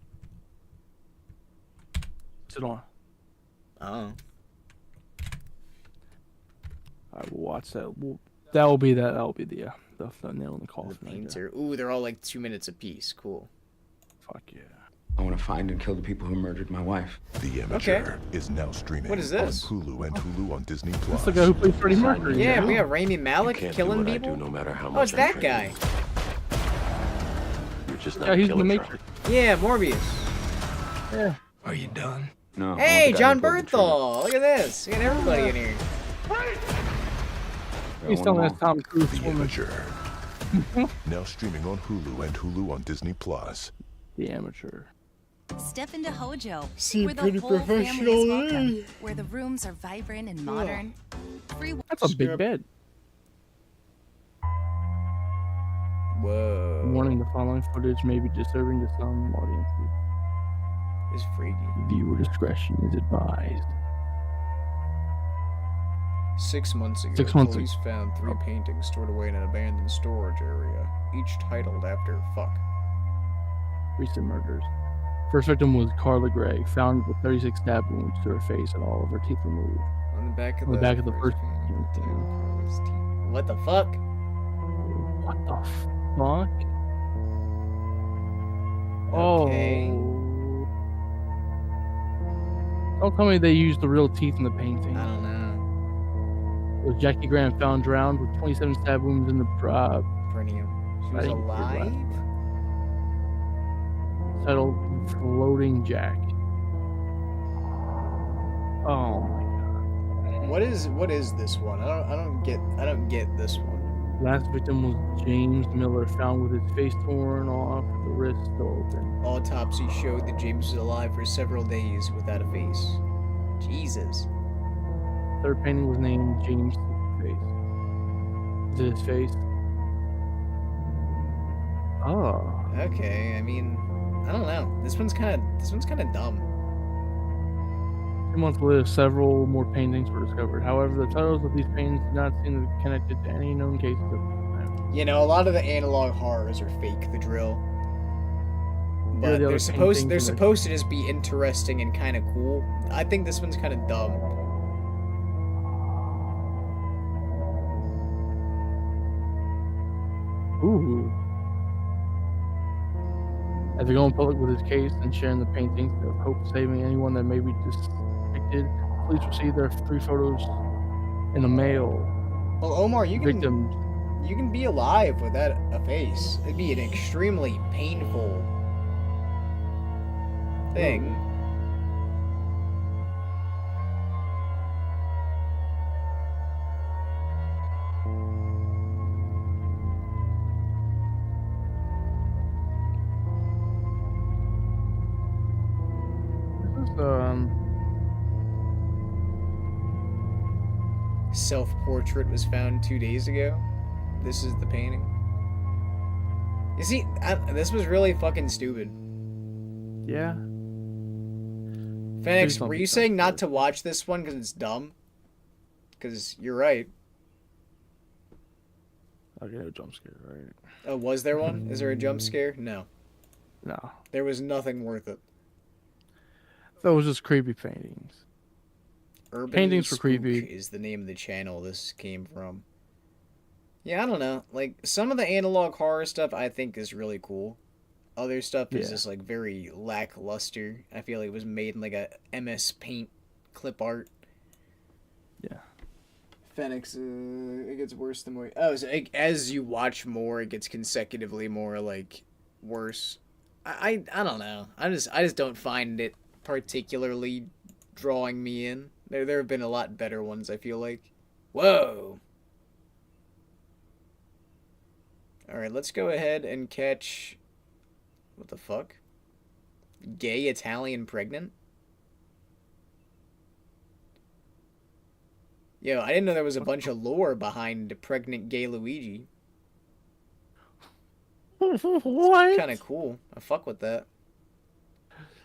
What's it on? Oh. I will watch that. That will be the nail in the coffin. The Painter. Ooh, they're all like 2 minutes apiece. Cool. Fuck yeah. I want to find and kill the people who murdered my wife. The Amateur is now streaming What is this? on Hulu and Hulu on Disney+. That's the guy who played Freddie Mercury. Yeah, we have Rami Malek killing people. No matter how Oh, much it's that guy. You're just Yeah, he's in the Matrix. Yeah, Morbius. Yeah. Are you done? No. Hey, John Bernthal! Look at this. We got everybody in here. He's telling us Tom Cruise The woman. Amateur. Now streaming on Hulu and Hulu on Disney+. The Amateur. Step into Hojo, Seem where the pretty whole family is professional, welcome, eh? where the rooms are vibrant and modern. Free. That's a big bed. Whoa. Warning: the following footage may be disturbing to some audiences. It's freaky. Viewer discretion is advised. 6 months ago, 6 months police found 3 paintings stored away in an abandoned storage area, each titled after fuck. Recent murders. First victim was Carla Gray, found with 36 stab wounds to her face and all of her teeth removed. On the back of the first. What the fuck? What the fuck? Okay. Oh. Don't tell me they used the real teeth in the painting. I don't know. Was Jackie Graham found drowned with 27 stab wounds in the Perineum. She was alive? Titled Floating Jack. Oh my god. What is this one? I don't get this one. Last victim was James Miller, found with his face torn off, the wrist still open. Autopsy showed that James was alive for several days without a face. Jesus. Third painting was named James Face. Is it his face? Oh. Okay, I mean, I don't know. This one's kind of dumb. 2 months later, several more paintings were discovered. However, the titles of these paintings do not seem to be connected to any known cases of crime. You know, a lot of the analog horrors are fake, the drill. But the they're other supposed paintings to just be interesting and kind of cool. I think this one's kind of dumb. Ooh. After going public with his case and sharing the paintings, they hope saving anyone that may be depicted. Police received their 3 photos in the mail. Well, Omar, you Victims. can be alive without a face. It'd be an extremely painful thing. Self-portrait was found 2 days ago. This is the painting. You see, this was really fucking stupid. Yeah. Phoenix, were you saying not to watch this one because it's dumb? Because you're right. I get a jump scare, right? Oh, was there one? Is there a jump scare? No. No. There was nothing worth it. That was just creepy paintings. Urban Paintings were Spook creepy. is the name of the channel this came from. Yeah, I don't know. Like, some of the analog horror stuff I think is really cool. Other stuff is just, like, very lackluster. I feel like it was made in, like, a MS Paint clip art. Yeah. Phoenix, it gets worse the more... Oh, so as you watch more, it gets consecutively more, like, worse. I don't know. I just don't find it particularly drawing me in. There have been a lot better ones, I feel like. Whoa! Alright, let's go ahead and catch... What the fuck? Gay Italian pregnant? Yo, I didn't know there was a bunch of lore behind pregnant gay Luigi. What? Kind of cool. I fuck with that.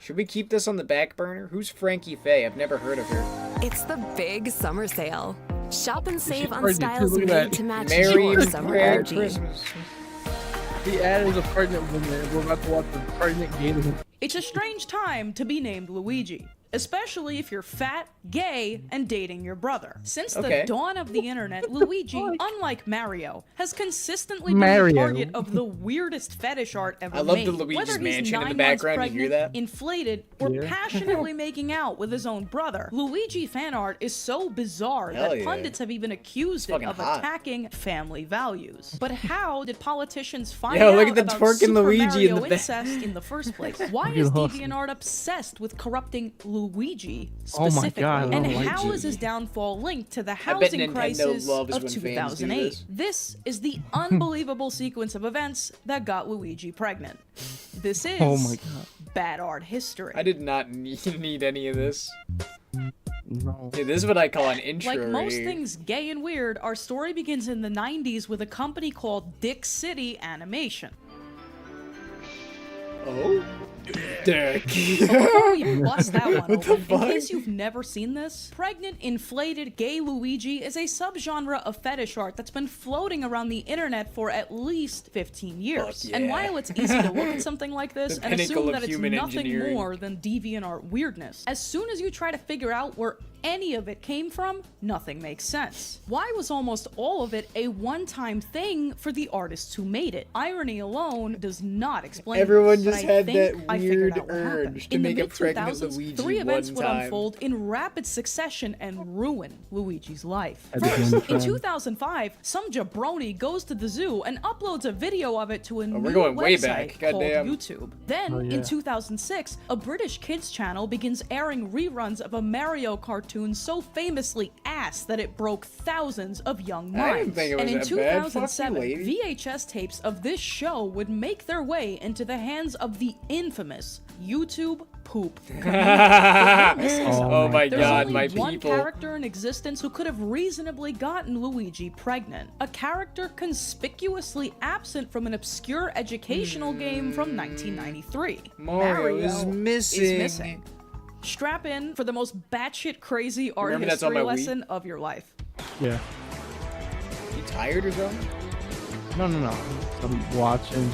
Should we keep this on the back burner? Who's Frankie Faye? I've never heard of her. It's the big summer sale. Shop and save on pregnant, styles too. Look at made that. to match Merry your summer energy. Christmas. The ad is a pregnant woman. We're about to watch a pregnant gay woman. It's a strange time to be named Luigi, especially if you're fat, gay, and dating your brother. Since the dawn of the internet, Luigi, unlike Mario, has consistently been the target of the weirdest fetish art ever made. I love the Luigi's Whether he's Mansion in the 9 months background. You hear pregnant, that? inflated, or passionately making out with his own brother, Luigi fan art is so bizarre Hell that yeah. pundits have even accused it fucking of hot. attacking family values. But how did politicians find Yo, out look at the about twerking Super Luigi in Mario the back. incest in the first place? Why is DeviantArt obsessed with corrupting Luigi Oh my specifically? God, I and don't like how is Luigi. his downfall linked to the bet housing Nintendo crisis loves of when fans do 2008? This is the unbelievable sequence of events that got Luigi pregnant. This is Oh my God. bad art history. I did not need any of this. No. Dude, this is what I call an intro. Like most right here. things gay and weird, our story begins in the 90s with a company called Dick City Animation. Oh? Dick. Before we bust that one What the open, in fuck? case you've never seen this, pregnant, inflated, gay Luigi is a subgenre of fetish art that's been floating around the internet for at least 15 years. Fuck And yeah. while it's easy to look at something like this The and pinnacle assume of that it's human nothing engineering. more than DeviantArt weirdness, as soon as you try to figure out where any of it came from, nothing makes sense. Why was almost all of it a one-time thing for the artists who made it? Irony alone does not explain Everyone this, just but I had think that I figured weird out what happened. urge to In the make a pregnant mid-2000s, Luigi 3 events one would time. unfold in rapid succession and ruin Luigi's life. Had to First, join the in trend. 2005, some jabroni goes to the zoo and uploads a video of it to a new we're going way website back. called Goddamn. YouTube. Then, Oh, yeah. in 2006, a British kids channel begins airing reruns of a Mario cartoon so famously ass that it broke thousands of young I didn't minds. think it was And in that bad. Fuck you, 2007, lady. VHS tapes of this show would make their way into the hands of the infamous YouTube poop community. But we're missing something. Oh my There's god, only my one people. character in existence who could have reasonably gotten Luigi pregnant. A character conspicuously absent from an obscure educational game from 1993. Mario is missing. Strap in for the most batshit crazy art Remember that's on history my Wii? lesson of your life. Yeah. You tired or something? No. I'm watching,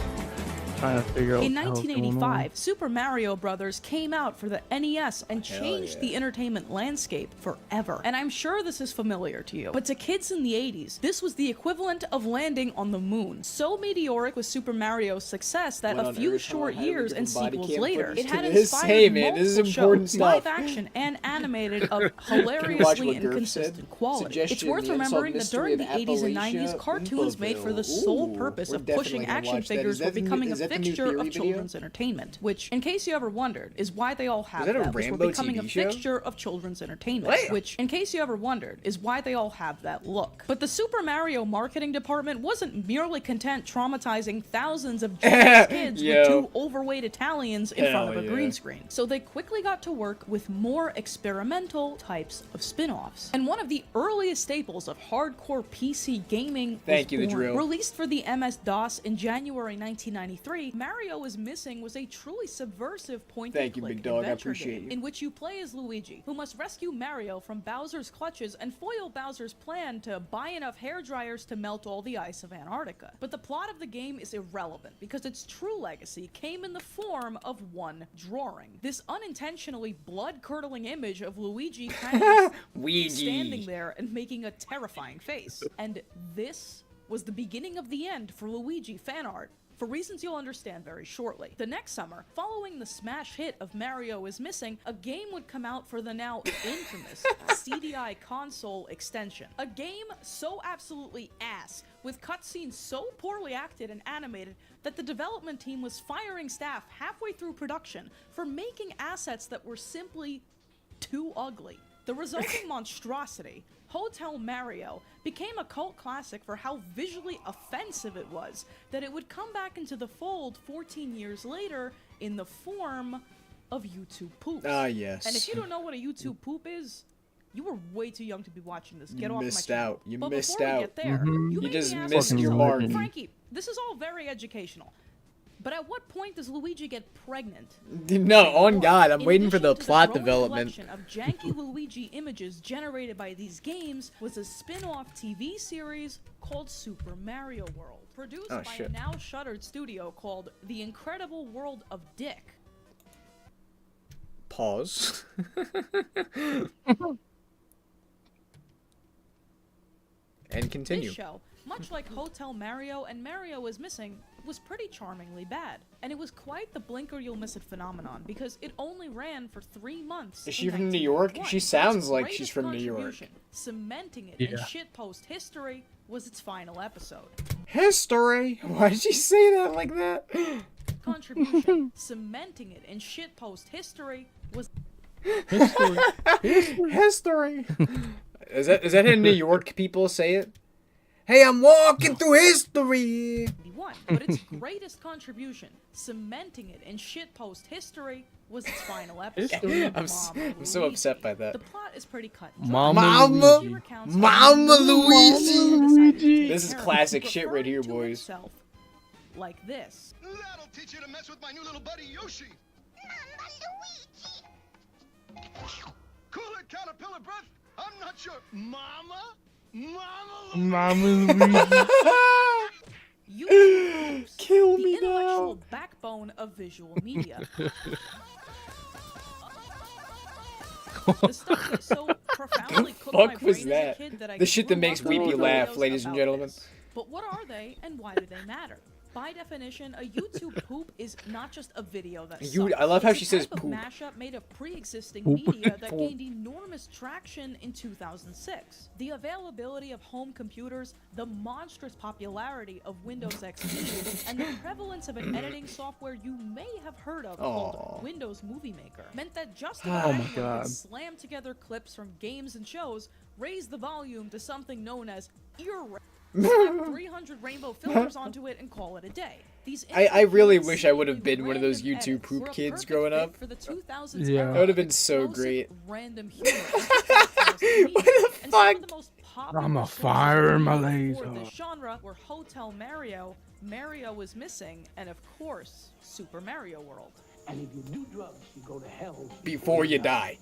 trying to figure out. In what the hell's going on. 1985, Super Mario Bros. Came out for the NES and Hell changed yeah. the entertainment landscape forever. And I'm sure this is familiar to you. But to kids in the 80s, this was the equivalent of landing on the moon. So meteoric was Super Mario's success that Went a on few Earth, short how do we years give and a body sequels cam later, footage it to had this? inspired Hey, man, this is multiple important shows, stuff. live action and animated of watch hilariously what Gerb inconsistent said? quality. It's Suggestion, worth the unsolved remembering that mystery during of the 80s and Appalachia, 90s, cartoons made for the sole Ooh, purpose we're of definitely pushing gonna action watch that. figures Is were that the new- becoming is a that the new fixture theory of video? children's entertainment, which, in case you ever wondered, is why they all have that a that, which were Rambo becoming a TV show? fixture of children's entertainment, What? which, in case you ever wondered, is why they all have that look. But the Super Mario marketing department wasn't merely content traumatizing thousands of Japanese kids Yo. with 2 overweight Italians in front of Hell a yeah. green screen. So they quickly got to work with more experimental types of spin-offs. And one of the earliest staples of hardcore PC gaming Thank was you, The born. Drill. Released for the MS-DOS in January 1993, Mario is Missing was a truly subversive point-and-click Thank you, big dog. I adventure appreciate game you. in which you play as Luigi, who must rescue Mario from Bowser's clutches and foil Bowser's plan to buy enough hairdryers to melt all the ice of Antarctica. But the plot of the game is irrelevant because its true legacy came in the form of one drawing. This unintentionally blood-curdling image of Luigi kind of Ouija. standing there and making a terrifying face. And this was the beginning of the end for Luigi fan art, for reasons you'll understand very shortly. The next summer, following the smash hit of Mario is Missing, a game would come out for the now infamous CDI console extension. A game so absolutely ass, with cutscenes so poorly acted and animated that the development team was firing staff halfway through production for making assets that were simply too ugly. The resulting monstrosity, Hotel Mario, became a cult classic for how visually offensive it was that it would come back into the fold 14 years later in the form of YouTube poops. Ah, yes. And if you don't know what a YouTube poop is, you were way too young to be watching this. Get You off my missed channel. out. You But missed before we out. get there, Mhm. you You may just be missed asking your yourself, mark. Frankie, this is all very educational. But at what point does Luigi get pregnant? No, on God, I'm In waiting for the addition to plot growing development. collection of janky Luigi images generated by these games was a spin-off TV series called Super Mario World, produced Oh, by shit. a now shuttered studio called The Incredible World of Dick. Pause. And continue. This show, much like Hotel Mario and Mario is Missing, was pretty charmingly bad. And it was quite the blink or you'll miss it phenomenon, because it only ran for 3 months. Is she in from New York? 1991. She sounds Its like she's greatest from New York. contribution, cementing it in Yeah. shitpost history, was its final episode. History? Why did she say that like that? Contribution, cementing it in shitpost history, was History. History. Is that how New York people say it? Hey, I'm walking through history. 91, but its greatest contribution, cementing it in shitpost history, was its final episode. History. I'm so upset by that. The plot is pretty cut. and dry. Mama Luigi Luigi. recounts Mama how Luigi. This is character classic shit right referring here, to boys. himself like this. That'll teach you to mess with my new little buddy Yoshi. Cool it, caterpillar breath. I'm not your mama. Mama Luigi. YouTube Kill the me intellectual now. backbone of visual media. The stuff that so profoundly The cooked my fuck was brain as a that? kid that I The shit that grew makes up with Weepy videos laugh, ladies and about gentlemen. this. But what are they, and why do they matter? By definition, a YouTube poop is not just a video that sucks. I love how It's she a says type of poop. mashup made of pre-existing Poop. media that Poop. gained enormous traction in 2006. The availability of home computers, the monstrous popularity of Windows XP, and the prevalence of an editing software you may have heard of called Windows Movie Maker meant that just about Oh my anyone God. could slam together clips from games and shows, raise the volume to something known as ear slap 300 rainbow filters onto it and call it a day. These I really wish I would have been one of those YouTube poop kids growing up. for the 2000s Yeah. era That would have been of so explosive great. Random humor. What the fuck? I'm a fire in my for laser. this genre were Hotel Mario, Mario was Missing, and of course, Super Mario World. And if you do drugs, you go to hell. Before you die.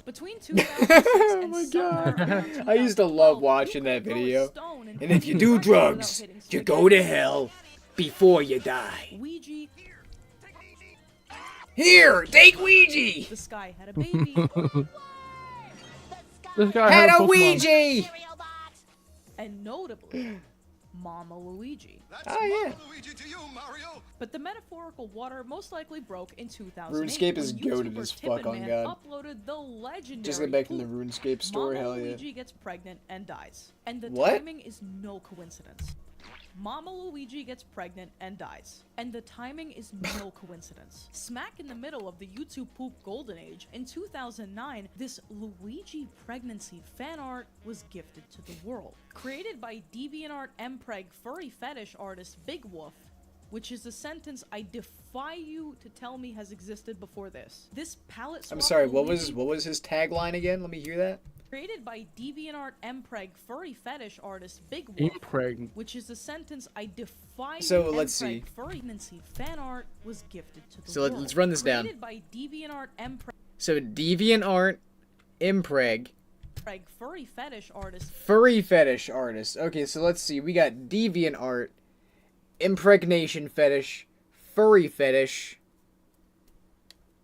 Between 2006 Oh and my somewhere god. around I used to love 2012, watching you that could throw a video. stone in And if you any do direction without drugs, hitting you spaghetti. go to hell before you die. Ouija. Here, take Ouija! The sky had a baby. This guy Had a Pokemon. Ouija! And notably, Mama Luigi. Oh, yeah. But the metaphorical water most likely broke in 2008. RuneScape is when goated YouTuber as fuck, Tippin' on Man God. uploaded the legendary Just get back in the poop. RuneScape story, Mama hell yeah. Luigi gets pregnant and dies. And the What? timing is no coincidence. Mama Luigi gets pregnant and dies. And the timing is no coincidence. Smack in the middle of the YouTube poop golden age, in 2009, this Luigi pregnancy fan art was gifted to the world. Created by DeviantArt Mpreg furry fetish artist Big Wolf, which is a sentence I defy you to tell me has existed before this. This palette swap I'm sorry, what Luigi was his tagline again? Let me hear that. created by DeviantArt Mpreg furry fetish artist Big Wolf, Mpreg. which is a sentence I defy So, you, let's Mpreg see. Furry pregnancy fan art was gifted to the So, world. let's run this down. Created by DeviantArt Mpreg So DeviantArt, Impreg, furry fetish artist furry fetish artist. Okay, so let's see. We got DeviantArt, impregnation fetish, furry fetish.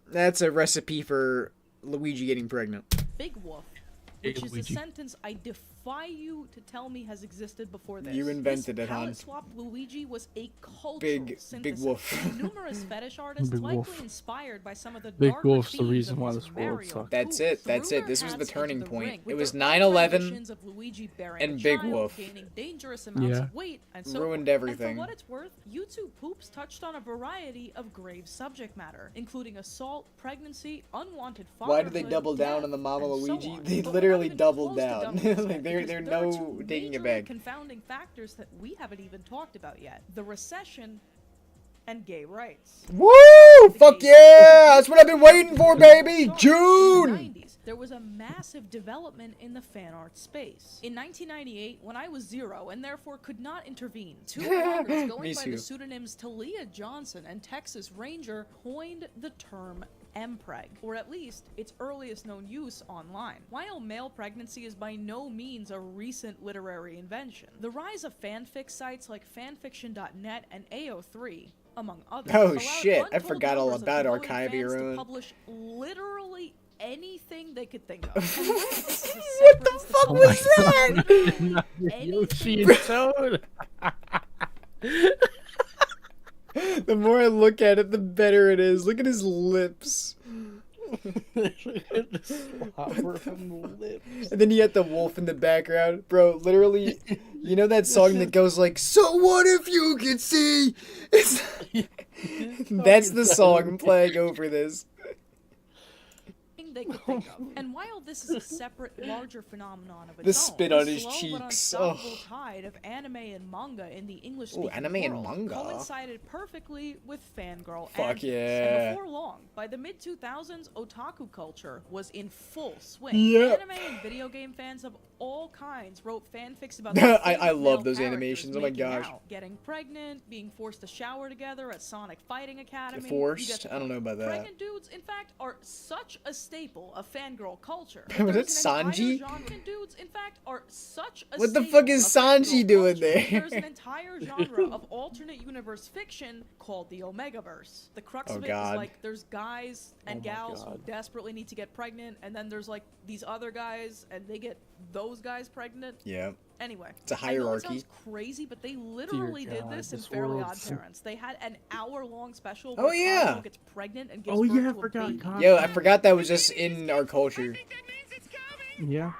That's a recipe for Luigi getting pregnant. Big Wolf, which is a Luigi. sentence I defy you to tell me has existed before this. You invented this it, hon. palette swap Luigi was a cultural Big synthesis. Wolf. Numerous fetish artists, Big likely Wolf. inspired by some of the Big darker Wolf's the themes reason of why his this world Mario sucks. That's it. That's threw it. This their was the hats into turning the point. ring, It with was their 9/11 renditions of Luigi bearing and a Big child, Wolf. gaining dangerous amounts Yeah. of weight, and so Ruined forth. everything. And for what it's worth, YouTube Poops touched on a variety of grave subject matter, including assault, pregnancy, unwanted fatherhood, Why did they double down death, on the Mama and so Luigi? on. They But we're literally not even doubled close to down. doubling this Like, yet, they're because no there are two taking it majorly back. confounding factors that we haven't even talked about yet: the recession and gay rights. Woo! Fuck yeah! That's what I've been waiting for, baby! In the June! 90s, there was a massive development in the fan art space. In 1998, when I was 0 and therefore could not intervene, two bloggers Me going by too. the pseudonyms Talia Johnson and Texas Ranger coined the term Mpreg, or at least its earliest known use online. While male pregnancy is by no means a recent literary invention, the rise of fanfic sites like fanfiction.net and AO3, among others, Oh, allowed shit, I untold forgot all numbers of about devoted Archive fans Your to Own. publish literally anything they could think of. And while this is a What the separate fuck Oh was my that? God. Yoshi and Toad. The more I look at it, the better it is. Look at his lips. Slobber from the lips. And then you got the wolf in the background. Bro, literally, you know that song that goes like, so what if you could see? It's... That's the song playing over this. they could think of. And while this is a separate, larger phenomenon of its The own, spit on his slow but cheeks. unstoppable Oh. tide of anime and manga in the English Ooh, speaking anime and world manga. coincided perfectly with fangirl Fuck antics. yeah. And before long, by the mid-2000s, otaku culture was in full swing. Yep. Anime and video game fans of all kinds wrote fanfics about I love those animations. Oh my gosh. Out, getting pregnant, being forced to shower together at Sonic Fighting Academy. Forced? I don't know about that. Pregnant dudes, in fact, are such a staple of fangirl culture. Was it Sanji? Pregnant dudes, in fact, are such a What the fuck is Sanji doing there? There's an entire genre of alternate universe fiction called the Omegaverse. The crux of it is like there's guys and gals who desperately need to get pregnant, and then there's like these other guys and they get those guys pregnant. Yeah. Anyway, it's a hierarchy. I know it sounds crazy, but they literally did this in Fairly Odd Parents. They had an hour-long special where Cosmo gets pregnant and gives birth to a baby. Yo, I forgot that was just in our culture. Yeah.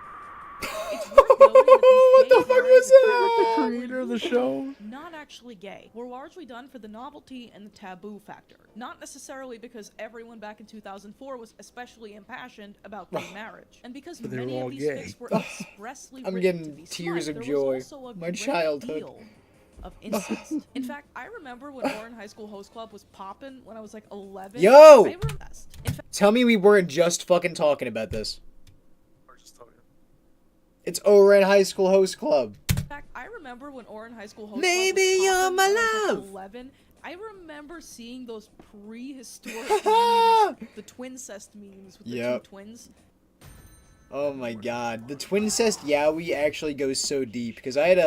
What the fuck was that? The creator of the show. Not actually gay. Were largely done for the novelty and the taboo factor. Not necessarily because everyone back in 2004 was especially impassioned about gay marriage. And because many of these fics were expressly I'm written getting to be tears smut, of there was joy. also a My great childhood. deal of incest. In fact, I remember when Warren High School Host Club was poppin' when I was like 11. Yo! In fact, Tell me we weren't just fucking talking about this. It's Oren High School Host Club. In fact, I remember when Oren High School Host Maybe Club was you're my poppin' when I was love. 11. I remember seeing those prehistoric memes, the twincest memes with the two twins. Oh my god, the twincest yaoi actually goes so deep because I had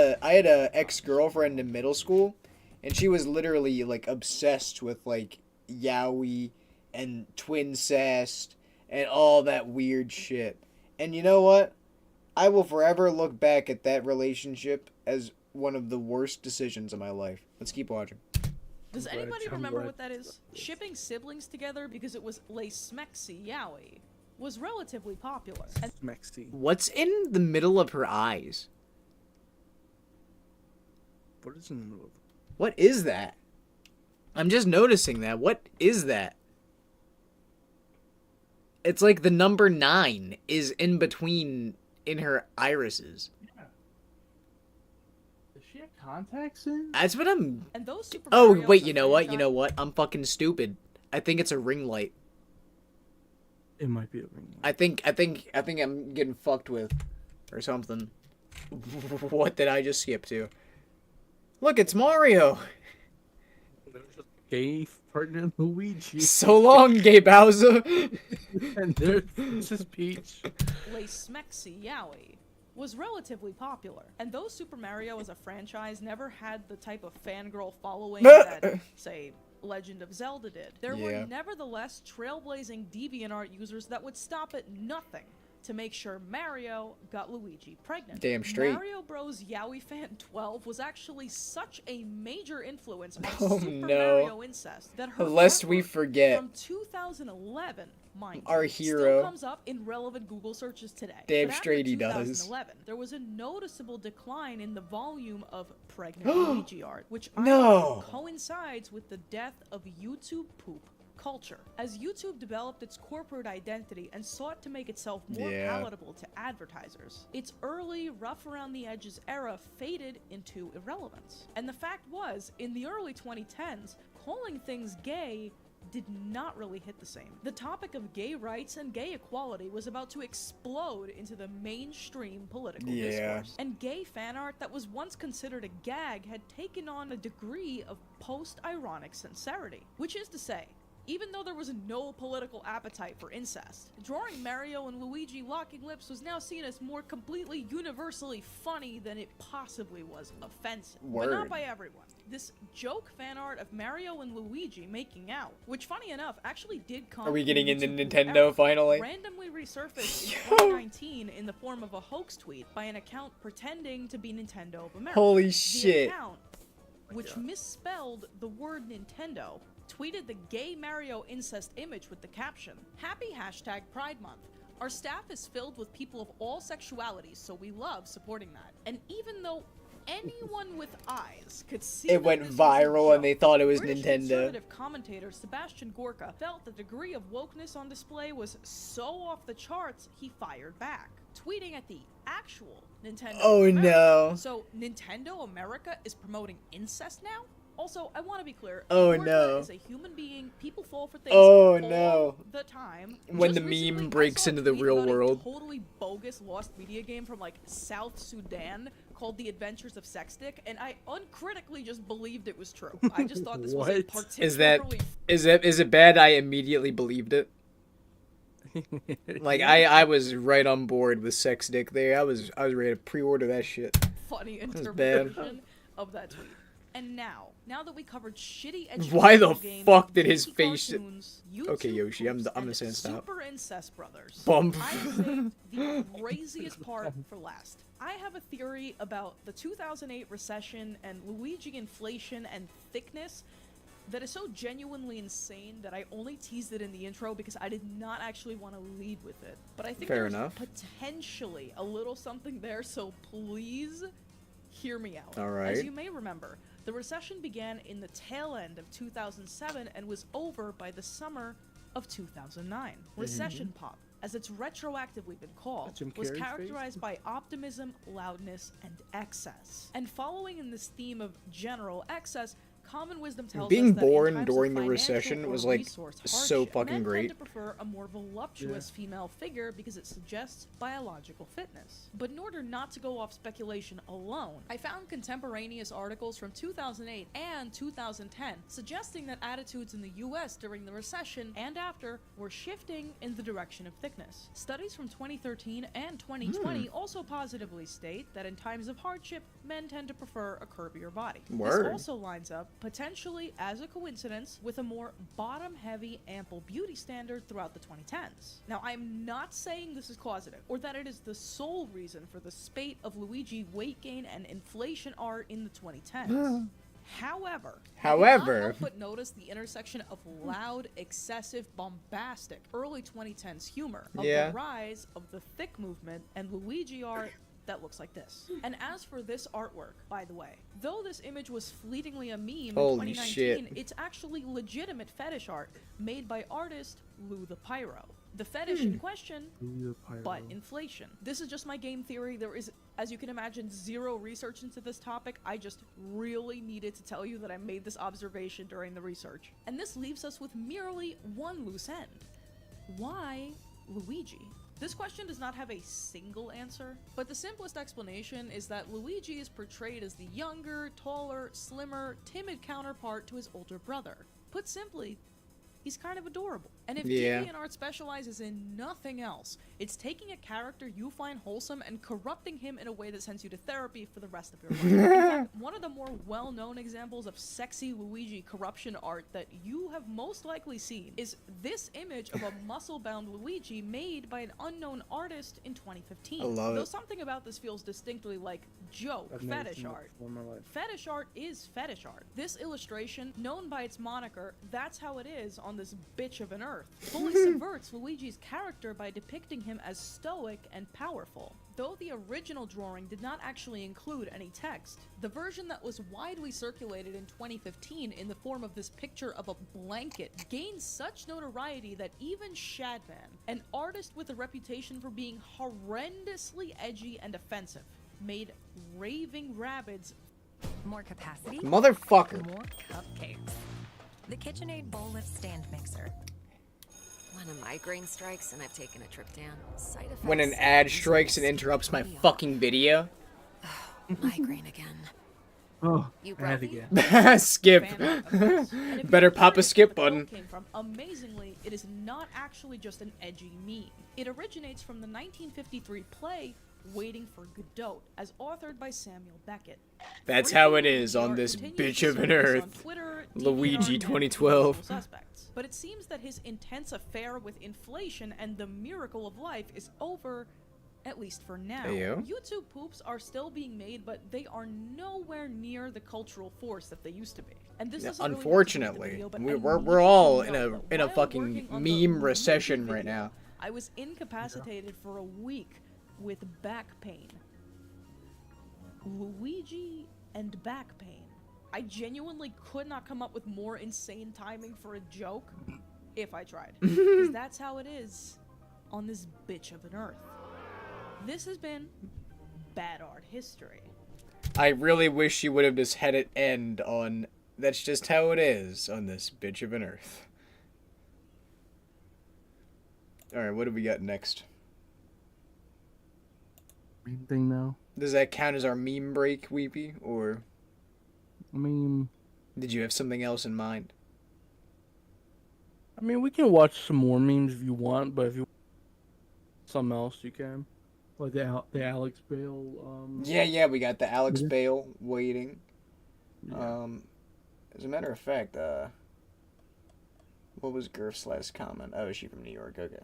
a ex-girlfriend in middle school, and she was literally like obsessed with like yaoi and twincest and all that weird shit. And you know what? I will forever look back at that relationship as one of the worst decisions of my life. Let's keep watching. Does anybody remember what that is? Shipping siblings together because it was le smexy yaoi was relatively popular. What's in the middle of her eyes? What is in the middle of What is that? I'm just noticing that. What is that? It's like the number 9 is in between in her irises. Does she have contacts in? That's what I'm... And those Super Oh, Mario wait, you know what? You know what? I'm fucking stupid. I think it's a ring light. It might be a ring light. I think I'm getting fucked with or something. What did I just skip to? Look, it's Mario. Gay pregnant Luigi. So long, gay Bowser. And there's Princess Peach. Le smexy yaoi was relatively popular. And though Super Mario as a franchise never had the type of fangirl following that, say, Legend of Zelda did, there were nevertheless trailblazing DeviantArt users that would stop at nothing to make sure Mario got Luigi pregnant. Damn straight. Mario Bros. Yaoi Fan 12 was actually such a major influence on Oh, Super no. Mario incest that her Lest we artwork forget. from 2011, mind Our you, hero. still comes up in relevant Google searches today. Damn But straight after he does. 2011, there was a noticeable decline in the volume of pregnant Luigi art, which No. coincides with the death of YouTube poop culture. As YouTube developed its corporate identity and sought to make itself more palatable to advertisers, its early rough around the edges era faded into irrelevance. And the fact was, in the early 2010s, calling things gay did not really hit the same. The topic of gay rights and gay equality was about to explode into the mainstream political discourse. And gay fan art that was once considered a gag had taken on a degree of post-ironic sincerity. Which is to say, even though there was no political appetite for incest, drawing Mario and Luigi locking lips was now seen as more completely universally funny than it possibly was offensive. But not by everyone. This joke fan art of Mario and Luigi making out, which funny enough actually did come Are we from getting the into YouTube Nintendo era, finally? randomly resurfaced in 2019 in the form of a hoax tweet by an account pretending to be Nintendo of America. Holy The shit. account, which misspelled the word Nintendo, tweeted the gay Mario incest image with the caption, "Happy #Pride Month. Our staff is filled with people of all sexualities, so we love supporting that." And even though anyone with eyes could see It that went this was a viral joke, and they thought it was British Nintendo. conservative commentator Sebastian Gorka felt the degree of wokeness on display was so off the charts, he fired back, tweeting at the actual Nintendo Oh, of America. no. So Nintendo America is promoting incest now? Also, I want to be clear. Oh, Georgia no. is a human being. People fall for things Oh, all no. the time. When Just the recently, meme I breaks saw a into the tweet real about a world. totally bogus lost media game from like South Sudan called The Adventures of Sexstick, and I uncritically just believed it was true. I just thought this was a particularly Is it bad? I immediately believed it. Like I was right on board with sex dick there. I was ready to pre-order that shit. funny bad. interpretation of that tweet. And now that we covered shitty educational Why the games, fuck did his geeky face? cartoons, Okay, YouTube Yoshi, I'm posts, gonna and say stop. Super Incest Brothers. Bump. I saved the craziest part for last. I have a theory about the 2008 recession and Luigi inflation and thickness that is so genuinely insane that I only teased it in the intro because I did not actually want to lead with it. But I think Fair there's enough. potentially a little something there, so please hear me out. All right. As you may remember, the recession began in the tail end of 2007 and was over by the summer of 2009. Recession pop, as it's retroactively been called, Jim was Carrey's characterized by optimism, loudness, and excess. And following in this theme of general excess, common wisdom tells Being us that in born times of during the financial recession or was, like, resource so hardship, fucking men great. tend to prefer a more voluptuous female figure because it suggests biological fitness. But in order not to go off speculation alone, I found contemporaneous articles from 2008 and 2010 suggesting that attitudes in the US during the recession and after were shifting in the direction of thickness. Studies from 2013 and 2020 also positively state that in times of hardship, men tend to prefer a curvier body. Word. This also lines up, potentially as a coincidence, with a more bottom-heavy, ample beauty standard throughout the 2010s. Now, I'm not saying this is causative, or that it is the sole reason for the spate of Luigi weight gain and inflation art in the 2010s. However, I cannot help but notice the intersection of loud, excessive, bombastic early 2010s humor of Yeah. the rise of the thick movement and Luigi art that looks like this. And as for this artwork, by the way, though this image was fleetingly a meme Holy in 2019, shit. it's actually legitimate fetish art made by artist Lou the Pyro. The fetish in question, but inflation. This is just my game theory. There is, as you can imagine, zero research into this topic. I just really needed to tell you that I made this observation during the research. And this leaves us with merely one loose end. Why Luigi? This question does not have a single answer, but the simplest explanation is that Luigi is portrayed as the younger, taller, slimmer, timid counterpart to his older brother. Put simply, he's kind of adorable. And if DeviantArt specializes in nothing else, it's taking a character you find wholesome and corrupting him in a way that sends you to therapy for the rest of your life. In fact, one of the more well-known examples of sexy Luigi corruption art that you have most likely seen is this image of a muscle-bound Luigi made by an unknown artist in 2015. I love Though it. something about this feels distinctly like joke I've never fetish seen that art. before in my life. Fetish art is fetish art. This illustration, known by its moniker, That's How It Is on This Bitch of an Earth, fully subverts Luigi's character by depicting him as stoic and powerful. Though the original drawing did not actually include any text, the version that was widely circulated in 2015 in the form of this picture of a blanket gained such notoriety that even Shadman, an artist with a reputation for being horrendously edgy and offensive, made raving rabbids. More capacity? Motherfucker. More cupcakes. The KitchenAid bowl lift stand mixer. When a migraine strikes and I've taken a trip down, side effects. When an ad strikes and interrupts my fucking video. Migraine again. Oh, You I had to brought get. Skip. Better pop a skip button. Came from. Amazingly, it is not actually just an edgy meme. It originates from the 1953 play Waiting for Godot, as authored by Samuel Beckett. That's how it is on this bitch of an earth. Luigi 2012. Suspects. But it seems that his intense affair with inflation and the miracle of life is over, at least for now. Heyo. YouTube poops are still being made, but they are nowhere near the cultural force that they used to be. And this doesn't really Unfortunately, have to do with the video, but I we're need all you to in know a that while fucking working on the meme Luigi recession video, right now. I was incapacitated for a week with back pain. Luigi and back pain. I genuinely could not come up with more insane timing for a joke if I tried. Because that's how it is on this bitch of an earth. This has been Bad Art History. I really wish you would have just had it end on That's just how it is on this bitch of an earth. Alright, what do we got next? Meme thing now. Does that count as our meme break, Weepy? Or I mean, did you have something else in mind? I mean, we can watch some more memes if you want, but if you want something else, you can. Like the Alex Bale. Yeah, we got the Alex Yeah. Bale waiting. Yeah. As a matter of fact, what was Gurf's last comment? Oh, is she from New York? Okay.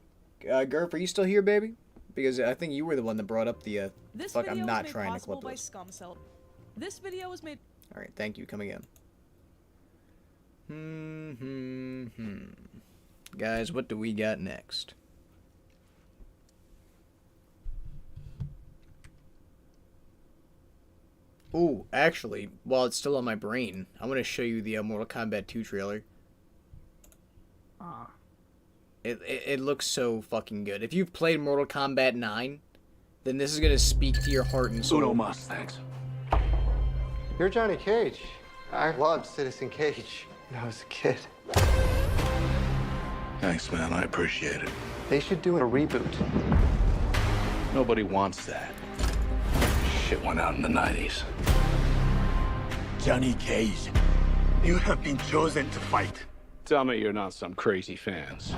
Gurf, are you still here, baby? Because I think you were the one that brought up the, This fuck, video I'm was not made trying to possible clip by this. Scumcell. This video was made. Alright, thank you. Come again. Guys, what do we got next? Ooh, actually, while it's still on my brain, I want to show you the Mortal Kombat 2 trailer. It looks so fucking good. If you've played Mortal Kombat 9, then this is gonna speak to your heart and soul. Uno mas, thanks. You're Johnny Cage. I loved Citizen Cage when I was a kid. Thanks, man. I appreciate it. They should do a reboot. Nobody wants that. Shit went out in the 90s. Johnny Cage, you have been chosen to fight. Tell me you're not some crazy fans.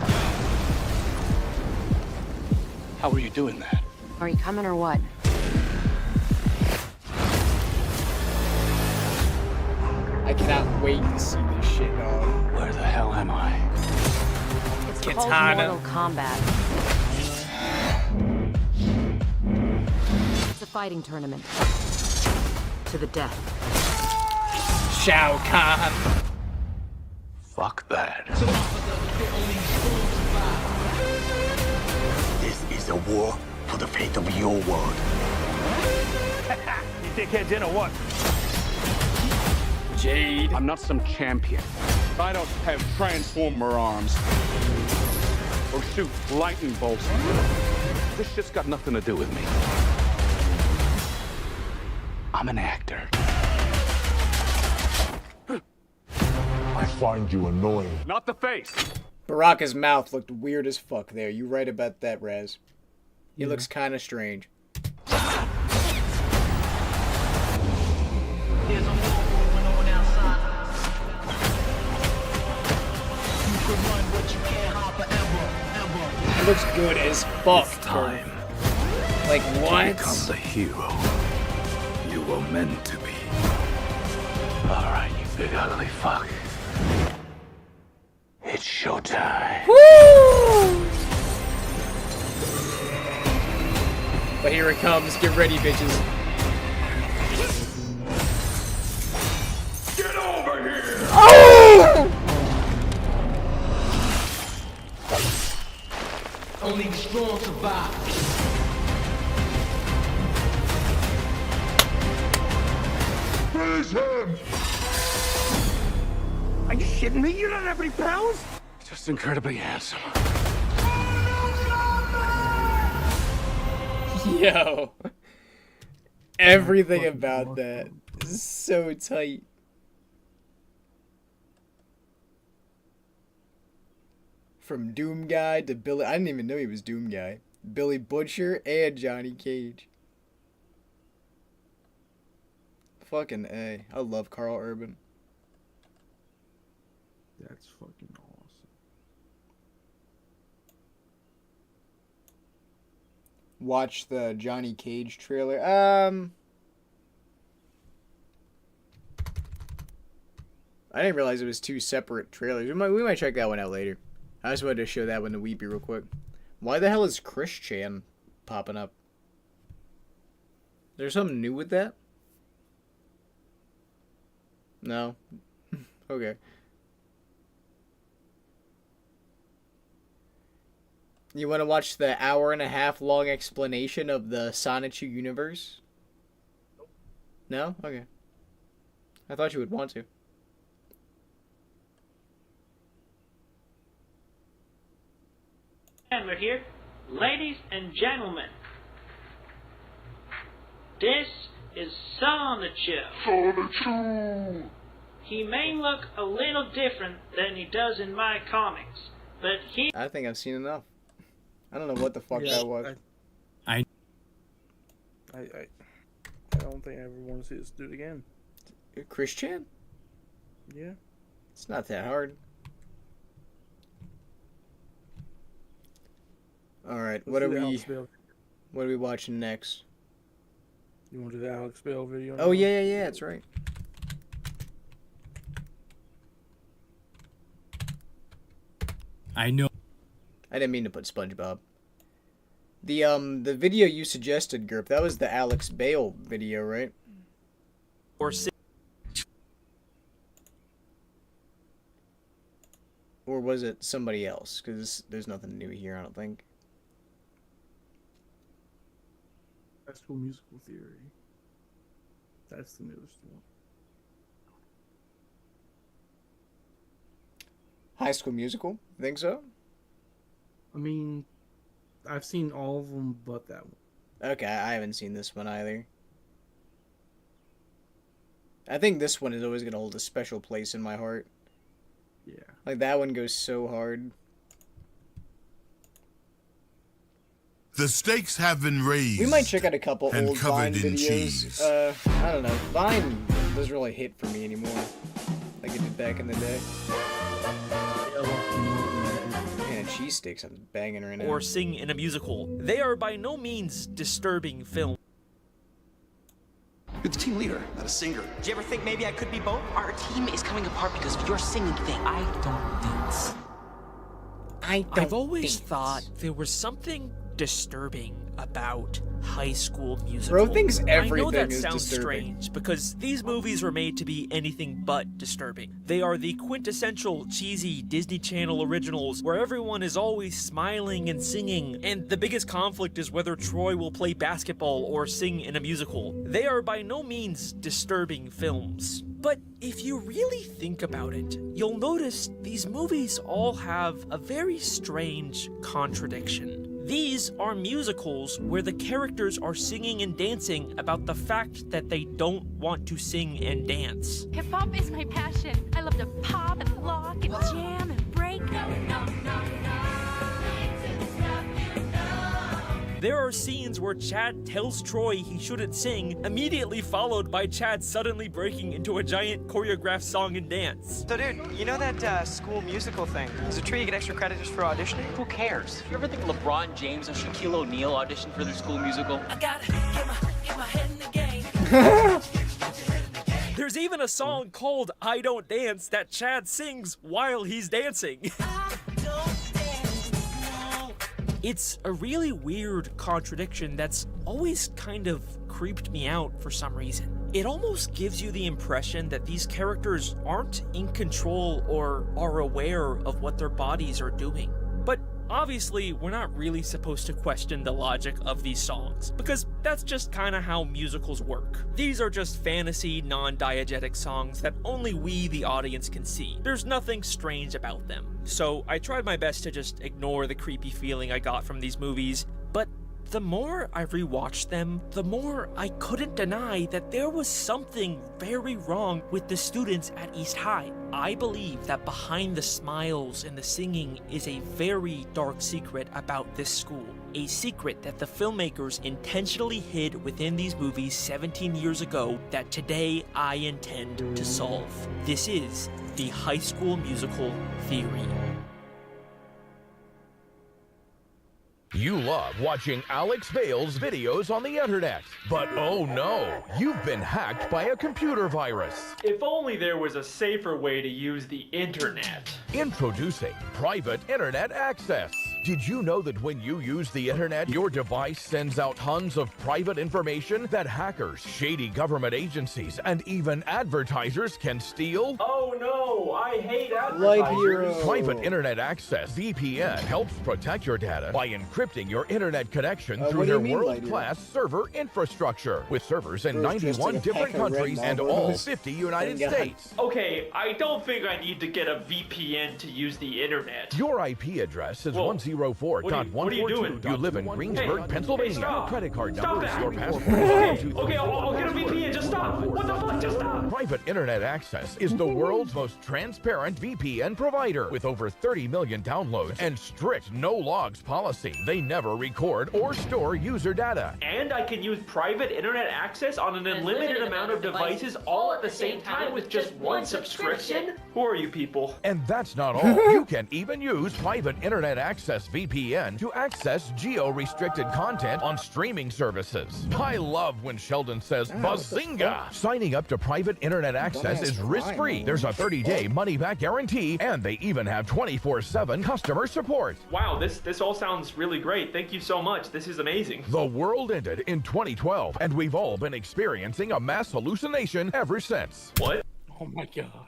How are you doing that? Are you coming or what? I cannot wait to see this shit, dog. Where the hell am I? It's Katana. called Mortal Kombat. It's a fighting tournament. To the death. Shao Kahn. Fuck that. This is a war for the fate of your world. You dickheads in or what? Jade. I'm not some champion. I don't have transformer arms. Or shoot lightning bolts. This shit's got nothing to do with me. I'm an actor. I find you annoying. Not the face. Baraka's mouth looked weird as fuck there. You right about that, Raz. He looks kind of strange. There's a war going on outside. You can run, but you can't hide forever, ever. It looks good as fuck. It's time. Like what? To become the hero you were meant to be. All right, you big ugly fuck. It's showtime. Woo! But here it comes. Get ready, bitches. Get over here! Oh! Only the strong survive. Finish him! Are you shitting me? You don't have any pounds? Just incredibly handsome. Yo. Everything about that is so tight. From Doom Guy to Billy... I didn't even know he was Doom Guy. Billy Butcher and Johnny Cage. Fucking A. I love Carl Urban. That's fucking awesome. Watch the Johnny Cage trailer. I didn't realize it was two separate trailers. We might check that one out later. I just wanted to show that one to Weepy real quick. Why the hell is Chris Chan popping up? There's something new with that? No? Okay. You want to watch the hour-and-a-half long explanation of the Sonichu universe? No? Okay. I thought you would want to. And we're here. Ladies and gentlemen, this is Sonichu. He may look a little different than he does in my comics, but he... I think I've seen enough. I don't know what the fuck that was. I don't think I ever want to see this dude again. Christian? Yeah. It's not that hard. Alright, what are we watching next? You want to do the Alex Bale video? Oh, yeah, that's right. I know. I didn't mean to put SpongeBob. The video you suggested, Gerp, that was the Alex Bale video, right? Or was it somebody else? Because there's nothing new here, I don't think. High School Musical Theory. That's the newest one. High School Musical? You think so? I mean, I've seen all of them but that one. Okay, I haven't seen this one either. I think this one is always going to hold a special place in my heart. Yeah. Like, that one goes so hard. The stakes have been raised. We might check out a couple and old Vine covered in videos. cheese. I don't know. Vine doesn't really hit for me anymore, like it did back in the day. Man, cheese sticks, I'm banging right now. Or sing in a musical. They are by no means disturbing films. You're the team leader, not a singer. Do you ever think maybe I could be both? Our team is coming apart because of your singing thing. I don't dance. I've always thought there was something disturbing about High School Musical. Bro thinks everything I know that is sounds disturbing. strange because these movies were made to be anything but disturbing. They are the quintessential cheesy Disney Channel originals where everyone is always smiling and singing, and the biggest conflict is whether Troy will play basketball or sing in a musical. They are by no means disturbing films. But if you really think about it, you'll notice these movies all have a very strange contradiction. These are musicals where the characters are singing and dancing about the fact that they don't want to sing and dance. Hip-hop is my passion. I love to pop and lock and jam and break. There are scenes where Chad tells Troy he shouldn't sing, immediately followed by Chad suddenly breaking into a giant choreographed song and dance. So, dude, you know that school musical thing? Is it true you get extra credit just for auditioning? Who cares? You ever think LeBron James and Shaquille O'Neal auditioned for their school musical? I gotta get my head in the game. There's even a song called I Don't Dance that Chad sings while he's dancing. It's a really weird contradiction that's always kind of creeped me out for some reason. It almost gives you the impression that these characters aren't in control or are aware of what their bodies are doing. But obviously, we're not really supposed to question the logic of these songs, because that's just kind of how musicals work. These are just fantasy, non-diegetic songs that only we, the audience, can see. There's nothing strange about them. So I tried my best to just ignore the creepy feeling I got from these movies, but the more I rewatched them, the more I couldn't deny that there was something very wrong with the students at East High. I believe that behind the smiles and the singing is a very dark secret about this school. A secret that the filmmakers intentionally hid within these movies 17 years ago that today I intend to solve. This is the High School Musical theory. You love watching Alex Bale's videos on the internet, but oh no, you've been hacked by a computer virus. If only there was a safer way to use the internet. Introducing Private Internet Access. Did you know that when you use the internet, your device sends out tons of private information that hackers, shady government agencies, and even advertisers can steal? Oh no, I hate advertisers. Private Internet Access, VPN, helps protect your data by encrypting your internet connection through their world-class server infrastructure, with servers in 91 different countries and all 50 United States. Okay, I don't think I need to get a VPN to use the internet. Your IP address is Well, 104.142. You live in Greensburg, Pennsylvania. Your credit card number is your passport. Okay, I'll get a VPN. Just stop. What the fuck? Just stop. Private Internet Access is the world's most transparent VPN provider with over 30 million downloads and strict no-logs policy. They never record or store user data. And I can use private internet access on an unlimited amount of devices all at the same time with just one subscription? Who are you people? And that's not all. You can even use Private Internet Access VPN to access geo-restricted content on streaming services. I love when Sheldon says, Bazinga! Signing up to Private Internet Access is risk-free. There's a 30-day money-back guarantee, and they even have 24/7 customer support. Wow, this all sounds really great. Thank you so much. This is amazing. The world ended in 2012, and we've all been experiencing a mass hallucination ever since. What? Oh my god.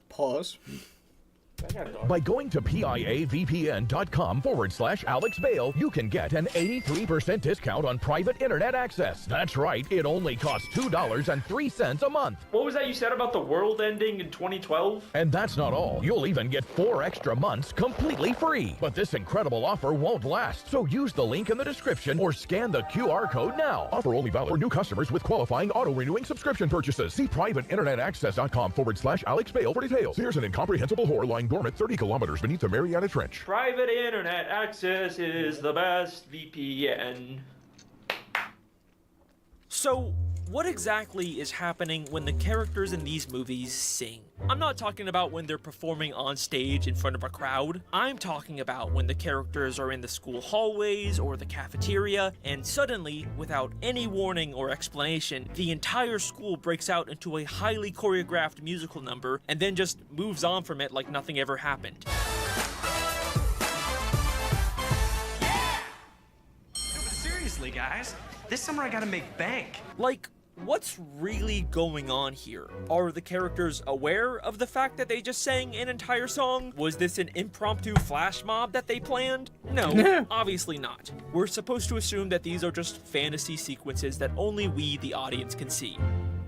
Pause. By going to piavpn.com/Alex Bale, you can get an 83% discount on private internet access. That's right, it only costs $2.03 a month. What was that you said about the world ending in 2012? And that's not all. You'll even get 4 extra months completely free. But this incredible offer won't last, so use the link in the description or scan the QR code now. Offer only valid for new customers with qualifying auto-renewing subscription purchases. See privateinternetaccess.com/Alex Bale for details. Here's an incomprehensible whore lying dormant 30 kilometers beneath the Mariana Trench. Private internet access is the best VPN. So, what exactly is happening when the characters in these movies sing? I'm not talking about when they're performing on stage in front of a crowd. I'm talking about when the characters are in the school hallways or the cafeteria, and suddenly, without any warning or explanation, the entire school breaks out into a highly choreographed musical number and then just moves on from it like nothing ever happened. No, but seriously, guys, this summer I gotta make bank. Like, what's really going on here? Are the characters aware of the fact that they just sang an entire song? Was this an impromptu flash mob that they planned? No, obviously not. We're supposed to assume that these are just fantasy sequences that only we, the audience, can see.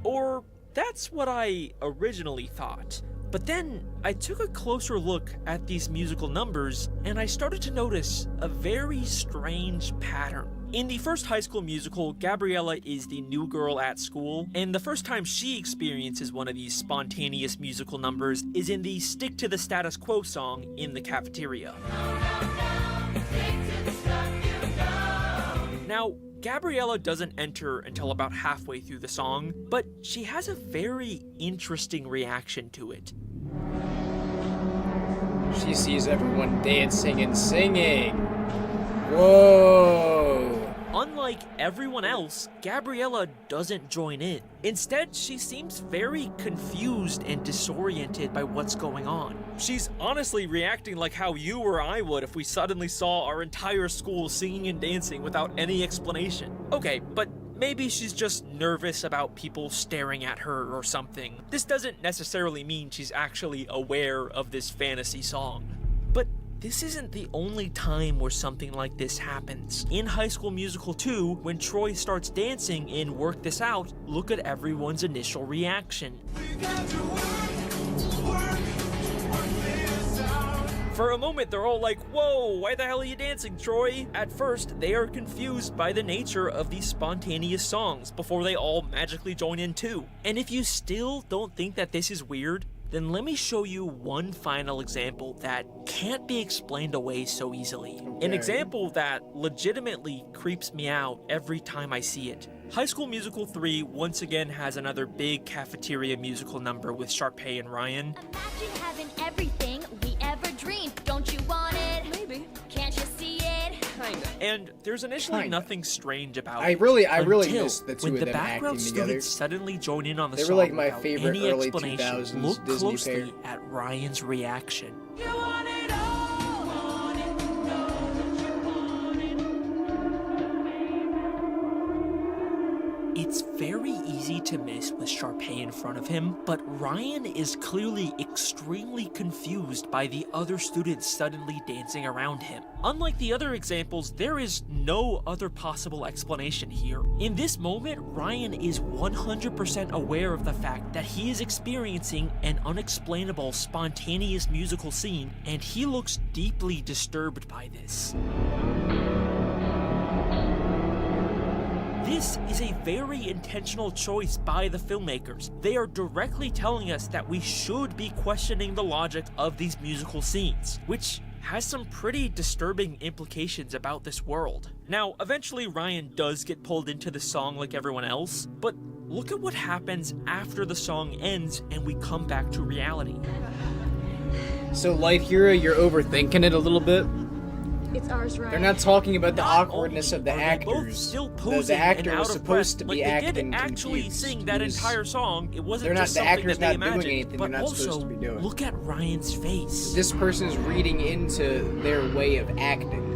Or that's what I originally thought. But then I took a closer look at these musical numbers and I started to notice a very strange pattern. In the first High School Musical, Gabriella is the new girl at school, and the first time she experiences one of these spontaneous musical numbers is in the Stick to the Status Quo song in the cafeteria. Now, Gabriella doesn't enter until about halfway through the song, but she has a very interesting reaction to it. She sees everyone dancing and singing. Whoa! Unlike everyone else, Gabriella doesn't join in. Instead, she seems very confused and disoriented by what's going on. She's honestly reacting like how you or I would if we suddenly saw our entire school singing and dancing without any explanation. Okay, but maybe she's just nervous about people staring at her or something. This doesn't necessarily mean she's actually aware of this fantasy song. But this isn't the only time where something like this happens. In High School Musical 2, when Troy starts dancing in Work This Out, look at everyone's initial reaction. For a moment, they're all like, whoa, why the hell are you dancing, Troy? At first, they are confused by the nature of these spontaneous songs before they all magically join in too. And if you still don't think that this is weird, then let me show you one final example that can't be explained away so easily. An example that legitimately creeps me out every time I see it. High School Musical 3 once again has another big cafeteria musical number with Sharpay and Ryan. Imagine having everything we ever dreamed. Don't you want it? Maybe. Can't you see it? Kinda. And there's initially nothing strange about it. I really until miss the two when of the them background acting together. students suddenly join in on the They were song like my without favorite any early explanation. 2000s Look Disney closely pair. at Ryan's reaction. It's very easy to miss with Sharpay in front of him, but Ryan is clearly extremely confused by the other students suddenly dancing around him. Unlike the other examples, there is no other possible explanation here. In this moment, Ryan is 100% aware of the fact that he is experiencing an unexplainable, spontaneous musical scene, and he looks deeply disturbed by this. This is a very intentional choice by the filmmakers. They are directly telling us that we should be questioning the logic of these musical scenes, which has some pretty disturbing implications about this world. Now, eventually Ryan does get pulled into the song like everyone else, but look at what happens after the song ends and we come back to reality. So, Light Hero, you're overthinking it a little bit. It's ours, right? They're not talking about the awkwardness of the Both actors. still The posing actor and was out of supposed breath. to be Like, they acting didn't actually confused. sing that entire song. It wasn't just The something actor's that they not doing imagined. anything But they're not supposed also, to be doing. look at Ryan's face. This person's reading into their way of acting.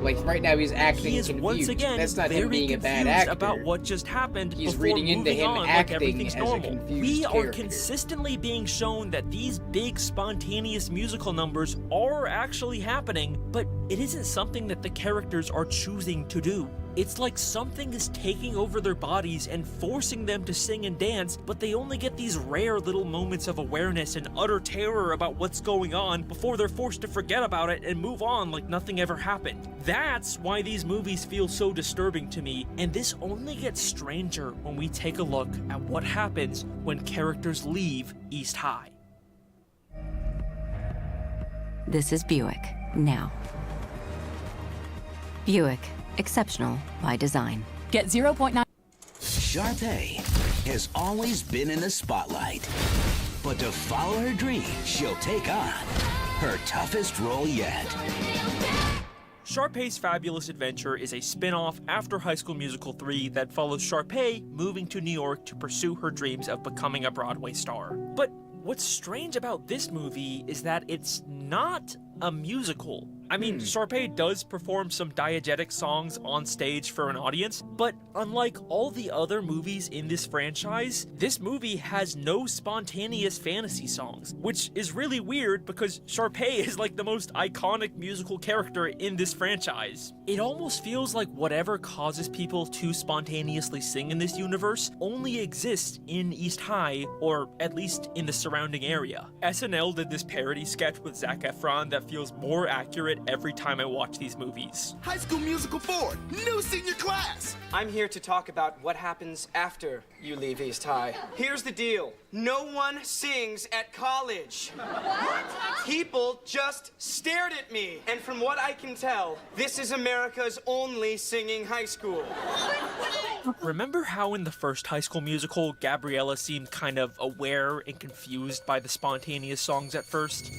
Like, right now he's acting He is confused. once again That's not very him being a bad confused actor. about what just happened. He's before reading into moving him on like acting everything's as a normal. confused We are character. consistently being shown that these big spontaneous musical numbers are actually happening, but it isn't something that the characters are choosing to do. It's like something is taking over their bodies and forcing them to sing and dance, but they only get these rare little moments of awareness and utter terror about what's going on before they're forced to forget about it and move on like nothing ever happened. That's why these movies feel so disturbing to me, and this only gets stranger when we take a look at what happens when characters leave East High. This is Buick, now. Buick, exceptional by design. Get 0.9. Sharpay has always been in the spotlight. But to follow her dream, she'll take on her toughest role yet. Sharpay's Fabulous Adventure is a spin-off after High School Musical 3 that follows Sharpay moving to New York to pursue her dreams of becoming a Broadway star. But what's strange about this movie is that it's not a musical. I mean, Sharpay does perform some diegetic songs on stage for an audience, but unlike all the other movies in this franchise, this movie has no spontaneous fantasy songs, which is really weird because Sharpay is like the most iconic musical character in this franchise. It almost feels like whatever causes people to spontaneously sing in this universe only exists in East High, or at least in the surrounding area. SNL did this parody sketch with Zac Efron that feels more accurate every time I watch these movies. High School Musical 4, new senior class! I'm here to talk about what happens after you leave East High. Here's the deal. No one sings at college. What? People just stared at me. And from what I can tell, this is America's only singing high school. Remember how in the first High School Musical, Gabriella seemed kind of aware and confused by the spontaneous songs at first?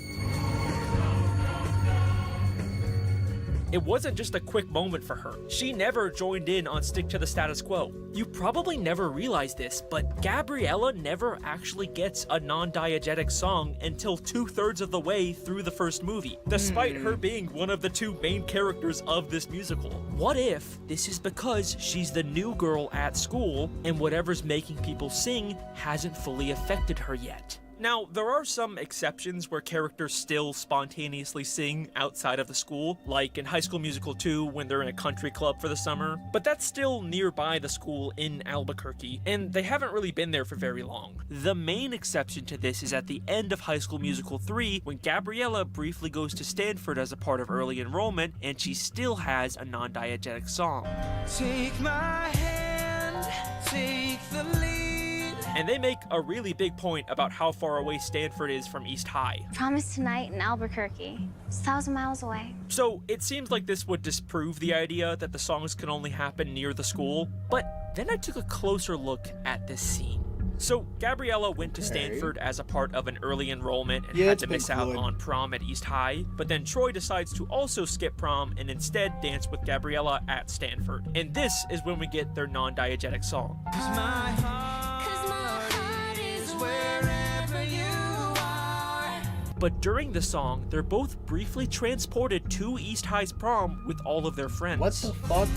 It wasn't just a quick moment for her. She never joined in on Stick to the Status Quo. You probably never realized this, but Gabriella never actually gets a non-diegetic song until 2/3 of the way through the first movie, despite her being one of the two main characters of this musical. What if this is because she's the new girl at school and whatever's making people sing hasn't fully affected her yet? Now, there are some exceptions where characters still spontaneously sing outside of the school, like in High School Musical 2 when they're in a country club for the summer, but that's still nearby the school in Albuquerque, and they haven't really been there for very long. The main exception to this is at the end of High School Musical 3 when Gabriella briefly goes to Stanford as a part of early enrollment, and she still has a non-diegetic song. Take my hand, take the lead. And they make a really big point about how far away Stanford is from East High. Promise tonight in Albuquerque. It's 1,000 miles away. So it seems like this would disprove the idea that the songs can only happen near the school, but then I took a closer look at this scene. So Gabriella went to Stanford as a part of an early enrollment and had to miss out on prom at East High, but then Troy decides to also skip prom and instead dance with Gabriella at Stanford. And this is when we get their non-diegetic song. But during the song, they're both briefly transported to East High's prom with all of their friends. What the fuck?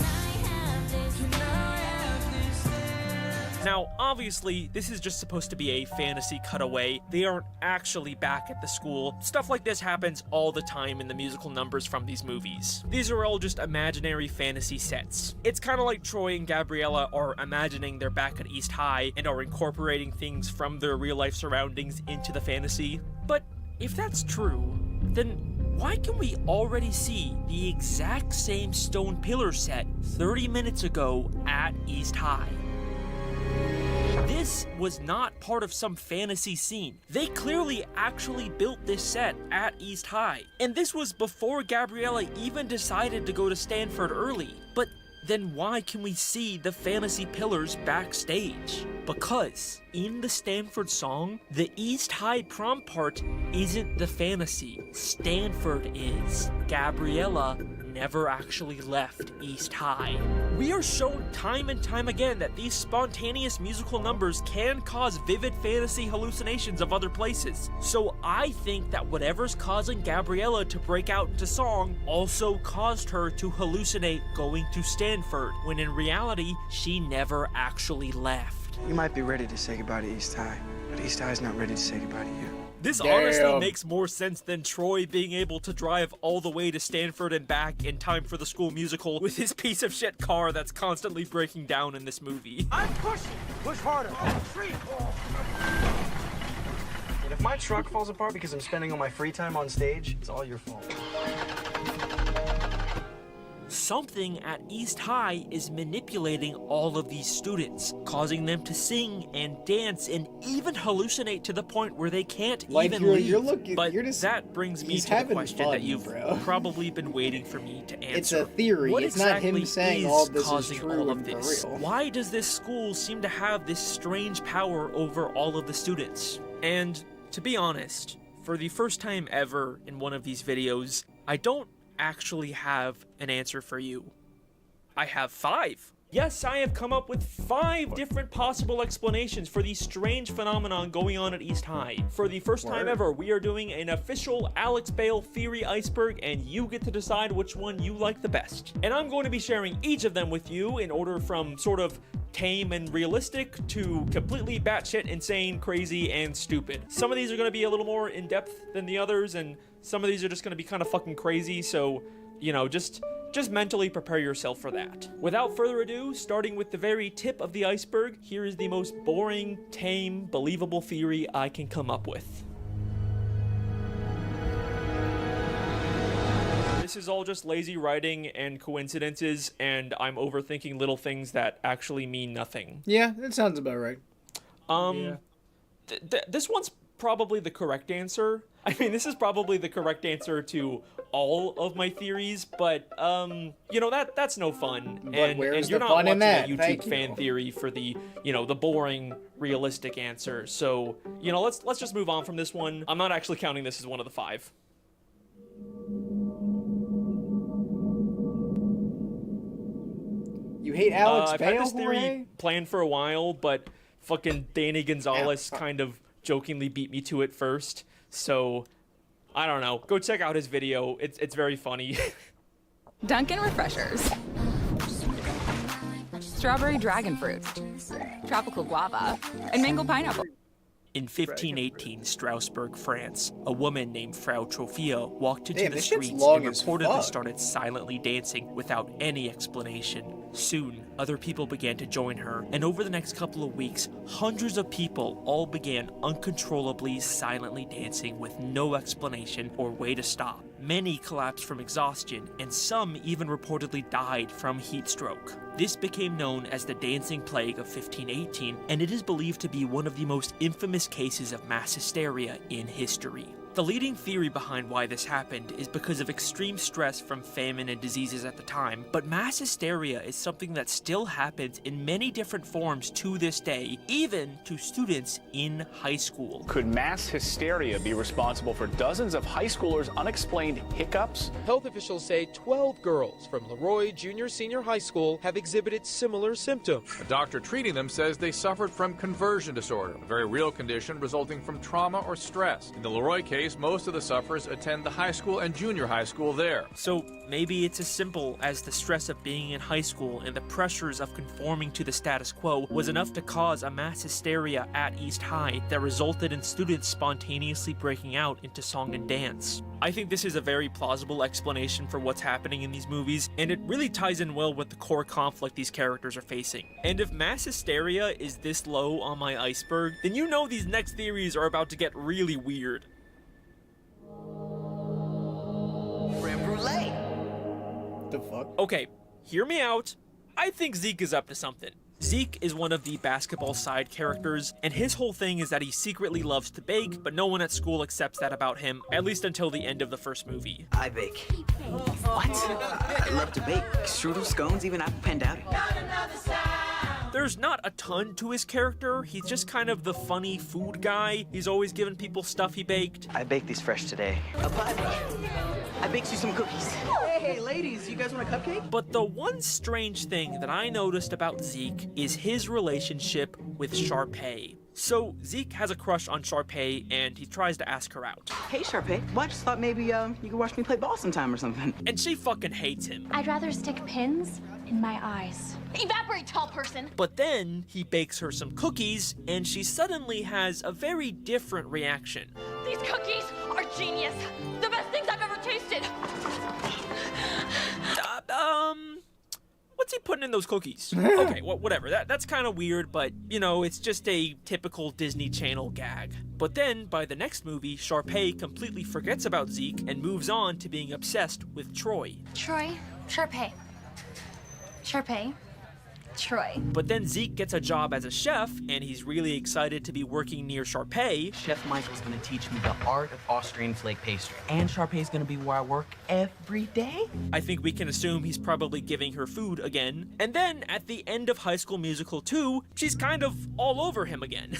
Now, obviously, this is just supposed to be a fantasy cutaway. They aren't actually back at the school. Stuff like this happens all the time in the musical numbers from these movies. These are all just imaginary fantasy sets. It's kind of like Troy and Gabriella are imagining they're back at East High and are incorporating things from their real-life surroundings into the fantasy. But if that's true, then why can we already see the exact same stone pillar set 30 minutes ago at East High? This was not part of some fantasy scene. They clearly actually built this set at East High. And this was before Gabriella even decided to go to Stanford early. But then why can we see the fantasy pillars backstage? Because in the Stanford song, the East High prom part isn't the fantasy. Stanford is. Gabriella never actually left East High. We are shown time and time again that these spontaneous musical numbers can cause vivid fantasy hallucinations of other places. So I think that whatever's causing Gabriella to break out into song also caused her to hallucinate going to Stanford, when in reality, she never actually left. You might be ready to say goodbye to East High, but East High's not ready to say goodbye to you. This honestly makes more sense than Troy being able to drive all the way to Stanford and back in time for the school musical with his piece of shit car that's constantly breaking down in this movie. I'm pushing! Push harder! And if my truck falls apart because I'm spending all my free time on stage, it's all your fault. Something at East High is manipulating all of these students, causing them to sing and dance and even hallucinate to the point where they can't even leave. But that brings me to the question that you've probably been waiting for me to answer. It's a theory. What it's exactly not him saying is all this causing is true all of and this? for real. Why does this school seem to have this strange power over all of the students? And to be honest, for the first time ever in one of these videos, I don't actually have an answer for you. I have 5. Yes, I have come up with 5 different possible explanations for the strange phenomenon going on at East High. For the first time ever, we are doing an official Alex Bale theory iceberg, and you get to decide which one you like the best. And I'm going to be sharing each of them with you in order from sort of tame and realistic to completely batshit insane, crazy, and stupid. Some of these are going to be a little more in-depth than the others, and some of these are just going to be kind of fucking crazy, so, you know, just mentally prepare yourself for that. Without further ado, starting with the very tip of the iceberg, here is the most boring, tame, believable theory I can come up with. This is all just lazy writing and coincidences, and I'm overthinking little things that actually mean nothing. Yeah, that sounds about right. This one's probably the correct answer. I mean, this is probably the correct answer to all of my theories, but, you know, that's no fun. And you're not watching a YouTube fan theory for the, you know, the boring, realistic answer. So, you know, let's just move on from this one. I'm not actually counting this as one of the 5. You hate Alex I've Bale, had this theory Jorge? planned for a while, but fucking Danny Gonzalez kind of jokingly beat me to it first. So, I don't know. Go check out his video. It's very funny. Dunkin' Refreshers. Strawberry dragon fruit. Tropical guava. And mango pineapple. In 1518 Strasbourg, France, a woman named Frau Trophia walked into the streets and reportedly started silently dancing without any explanation. Soon, other people began to join her, and over the next couple of weeks, hundreds of people all began uncontrollably silently dancing with no explanation or way to stop. Many collapsed from exhaustion, and some even reportedly died from heat stroke. This became known as the Dancing Plague of 1518, and it is believed to be one of the most infamous cases of mass hysteria in history. The leading theory behind why this happened is because of extreme stress from famine and diseases at the time, but mass hysteria is something that still happens in many different forms to this day, even to students in high school. Could mass hysteria be responsible for dozens of high schoolers' unexplained hiccups? Health officials say 12 girls from Leroy Junior Senior High School have exhibited similar symptoms. A doctor treating them says they suffered from conversion disorder, a very real condition resulting from trauma or stress. In the Leroy case, case, most of the sufferers attend the high school and junior high school there. So maybe it's as simple as the stress of being in high school and the pressures of conforming to the status quo was enough to cause a mass hysteria at East High that resulted in students spontaneously breaking out into song and dance. I think this is a very plausible explanation for what's happening in these movies, and it really ties in well with the core conflict these characters are facing. And if mass hysteria is this low on my iceberg, then you know these next theories are about to get really weird. Creme brulee. The fuck? Okay, hear me out. I think Zeke is up to something. Zeke is one of the basketball side characters, and his whole thing is that he secretly loves to bake, but no one at school accepts that about him, at least until the end of the first movie. I bake. What? I love to bake. Strudel, scones, even apple pandowdy. There's not a ton to his character. He's just kind of the funny food guy. He's always giving people stuff he baked. I baked these fresh today. I baked you some cookies. Hey, ladies, you guys want a cupcake? But the one strange thing that I noticed about Zeke is his relationship with Sharpay. So Zeke has a crush on Sharpay, and he tries to ask her out. Hey, Sharpay. Well, I just thought maybe you could watch me play ball sometime or something. And she fucking hates him. I'd rather stick pins in my eyes. Evaporate, tall person! But then he bakes her some cookies, and she suddenly has a very different reaction. These cookies are genius! The best things I've ever tasted! What's he putting in those cookies? Okay, well, whatever. That's kind of weird, but, you know, it's just a typical Disney Channel gag. But then, by the next movie, Sharpay completely forgets about Zeke and moves on to being obsessed with Troy. Troy, Sharpay. Sharpay, Troy. But then Zeke gets a job as a chef, and he's really excited to be working near Sharpay. Chef Michael's gonna teach me the art of Austrian flake pastry. And Sharpay's gonna be where I work every day. I think we can assume he's probably giving her food again. And then, at the end of High School Musical 2, she's kind of all over him again.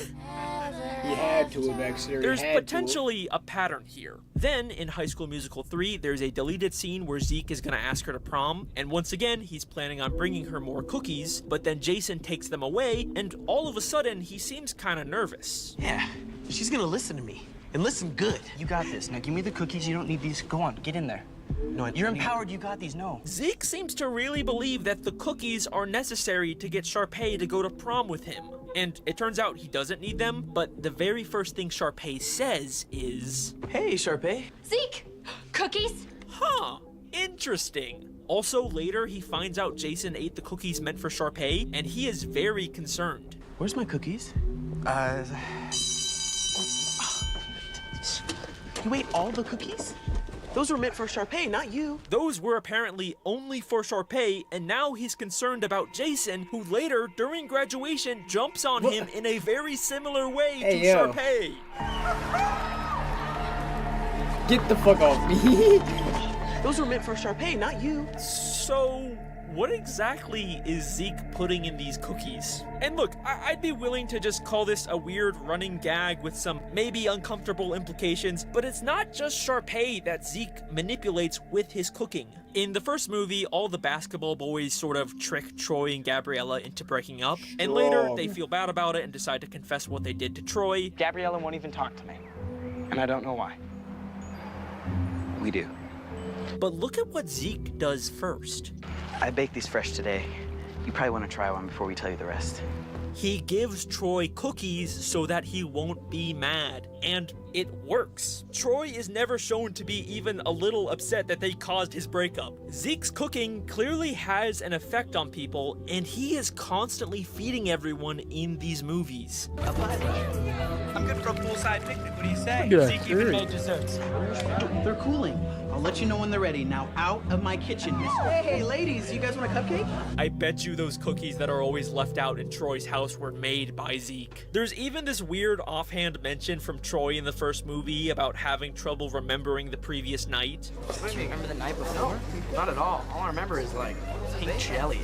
He had to have actually. There's potentially a pattern here. Then, in High School Musical 3, there's a deleted scene where Zeke is gonna ask her to prom, and once again, he's planning on bringing her more cookies, but then Jason takes them away, and all of a sudden, he seems kind of nervous. Yeah, she's gonna listen to me. And listen good. You got this. Now give me the cookies. You don't need these. Go on, get in there. No, you're empowered. You got these. No. Zeke seems to really believe that the cookies are necessary to get Sharpay to go to prom with him. And it turns out he doesn't need them, but the very first thing Sharpay says is... Hey, Sharpay. Zeke! Cookies? Huh. Interesting. Also, later, he finds out Jason ate the cookies meant for Sharpay, and he is very concerned. Where's my cookies? You ate all the cookies? Those were meant for Sharpay, not you. Those were apparently only for Sharpay, and now he's concerned about Jason, who later, during graduation, jumps on him in a very similar way to Sharpay. Get the fuck off me. Those were meant for Sharpay, not you. So, what exactly is Zeke putting in these cookies? And look, I'd be willing to just call this a weird running gag with some maybe uncomfortable implications, but it's not just Sharpay that Zeke manipulates with his cooking. In the first movie, all the basketball boys sort of trick Troy and Gabriella into breaking up, and later they feel bad about it and decide to confess what they did to Troy. Gabriella won't even talk to me, and I don't know why. We do. But look at what Zeke does first. I baked these fresh today. You probably want to try one before we tell you the rest. He gives Troy cookies so that he won't be mad, and it works. Troy is never shown to be even a little upset that they caused his breakup. Zeke's cooking clearly has an effect on people, and he is constantly feeding everyone in these movies. I'm good for a poolside picnic. What do you say? Zeke even made desserts. They're cooling. I'll let you know when they're ready. Now out of my kitchen, miss. Hey, ladies, you guys want a cupcake? I bet you those cookies that are always left out in Troy's house were made by Zeke. There's even this weird offhand mention from Troy in the first movie about having trouble remembering the previous night. Do you remember the night before? No, not at all. All I remember is like pink jelly.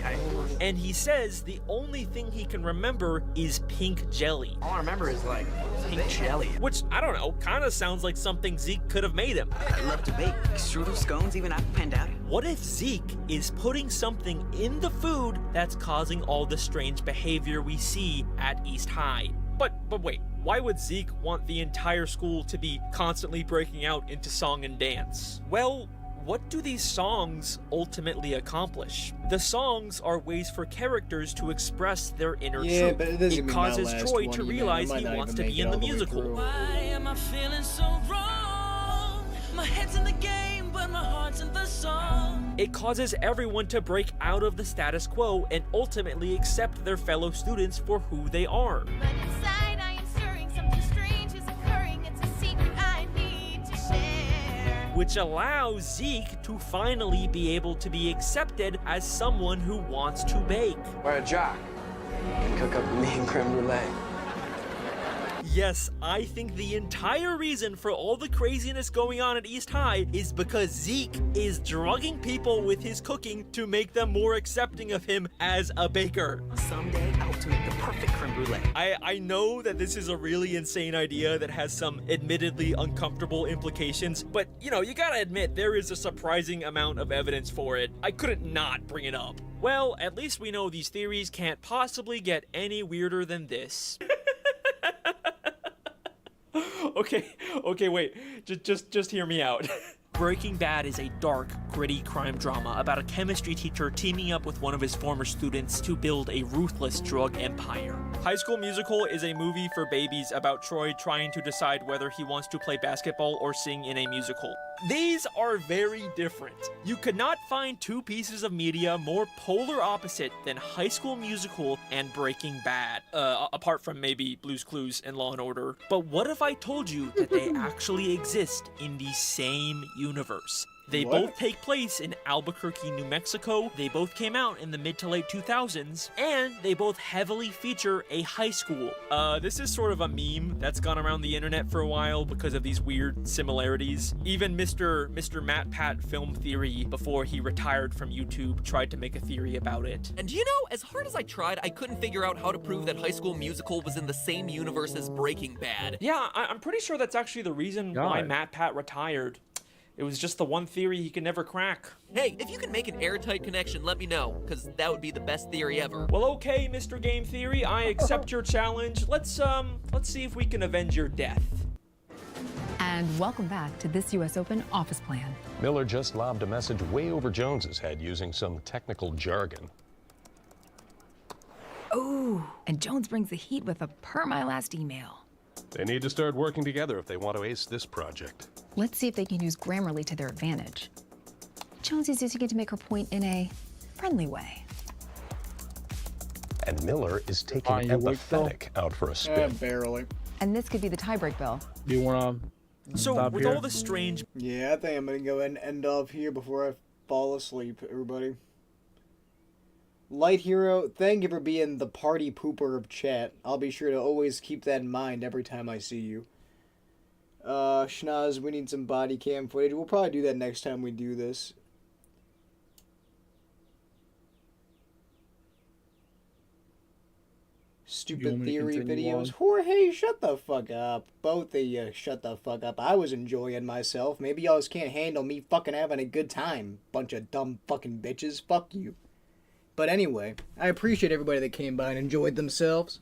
And he says the only thing he can remember is pink jelly. All I remember is like pink jelly. Which, I don't know, kind of sounds like something Zeke could have made him. I love to bake. Strudel, scones, even apple pandowdy. What if Zeke is putting something in the food that's causing all the strange behavior we see at East High? But wait, Why would Zeke want the entire school to be constantly breaking out into song and dance? Well, what do these songs ultimately accomplish? The songs are ways for characters to express their inner truth. But it doesn't It mean causes that last Troy one, to you know, realize might he not wants even to make be it in the all the way musical. through. Why am I feeling so wrong? My head's in the game, but my heart's in the song. It causes everyone to break out of the status quo and ultimately accept their fellow students for who they are. But inside I am stirring, something strange is occurring. It's a secret I need to share. Which allows Zeke to finally be able to be accepted as someone who wants to bake. Or a jock can cook up a mean creme brulee. Yes, I think the entire reason for all the craziness going on at East High is because Zeke is drugging people with his cooking to make them more accepting of him as a baker. Someday I hope to make the perfect creme brulee. I know that this is a really insane idea that has some admittedly uncomfortable implications, but you know, you gotta admit there is a surprising amount of evidence for it. I couldn't not bring it up. Well, at least we know these theories can't possibly get any weirder than this. Okay, wait. Just hear me out. Breaking Bad is a dark, gritty crime drama about a chemistry teacher teaming up with one of his former students to build a ruthless drug empire. High School Musical is a movie for babies about Troy trying to decide whether he wants to play basketball or sing in a musical. These are very different. You could not find two pieces of media more polar opposite than High School Musical and Breaking Bad, apart from maybe Blue's Clues and Law & Order. But what if I told you that they actually exist in the same universe? They both take place in Albuquerque, New Mexico. They both came out in the mid to late 2000s, and they both heavily feature a high school. This is sort of a meme that's gone around the internet for a while because of these weird similarities. Even Mr. Matt Pat Film Theory, before he retired from YouTube, tried to make a theory about it. And do you know, as hard as I tried, I couldn't figure out how to prove that High School Musical was in the same universe as Breaking Bad. Yeah, I'm pretty sure that's actually the reason why Matt Pat retired. It was just the one theory he could never crack. Hey, if you can make an airtight connection, let me know, because that would be the best theory ever. Well, okay, Mr. Game Theory, I accept your challenge. Let's see if we can avenge your death. And welcome back to this U.S. Open office plan. Miller just lobbed a message way over Jones's head using some technical jargon. Ooh, and Jones brings the heat with a per my last email. They need to start working together if they want to ace this project. Let's see if they can use Grammarly to their advantage. Jones is using it to make her point in a friendly way. And Miller is taking empathetic out for a spin. Barely. And this could be the tiebreak, Bill. Do you want to So, with all the strange... Yeah, I think I'm going to go ahead and end off here before I fall asleep, everybody. Light Hero, thank you for being the party pooper of chat. I'll be sure to always keep that in mind every time I see you. Schnozz, we need some body cam footage. We'll probably do that next time we do this. Stupid theory videos. Jorge, shut the fuck up. Both of you, shut the fuck up. I was enjoying myself. Maybe y'all just can't handle me fucking having a good time. Bunch of dumb fucking bitches. Fuck you. But anyway, I appreciate everybody that came by and enjoyed themselves.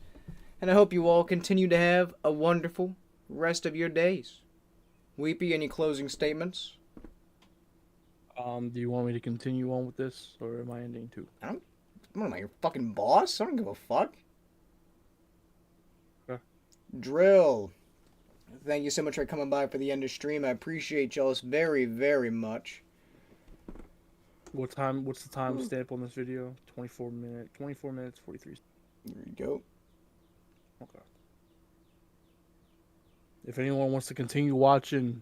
And I hope you all continue to have a wonderful rest of your days. Weepy, any closing statements? Do you want me to continue on with this, or am I ending too? What am I, your fucking boss? I don't give a fuck. Okay. Drill. Thank you so much for coming by for the end of stream. I appreciate y'all very, very much. What's the time stamp on this video? 24 minutes, 43. There you go. Okay. If anyone wants to continue watching,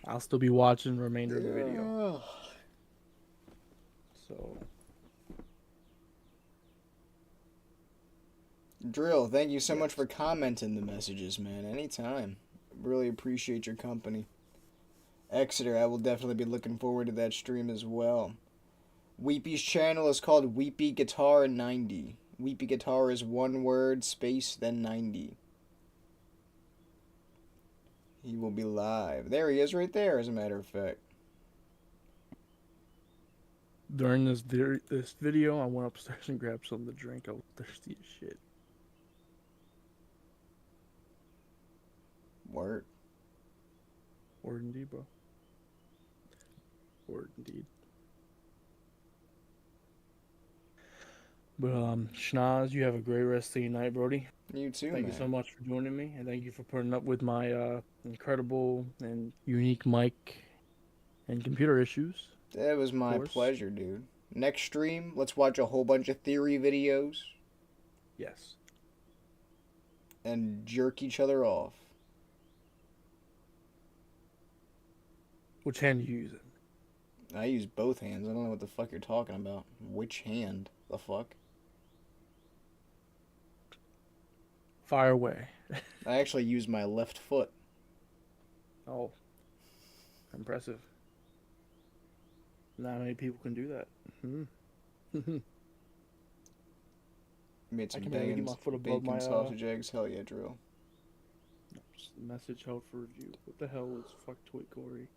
I'll still be watching the remainder of the video. So. Drill, thank you so much for commenting the messages, man. Anytime. Really appreciate your company. Exeter, I will definitely be looking forward to that stream as well. Weepy's channel is called Weepy Guitar 90. Weepy Guitar is one word, space, then 90. He will be live. There he is right there, as a matter of fact. During this video, I went upstairs and grabbed something to drink. I was thirsty as shit. Word. Word indeed, bro. Word indeed. But Schnozz, you have a great rest of your night, Brody. You too, Thank man. you so much for joining me, and thank you for putting up with my incredible and unique mic and computer issues. That was my pleasure, dude. Next stream, let's watch a whole bunch of theory videos. Yes. And jerk each other off. Which hand are you using? I use both hands. I don't know what the fuck you're talking about. Which hand? The fuck? Fire away. I actually use my left foot. Oh. Impressive. Not many people can do that. Made some I can barely get my foot above bacon my sausage eggs. Hell yeah, Drill. message held for review. What the hell is fuck Toy Corey?